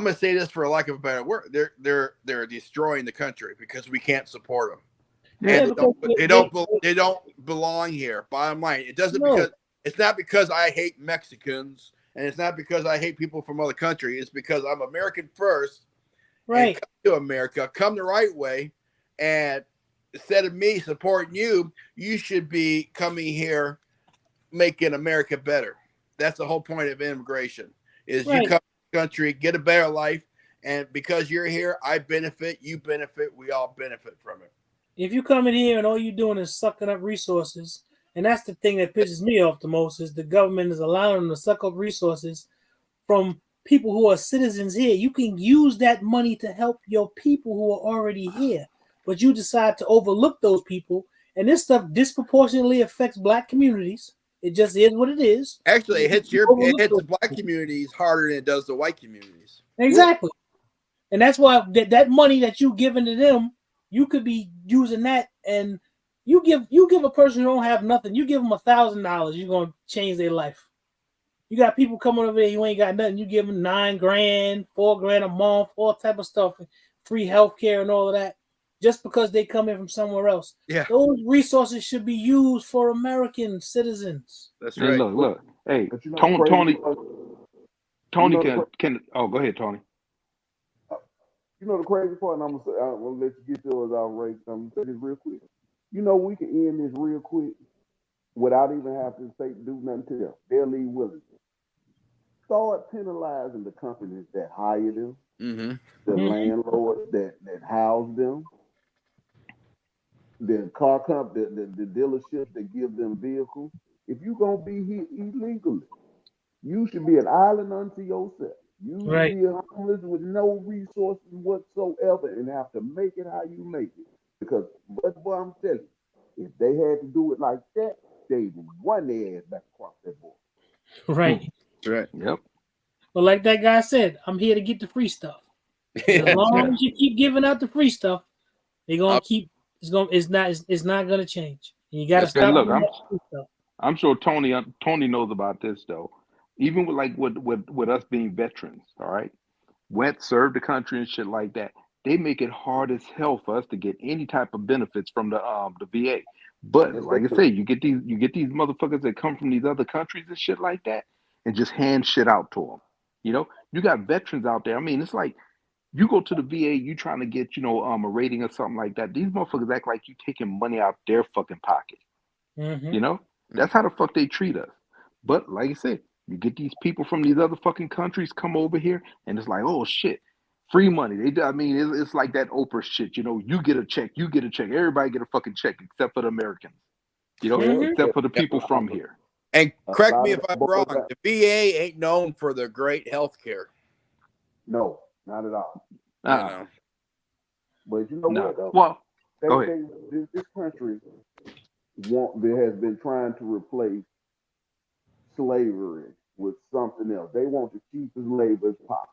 going to say this for lack of a better word. They're destroying the country because we can't support them. Yeah, and they don't belong here. Bottom line, it's not because I hate Mexicans, and it's not because I hate people from other countries. It's because I'm American first. Right. And come to America, come the right way, and instead of me supporting you, you should be coming here, making America better. That's the whole point of immigration. Is you come to the country, get a better life, and because you're here, I benefit, you benefit, we all benefit from it. If you come in here and all you're doing is sucking up resources And that's the thing that pisses me off the most is the government is allowing them to suck up resources from people who are citizens here. You can use that money to help your people who are already here, but you decide to overlook those people. And this stuff disproportionately affects Black communities. It just is what it is. Actually, it hits the Black communities harder than it does the white communities. Exactly. And that's why that money that you giving to them, you could be using that. And you give a person who don't have nothing, you give them $1,000, you're gonna change their life. You got people coming over there, you ain't got nothing. You give them $9 grand, $4 grand a month, all type of stuff, free healthcare and all of that, just because they come in from somewhere else. Yeah, those resources should be used for American citizens. That's right. And look. Hey, But you know, Tony can. Oh, go ahead, Tony. You know the crazy part, and I'm gonna let you get yours out, Ray. I'm gonna say this real quick. You know we can end this real quick without even having to do nothing to them. They'll leave willingly. Start penalizing the companies that hire them, the landlords that house them, the car company, the dealerships that give them vehicles. If you're gonna be here illegally, you should be an island unto yourself. You should be homeless with no resources whatsoever and have to make it how you make it. Because, but I'm telling you, if they had to do it like that, they'd run their ass back across that board. Right. That's right. Yep. But like that guy said, I'm here to get the free stuff. As long as you keep giving out the free stuff, they're gonna keep. It's not gonna change. And you gotta stop. Look, I'm sure Tony knows about this though. Even with us being veterans, all right, went served the country and shit like that. They make it hard as hell for us to get any type of benefits from the VA. But like I say, you get these motherfuckers that come from these other countries and shit like that, and just hand shit out to them. You know, you got veterans out there. I mean, it's like you go to the VA, you trying to get a rating or something like that. These motherfuckers act like you taking money out their fucking pocket. You know, that's how the fuck they treat us. But like I said, you get these people from these other fucking countries come over here, and it's like, oh shit, free money. It's like that Oprah shit. You know, you get a check. Everybody get a fucking check except for the Americans. You know, except for the people from here. And correct me if I'm wrong. The VA ain't known for their great health care. No, not at all. But you know what? Though? Well, go ahead. This country has been trying to replace slavery with something else. They want the cheapest labor as possible.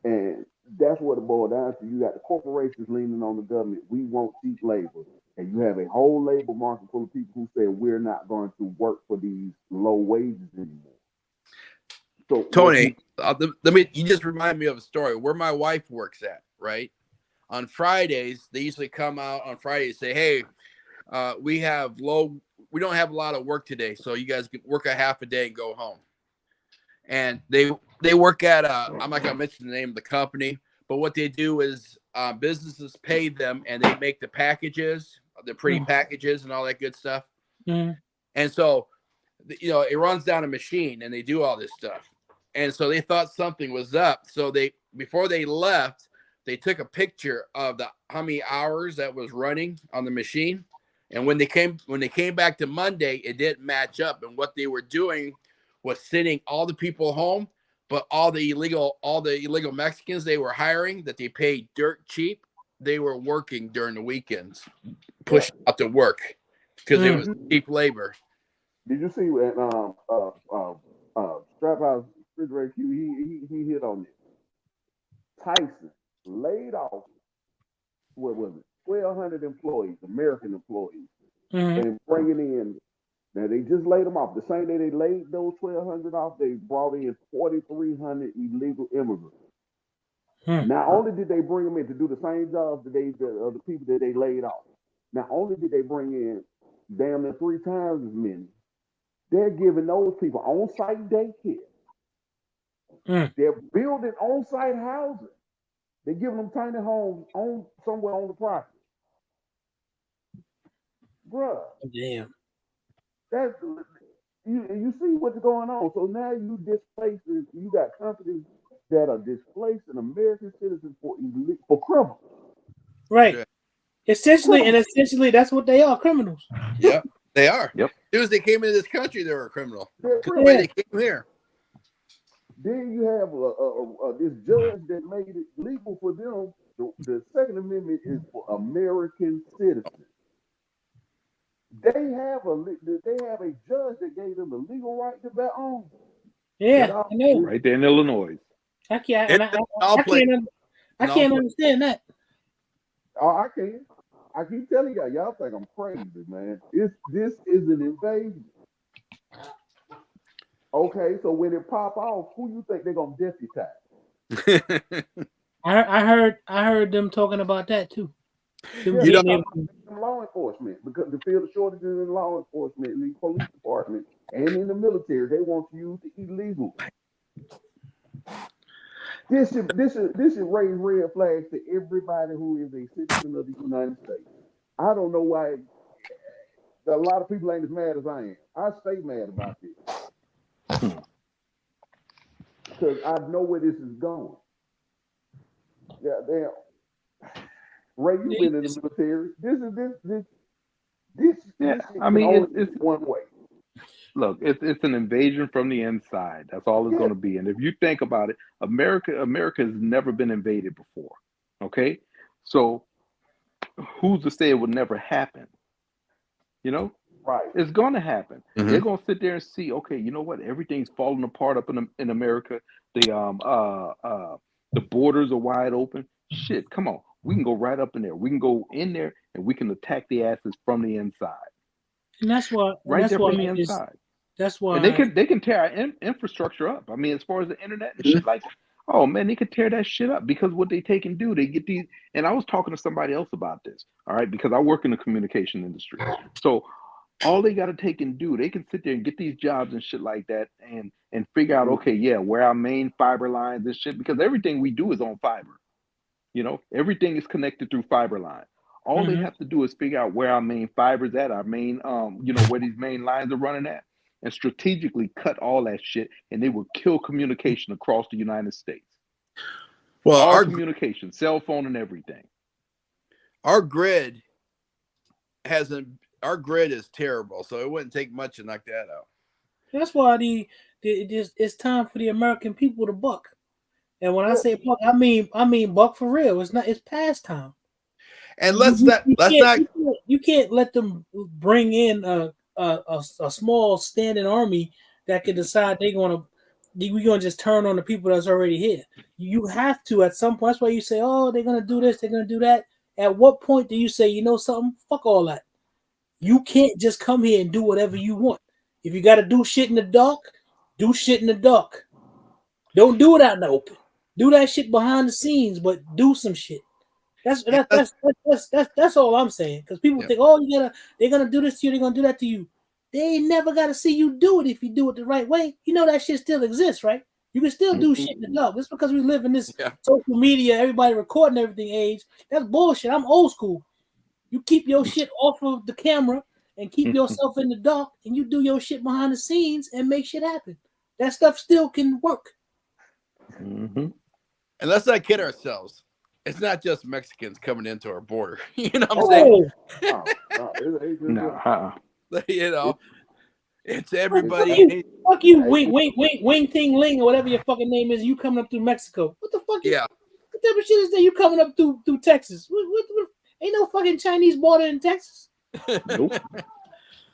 And that's what it boils down to. You got the corporations leaning on the government. We want cheap labor. And you have a whole labor market full of people who say we're not going to work for these low wages anymore. So Tony, you just remind me of a story where my wife works at, right? On Fridays, they usually come out on Friday and say, hey, we don't have a lot of work today, so you guys can work a half a day and go home. And they work at I'm not gonna mention the name of the company, but what they do is businesses pay them and they make the packages, the pretty packages and all that good stuff. And so it runs down a machine and they do all this stuff. And so they thought something was up. So before they left, they took a picture of how many hours that was running on the machine. And when they came back to Monday, it didn't match up. And what they were doing was sending all the people home, but all the illegal Mexicans they were hiring that they paid dirt cheap, they were working during the weekends, pushed out to work because it was cheap labor. Did you see Strap House Refrigerator Q? He hit on it. Tyson laid off, what was it, 1,200 employees, American employees, and bringing in. Now they just laid them off. The same day they laid those 1,200 off, they brought in 4,300 illegal immigrants. Not only did they bring them in to do the same jobs of the people that they laid off, not only did they bring in damn near 3 times as many, they're giving those people on-site daycare. They're building on-site housing. They're giving them tiny homes somewhere on the property. Bruh. Damn. That's you see what's going on. So now you got companies that are displacing American citizens for criminals. Right. Essentially, that's what they are, criminals. Yeah. They are. Yep. As soon as they came into this country, they were a criminal. They're The way they came here. Then you have this judge that made it legal for them. The Second Amendment is for American citizens. They have a judge that gave them the legal right to bear arms. Yeah, I know. Right there in Illinois. I can't understand that. Oh, I can. I keep telling y'all think I'm crazy, man. This is an invasion. Okay, so when it pop off, who you think they're gonna deputize? I heard them talking about that too. Law enforcement, because to fill the shortages in law enforcement, in the police department, and in the military, they want to use the illegal. This should raise red flags to everybody who is a citizen of the United States. I don't know why a lot of people ain't as mad as I am. I stay mad about this because I know where this is going. Yeah, damn. Ray, you've been in the military. This I mean, it's one way. Look, it's an invasion from the inside. That's all it's going to be. And if you think about it, America has never been invaded before. Okay, so who's to say it would never happen? You know, right? It's going to happen. Mm-hmm. They're going to sit there and see. Okay, you know what? Everything's falling apart up in America. The borders are wide open. Shit, come on. We can go right up in there. We can go in there and we can attack the asses from the inside. And that's why. Right there from the inside. That's why. And they can tear our infrastructure up. I mean, as far as the internet and shit like that. Oh man, they could tear that shit up because what they take and do, they get these. And I was talking to somebody else about this. All right, because I work in the communication industry. So all they got to take and do, they can sit there and get these jobs and shit like that, and figure out, okay, yeah, where our main fiber lines and shit, because everything we do is on fiber. You know, everything is connected through fiber line. All they have to do is figure out where our main fibers at, our main, where these main lines are running at, and strategically cut all that shit, and they will kill communication across the United States. Well, our communication, cell phone, and everything. Our grid is terrible, so it wouldn't take much to knock that out. That's why it's time for the American people to buck. And when I say buck, I mean buck for real. It's past time. And you can't let them bring in a small standing army that can decide we're gonna just turn on the people that's already here. You have to at some point. That's why you say, oh, they're gonna do this, they're gonna do that. At what point do you say, you know something? Fuck all that. You can't just come here and do whatever you want. If you got to do shit in the dark, do shit in the dark. Don't do it out in the open. Do that shit behind the scenes, but do some shit. That's all I'm saying. Because people think, oh, they're gonna do this to you, they're gonna do that to you. They ain't never gotta see you do it if you do it the right way. You know that shit still exists, right? You can still do shit in the dark. Just because we live in this social media, everybody recording everything age, that's bullshit. I'm old school. You keep your shit off of the camera and keep yourself in the dark, and you do your shit behind the scenes and make shit happen. That stuff still can work. Mm-hmm. And let's not kid ourselves. It's not just Mexicans coming into our border. You know what I'm saying? You know, it's everybody. Fuck you, wing ting ling, or whatever your fucking name is. You coming up through Mexico? What the fuck? What type of shit is that? You coming up through Texas? What? Ain't no fucking Chinese border in Texas.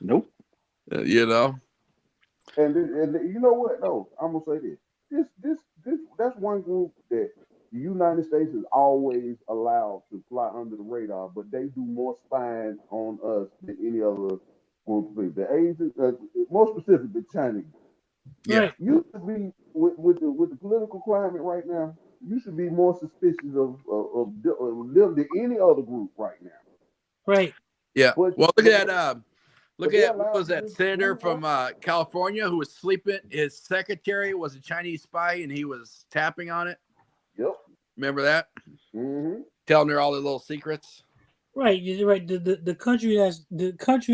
Nope. You know. And you know what? No, I'm gonna say this. This that's one group that the United States is always allowed to fly under the radar, but they do more spying on us than any other group of people. The Asians, more specifically, the Chinese. Yeah. You should be with the political climate right now. You should be more suspicious of them than any other group right now. Right. Yeah. Well, look at what was that senator from California who was sleeping? His secretary was a Chinese spy, and he was tapping on it. Yep. Remember that? Mm-hmm. Telling her all the little secrets. Right. You're right. The country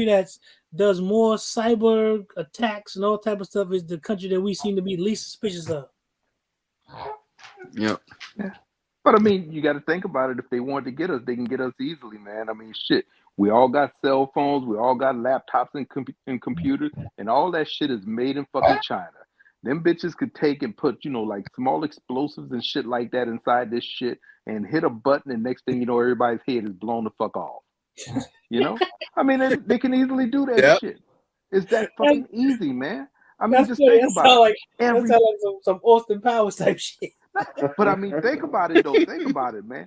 that's does more cyber attacks and all type of stuff is the country that we seem to be least suspicious of. Yep. Yeah. But I mean, you got to think about it. If they want to get us, they can get us easily, man. I mean, shit. We all got cell phones. We all got laptops and computers, and all that shit is made in fucking China. Them bitches could take and put, like small explosives and shit like that inside this shit and hit a button, and next thing you know, everybody's head is blown the fuck off. I mean, they can easily do that shit. It's that fucking easy, man. I mean, just think about it. That sounds like some Austin Powers type shit. But I mean, think about it, though. Think about it, man.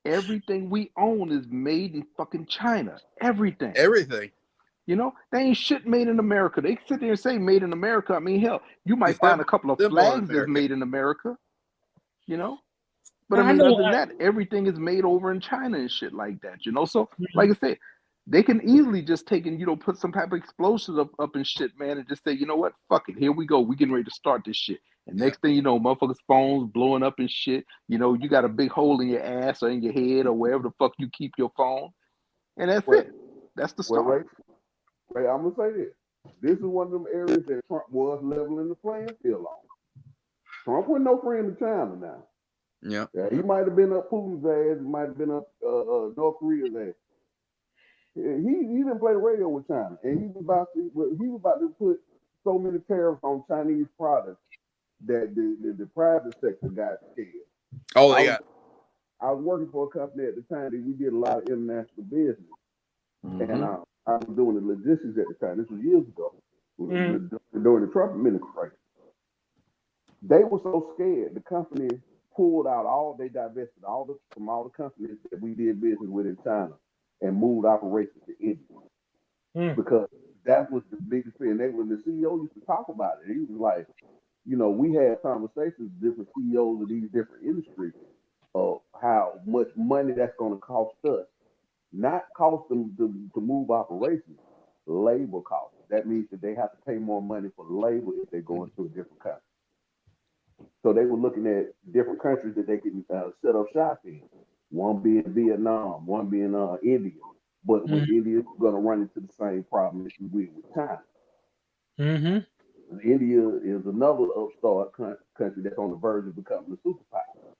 Everything we own is made in fucking China. Everything. They ain't shit made in America. They sit there and say made in America. I mean, hell, you might find a couple of flags that's made in America, But I mean, other than that, everything is made over in China and shit like that, So, like I said, they can easily just take and, put some type of explosives up and shit, man, and just say, you know what? Fuck it. Here we go. We getting ready to start this shit. And next thing you know, motherfuckers' phones blowing up and shit. You got a big hole in your ass or in your head or wherever the fuck you keep your phone. And that's it. That's the start. Wait, I'm going to say this. This is one of them areas that Trump was leveling the playing field on. Trump wasn't no friend of China now. Yeah, he might have been up Putin's ass. He might have been up North Korea's ass. He didn't play the radio with China, and he was about to put so many tariffs on Chinese products that the private sector got scared. Oh, I was working for a company at the time that we did a lot of international business, and I was doing the logistics at the time. This was years ago, during the Trump administration. They were so scared. The company pulled out they divested from all the companies that we did business with in China and moved operations to India because that was the biggest thing. When the CEO used to talk about it, he was like, we had conversations with different CEOs of these different industries of how much money that's going to cost us, not cost them to move operations, labor costs. That means that they have to pay more money for labor if they go into a different country. So they were looking at different countries that they can set up shop in. One being Vietnam, one being India. But with India, we're going to run into the same problem as we with China. India is another upstart country that's on the verge of becoming a superpower.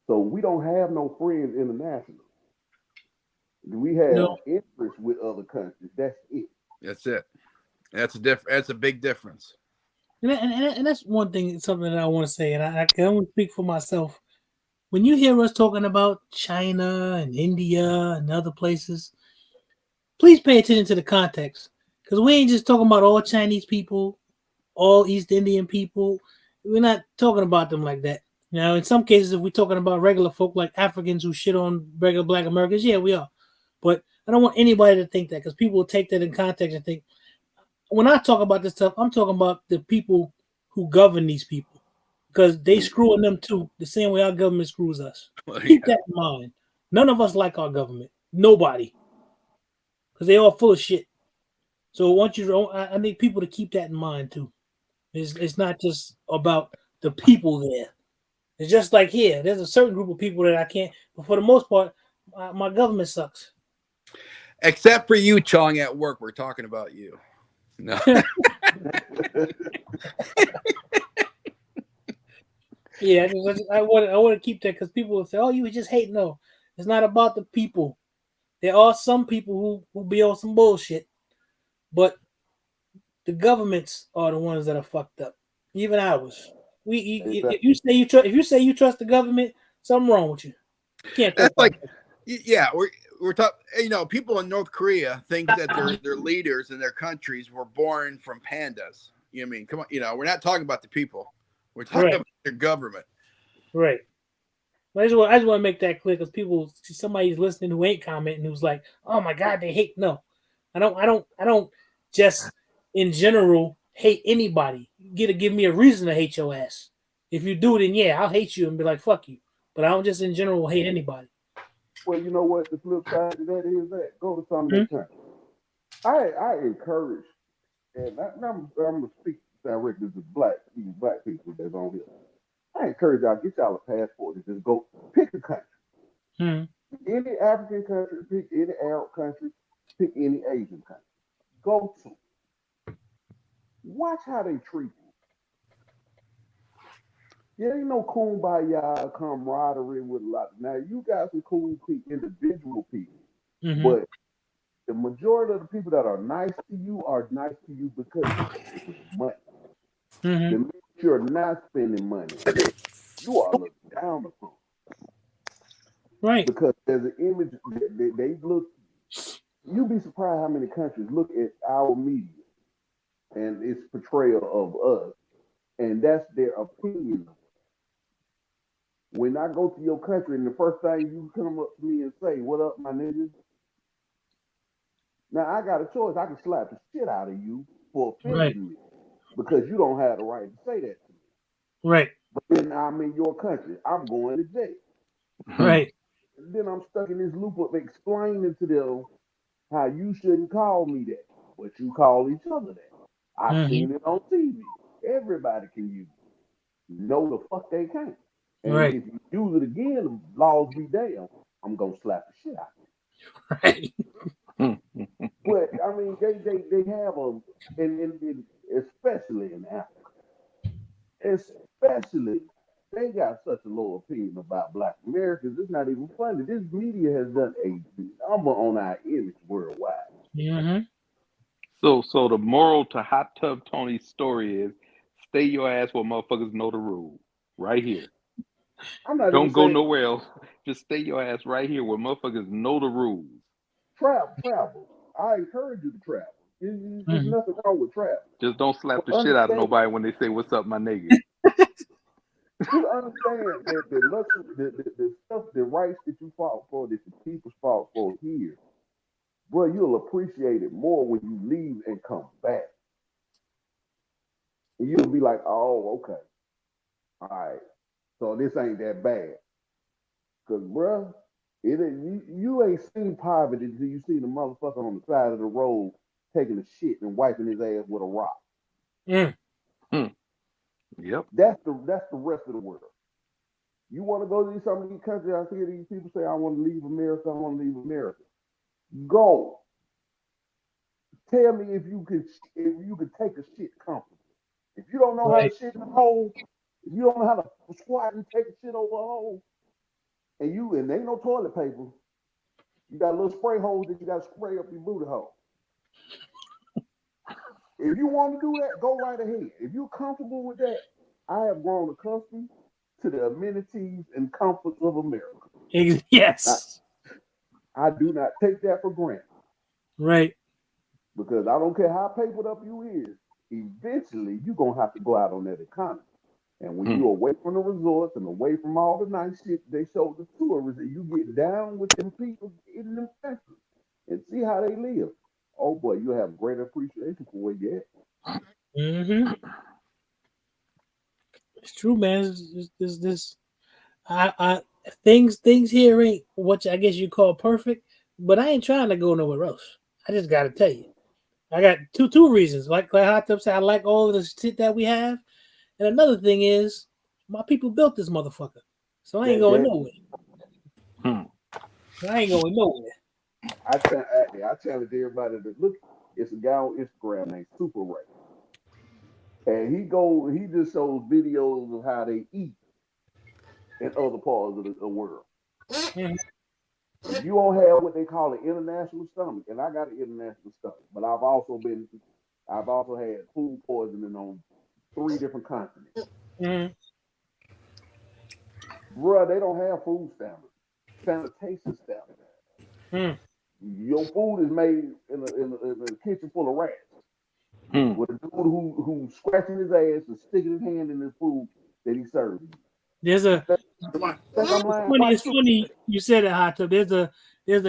So we don't have no friends internationally. We have interest with other countries. That's it. That's it. That's a big difference. And that's one thing, something that I want to say, and I can only speak for myself. When you hear us talking about China and India and other places, please pay attention to the context, because we ain't just talking about all Chinese people, all East Indian people. We're not talking about them like that. Now, in some cases, if we're talking about regular folk like Africans who shit on regular Black Americans, yeah, we are. But I don't want anybody to think that, because people will take that in context and think, when I talk about this stuff, I'm talking about the people who govern these people, because they screwing them too, the same way our government screws us. Keep that in mind. None of us like our government. Nobody. Because they all full of shit. So I need people to keep that in mind too. It's not just about the people there. It's just like here. There's a certain group of people that I can't, but for the most part, my government sucks. Except for you, Chong, at work. We're talking about you. No. Yeah, I want to keep that, because people will say, "Oh, you were just hating." No, it's not about the people. There are some people who be on some bullshit, but the governments are the ones that are fucked up. Even ours. If you say you trust the government, something wrong with you. You can't trust. That's like, yeah, we're talking. People in North Korea think that their leaders in their countries were born from pandas. You know what I mean? Come on, we're not talking about the people. We're talking about their government. Right. I just want to make that clear, because people see somebody's listening who ain't commenting who's like, "Oh my God, they hate." No, I don't just in general hate anybody. Give me a reason to hate your ass. If you do, then yeah, I'll hate you and be like, "Fuck you." But I don't just in general hate anybody. Well, you know what the flip side of that is? That go to some of that country. I encourage, and I'm gonna speak directly to black people that's on here. I encourage y'all, get y'all a passport and just go pick a country. Any African country, pick any Arab country, pick any Asian country. Go to. Watch how they treat you. Yeah, ain't no kumbaya camaraderie with a lot. Now you got some cool people, individual people But the majority of the people that are nice to you are nice to you because you spend money. The minute you're not spending money, you are looked down upon. Right. Because there's an image they look. You'd be surprised how many countries look at our media and its portrayal of us, and that's their opinion. When I go to your country and the first thing you come up to me and say, "What up, my niggas?" Now I got a choice. I can slap the shit out of you for offending me because you don't have the right to say that to me. Right. But then I'm in your country. I'm going to jail. Right. And then I'm stuck in this loop of explaining to them how you shouldn't call me that, but you call each other that. I've seen it on TV. Everybody can use it. No, the fuck they can't. And if you use it again, the laws be damned. I'm gonna slap the shit out of you. Right. But I mean, they have a, and especially in Africa, especially they got such a low opinion about Black Americans. It's not even funny. This media has done a number on our image worldwide. So the moral to Hot Tub Tony's story is stay your ass where motherfuckers know the rules. Right here. I'm not Don't even go saying nowhere else. Just stay your ass right here where motherfuckers know the rules. travel. I encourage you to travel. There's nothing wrong with travel. Just don't slap But the shit out of understand, nobody when they say, "What's up, my nigga?" just understand that the luxury, the stuff, the rights that you fought for, that the people fought for here, bro, you'll appreciate it more when you leave and come back. And you'll be like, oh, okay. All right. So this ain't that bad. Cause bro, you ain't seen poverty until you see the motherfucker on the side of the road taking a shit and wiping his ass with a rock. Yep. That's the rest of the world. You want to go to some of these countries? I hear these people say, "I want to leave America. I want to leave America." Go. Tell me if you could take a shit comfortably. If you don't know how to shit in a hole, if you don't know how to squat and take a shit over a hole, and there ain't no toilet paper, you got little spray holes that you got to spray up your booty hole. If you want to do that, go right ahead. If you're comfortable with that, I have grown accustomed to the amenities and comforts of America. Yes. I do not take that for granted. Right. Because I don't care how papered up you is, eventually you're going to have to go out on that economy. And when you're away from the resorts and away from all the nice shit they show the tourists, and you get down with them people in them countries and see how they live, oh boy, you have great appreciation for where you're at. It's true, man. This things here ain't what I guess you call perfect, but I ain't trying to go nowhere else. I just gotta tell you, I got two reasons. Like Hot Tub said, I like all of the shit that we have, and another thing is my people built this motherfucker, so I ain't going nowhere. I ain't going nowhere. I challenge everybody to look. It's a guy on Instagram named Super Ray, and he just shows videos of how they eat in other parts of the world. If you don't have what they call an international stomach, and I got an international stomach, but I've also had food poisoning on 3 different continents. Bruh, they don't have food standards, sanitation standards. Your food is made in a kitchen full of rats. With a dude who's scratching his ass and sticking his hand in the food that he serves. There's a it's funny you said it, Hot Tub. There's a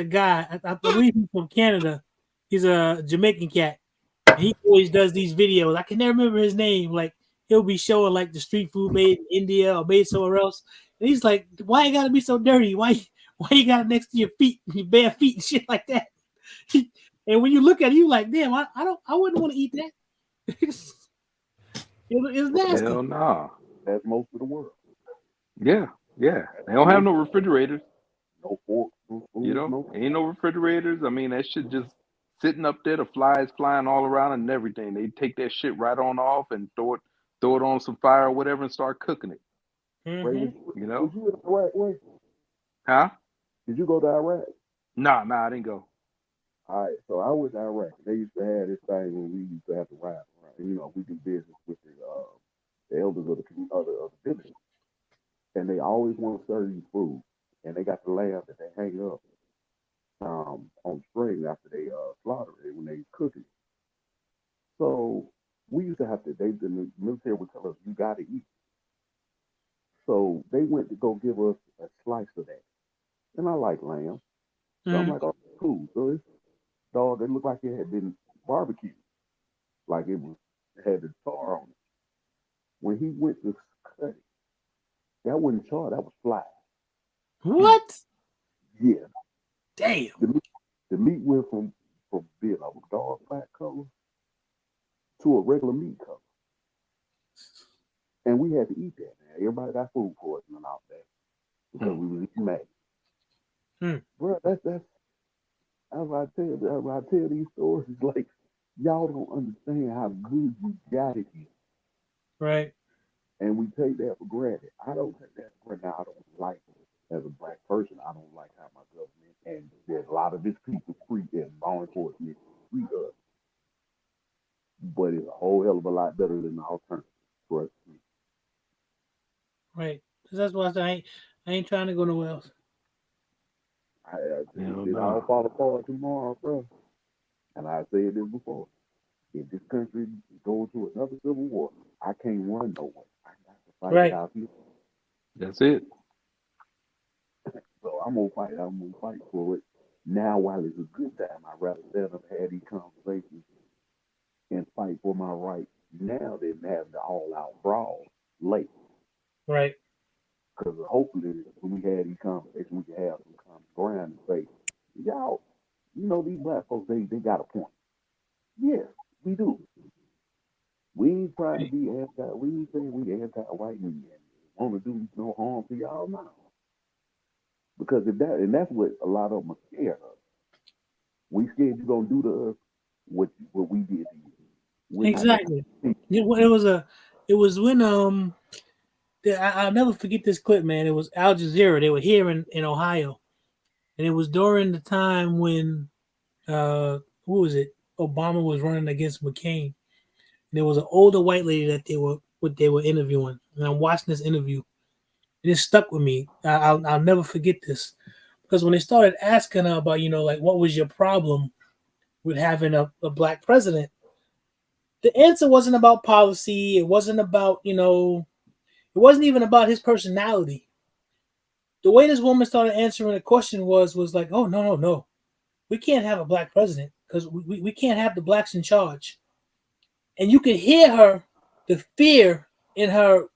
guy, I believe he's from Canada. He's a Jamaican cat. And he always does these videos. I can never remember his name. Like he'll be showing like the street food made in India or made somewhere else. And he's like, why you gotta be so dirty? Why you got it next to your feet, your bare feet and shit like that? And when you look at it, you like, damn, I wouldn't want to eat that. It's nasty. Hell nah. That's most of the world. Yeah. They don't have no refrigerators. No forks, no food, ain't no refrigerators. I mean, that shit just sitting up there. The flies flying all around and everything. They take that shit right on off and throw it on some fire or whatever and start cooking it. Was you in Iraq? Huh? Did you go to Iraq? Nah, I didn't go. All right, so I was in Iraq. They used to have this thing when we used to have to ride around. You know, we do business with the elders of of the village, and they always want to serve you food. And they got the lamb that they hang up on string after they slaughter it when they cook it. So we used to have to. The military would tell us you got to eat. So they went to go give us a slice of that, and I like lamb, so I'm like, oh, cool. So this dog, it looked like it had been barbecued, like it had the tar on it. When he went to cut it, that wasn't char, that was fly. What? Yeah, Damn. the meat went from being a dark black color to a regular meat color, and we had to eat that. Man, everybody got food poisoning out there because we was eating mad. Bro, that's why I tell these stories. It's like y'all don't understand how good you got it here. Right. And we take that for granted. I don't take that for granted. Now, I don't like, as a black person, I don't like how my government and there's a lot of this people treat and law enforcement treat us. But it's a whole hell of a lot better than the alternative. Trust me. Right. That's why I ain't trying to go nowhere else. If it all fall apart tomorrow, bro, and I said this before, if this country goes to another civil war, I can't run nowhere. I got to fight it Right. out here. That's it. So I'm gonna fight. I'm gonna fight for it. Now, while it's a good time, I'd rather stand up, have these conversations, and fight for my rights now than have the all-out brawl late. Right. Because hopefully, when we have these conversations, we can have some common ground and say, y'all, these black folks, they got a point. Yes, we do. We ain't trying to be anti. We ain't saying we anti-white and want to do no harm to y'all now. Because if that, and that's what a lot of them are scared of. We scared you gonna do to us what we did to you. We're not that Exactly. kind of It was when I'll never forget this clip, man. It was Al Jazeera. They were here in Ohio, and it was during the time when who was it? Obama was running against McCain. And there was an older white lady that they were interviewing, and I'm watching this interview, and it stuck with me. I'll never forget this because when they started asking her about like what was your problem with having a black president, the answer wasn't about policy. It wasn't about it wasn't even about his personality. The way this woman started answering the question was like, oh no, we can't have a black president because we can't have the blacks in charge. And you could hear her, the fear in her.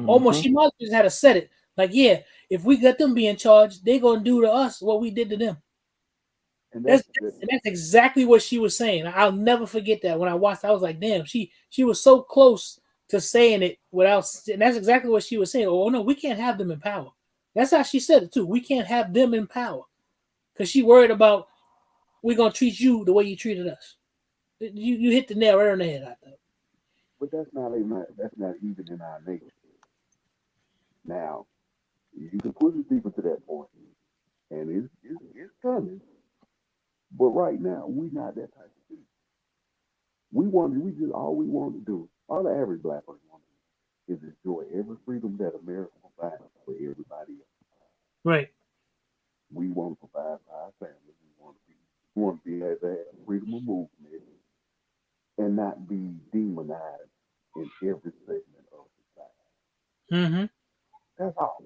Almost, she might have just had to set it. Like, yeah, if we let them be in charge, they're gonna do to us what we did to them. And That's exactly what she was saying. I'll never forget that. When I watched, I was like, damn, she was so close to saying it without. And that's exactly what she was saying. Oh no, we can't have them in power. That's how she said it too. We can't have them in power because she worried about we're gonna treat you the way you treated us. You hit the nail right on the head, I thought. but that's not even in our nature. Now, you can push people to that point, and it's coming. But right now, we not that type of people. We just all we want to do, all the average black person want to do, is enjoy every freedom that America provides for everybody else. Right. We want to provide for our families. We want to be able to have freedom of movement and not be demonized in every segment of society. Mm-hmm. That's all.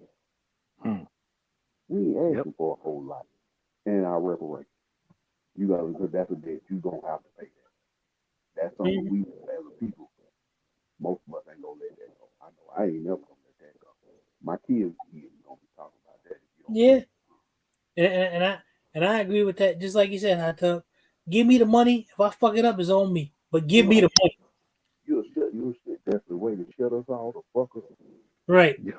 We ain't asking for a whole lot in our reparations. You got because that's a debt you gonna have to pay that. That's something we as a people, most of us ain't gonna let that go. I know I ain't never gonna let that go. My kids gonna be talking about that if you don't. Yeah. And I agree with that. Just like you said, Hot Tub. Give me the money. If I fuck it up, it's on me. But give me the money. You'll shit. That's the way to shut us all the fuck up. Right. Yeah.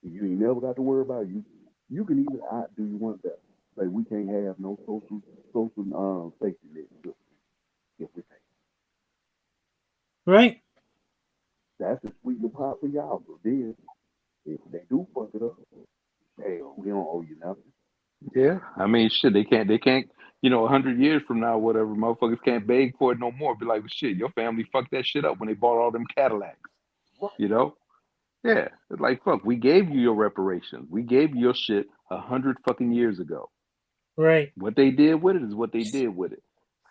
You ain't never got to worry about you. You can either do you want that. Like we can't have no social safety net if we pay. Right. That's the sweet the pot for y'all. So then if they do fuck it up, hey, we don't owe you nothing. Yeah, I mean, shit, they can't, you know, 100 years from now, whatever, motherfuckers can't beg for it no more. Be like, well, shit, your family fucked that shit up when they bought all them Cadillacs, Right. you know? Yeah, it's like, fuck, we gave you your reparations. We gave you your shit 100 fucking years ago. Right. What they did with it is what they did with it.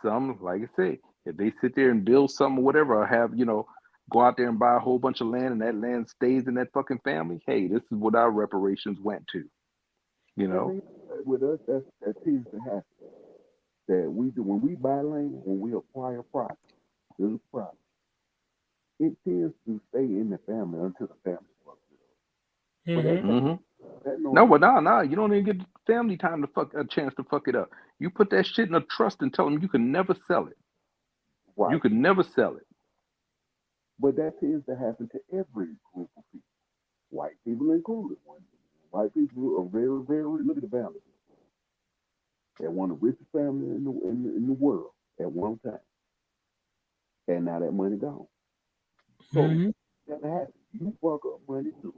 Some, like I say, if they sit there and build something or whatever, or have, you know, go out there and buy a whole bunch of land and that land stays in that fucking family, hey, this is what our reparations went to, you I know? mean, with us, that tends to happen. That we do when we buy land, when we acquire property, this property, it tends to stay in the family until the family fucks it up. But Mm-hmm. that No, normally, but nah, you don't even get the family time to fuck a chance to fuck it up. You put that shit in a trust and tell them you can never sell it. You right. can never sell it. But that tends to happen to every group of people, white people included. White people are very, very, look at the family. They're one of the richest families in the world at one time. And now that money gone. So Mm-hmm. that happens. You fuck up money too.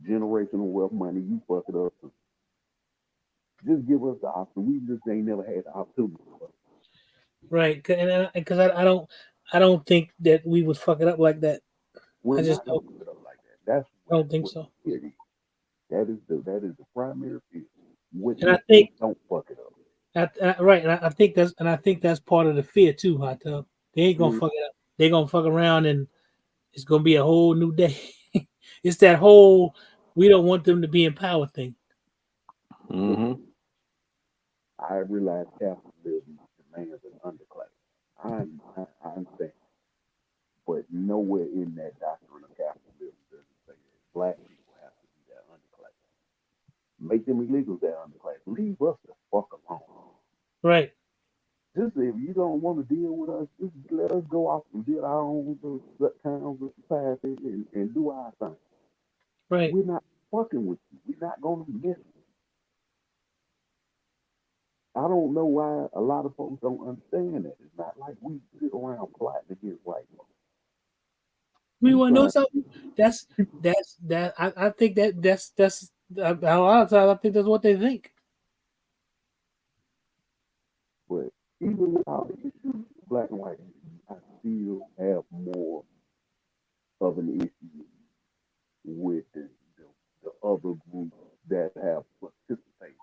Generational wealth money, you fuck it up too. Just give us the option. We just ain't never had the opportunity for it. Right. And because I don't think that we would fuck it up like that. We're I just not gonna fuck it up like that. That's don't think what so. it is. That is the primary fear. What And I if we think don't fuck it up? right, and I think that's part of the fear too, Hot Tub. They ain't gonna Mm, fuck it up. They gonna fuck around and it's gonna be a whole new day. It's that whole we don't want them to be in power thing. look, Mm-hmm. I realize capitalism demands an underclass. I understand. But nowhere in that doctrine of capitalism does it say that black people have to be that underclass. Make them illegals that underclass. Leave us the fuck alone. Right, Just if you don't want to deal with us, just let us go off and build our own kinds of society and do our thing. right. We're not fucking with you. We're not going to mess with you. I don't know why a lot of folks don't understand that. It's not like we sit around plotting against white folks. We We want to know trying something. That's to, that. I think that's a lot of times I think that's what they think. but even with all the issues, black and white issues, I still have more of an issue with the other groups that have participated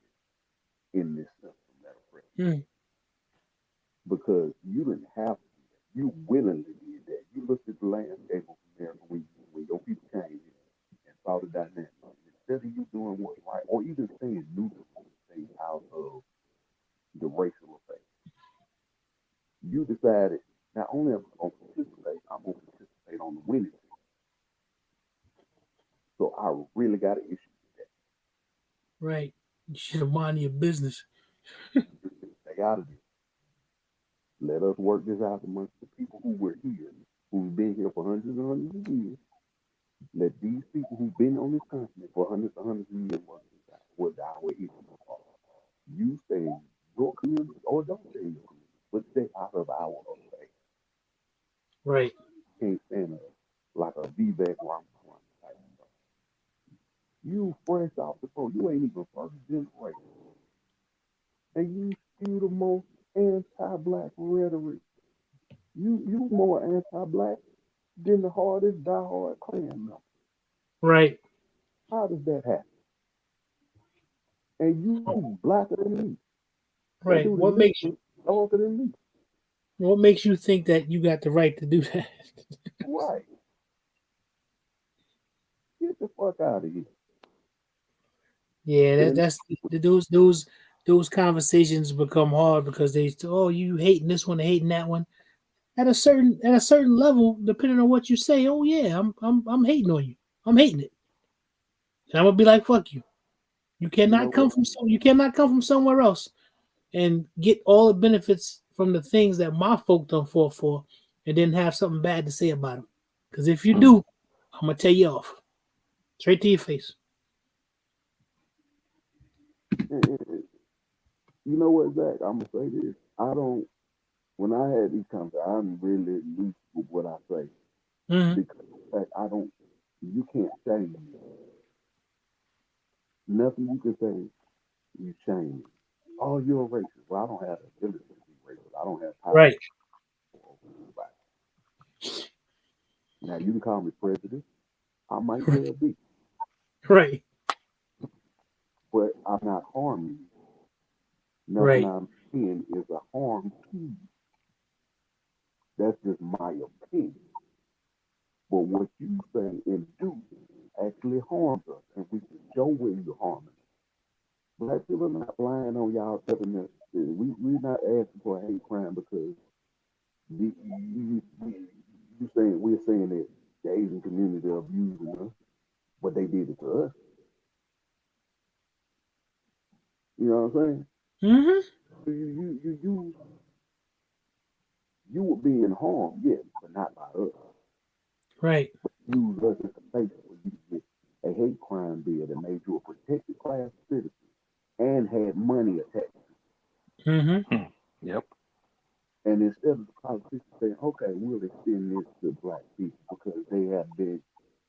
in this system that are present. Mm, Because you didn't have to do that. You willingly did that. You looked at the landscape of America when your people came here and saw the dynamic. Instead of you doing what's right, or even staying neutral to stay out of the racial effect, you decided not only am I going to participate, I'm going to participate on the winning team. So I really got an issue with that. right. You should have minded your business. Stay out of this. Let us work this out amongst the people who were here, who've been here for hundreds and hundreds of years. Let these people who've been on this continent for hundreds of years work this out. What our issues are. You stay in your community or don't stay in your community, but stay out of our effect. Right. Can't stand like a Vivek Ramaswamy type stuff. You fresh off the boat, you ain't even first generation, and you spew the most anti-black rhetoric. You more anti-black than the hardest diehard Klan member. Right. How does that happen? And you blacker than me. That Right. dude is literally darker than me. What makes you think that you got the right to do that? Right. Get the fuck out of here. Yeah, And that's those conversations become hard because they oh you hating this one, hating that one. At a certain level, depending on what you say, oh yeah, I'm hating on you. I'm hating it. And I'm gonna be like, fuck you. you know what? You cannot come from somewhere else and get all the benefits from the things that my folk done fought for and then have something bad to say about them. Because if you do, I'm gonna tell you off. Straight to your face. And you know what, Zach? I'm gonna say this. I don't. When I had these conversations, I'm really loose with what I say Mm-hmm. because in fact, I don't. You can't change me. Nothing you can say You shame me. Oh, you're a racist. Well, I don't have the ability to be racist. I don't have power Right. over anybody. Now you can call me prejudice. I might well be, Right. but I'm not harming you. Nothing Right. I'm saying is a harm to you. That's just my opinion. But what you say and do actually harms us, and we can show where you're harming us. Black people are not lying on y'all telling us we're not asking for a hate crime because we're saying that the Asian community are abusing us, but they did it to us. You know what I'm saying? Mm-hmm. You were being harmed, yes, but not by us. Right. Use us as a basis for you to get a hate crime bill that made you a protected class citizen and had money attached. Mm-hmm. Yep. And instead of the politicians saying, okay, we'll extend this to black people because they have been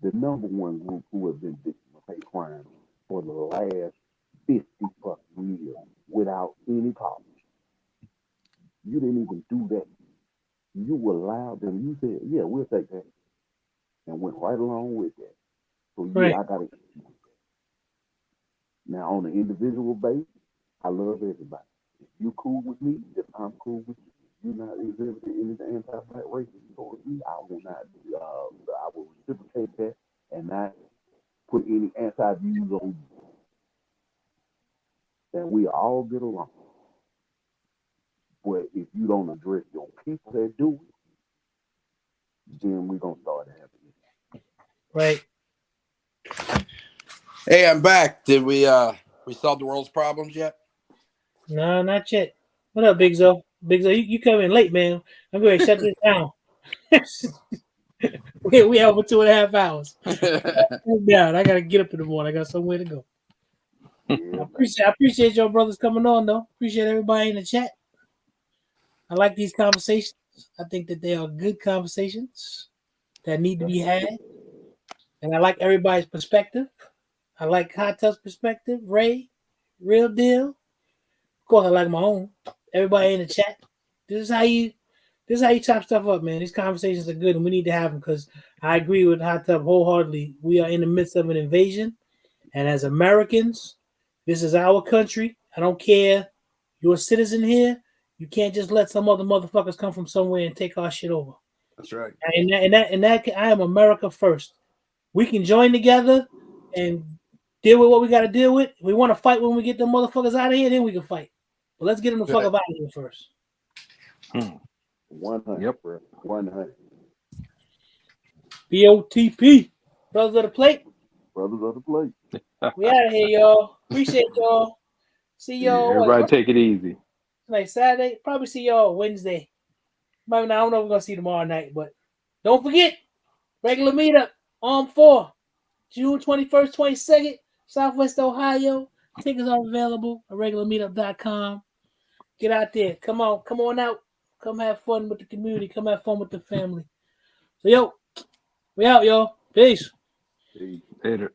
the number one group who have been victims of hate crime for the last 50 fucking years without any policy. You didn't even do that. You allowed them. You said, yeah, we'll take that. And went right along with that. So, yeah, Right. I got to. Now, on an individual basis, I love everybody. If you cool with me, then I'm cool with you. If you're not exhibiting any anti-black racism towards me, I will not. I will reciprocate that and not put any anti-views on you. And we all get along. But if you don't address your people that do it, then we're gonna start having it. Right. Hey, I'm back. Did we solve the world's problems yet? No, not yet. What up, Big Zo? Big Zo, you come in late, man. I'm going to shut this down. we have for 2.5 hours. Yeah, I got to get up in the morning. I got somewhere to go. Yeah, I appreciate your brothers coming on, though. Appreciate everybody in the chat. I like these conversations. I think that they are good conversations that need to be had. And I like everybody's perspective. I like Hot Tub's perspective, Ray, Real Deal. Of course, I like my own. Everybody in the chat. This is how you chop stuff up, man. These conversations are good, and we need to have them because I agree with Hot Tub wholeheartedly. We are in the midst of an invasion, and as Americans, this is our country. I don't care. You're a citizen here. You can't just let some other motherfuckers come from somewhere and take our shit over. That's right. And that I am America first. We can join together and deal with what we got to deal with. If we want to fight when we get the motherfuckers out of here, then we can fight. But let's get them the fuck up out of here first. 100. Yep. Bro. 100. BOTP. Brothers of the Plate. Brothers of the plate. We out of here, y'all. Appreciate y'all. See y'all. Everybody take it easy. Like Saturday. Probably see y'all Wednesday. Maybe not, I don't know if we're going to see tomorrow night, but don't forget, regular meetup on 4, June 21st, 22nd, Southwest Ohio. Tickets are available at regularmeetup.com. Get out there. Come on out. Come have fun with the community. Come have fun with the family. So, yo, we out, y'all. Peace. Peace. Later.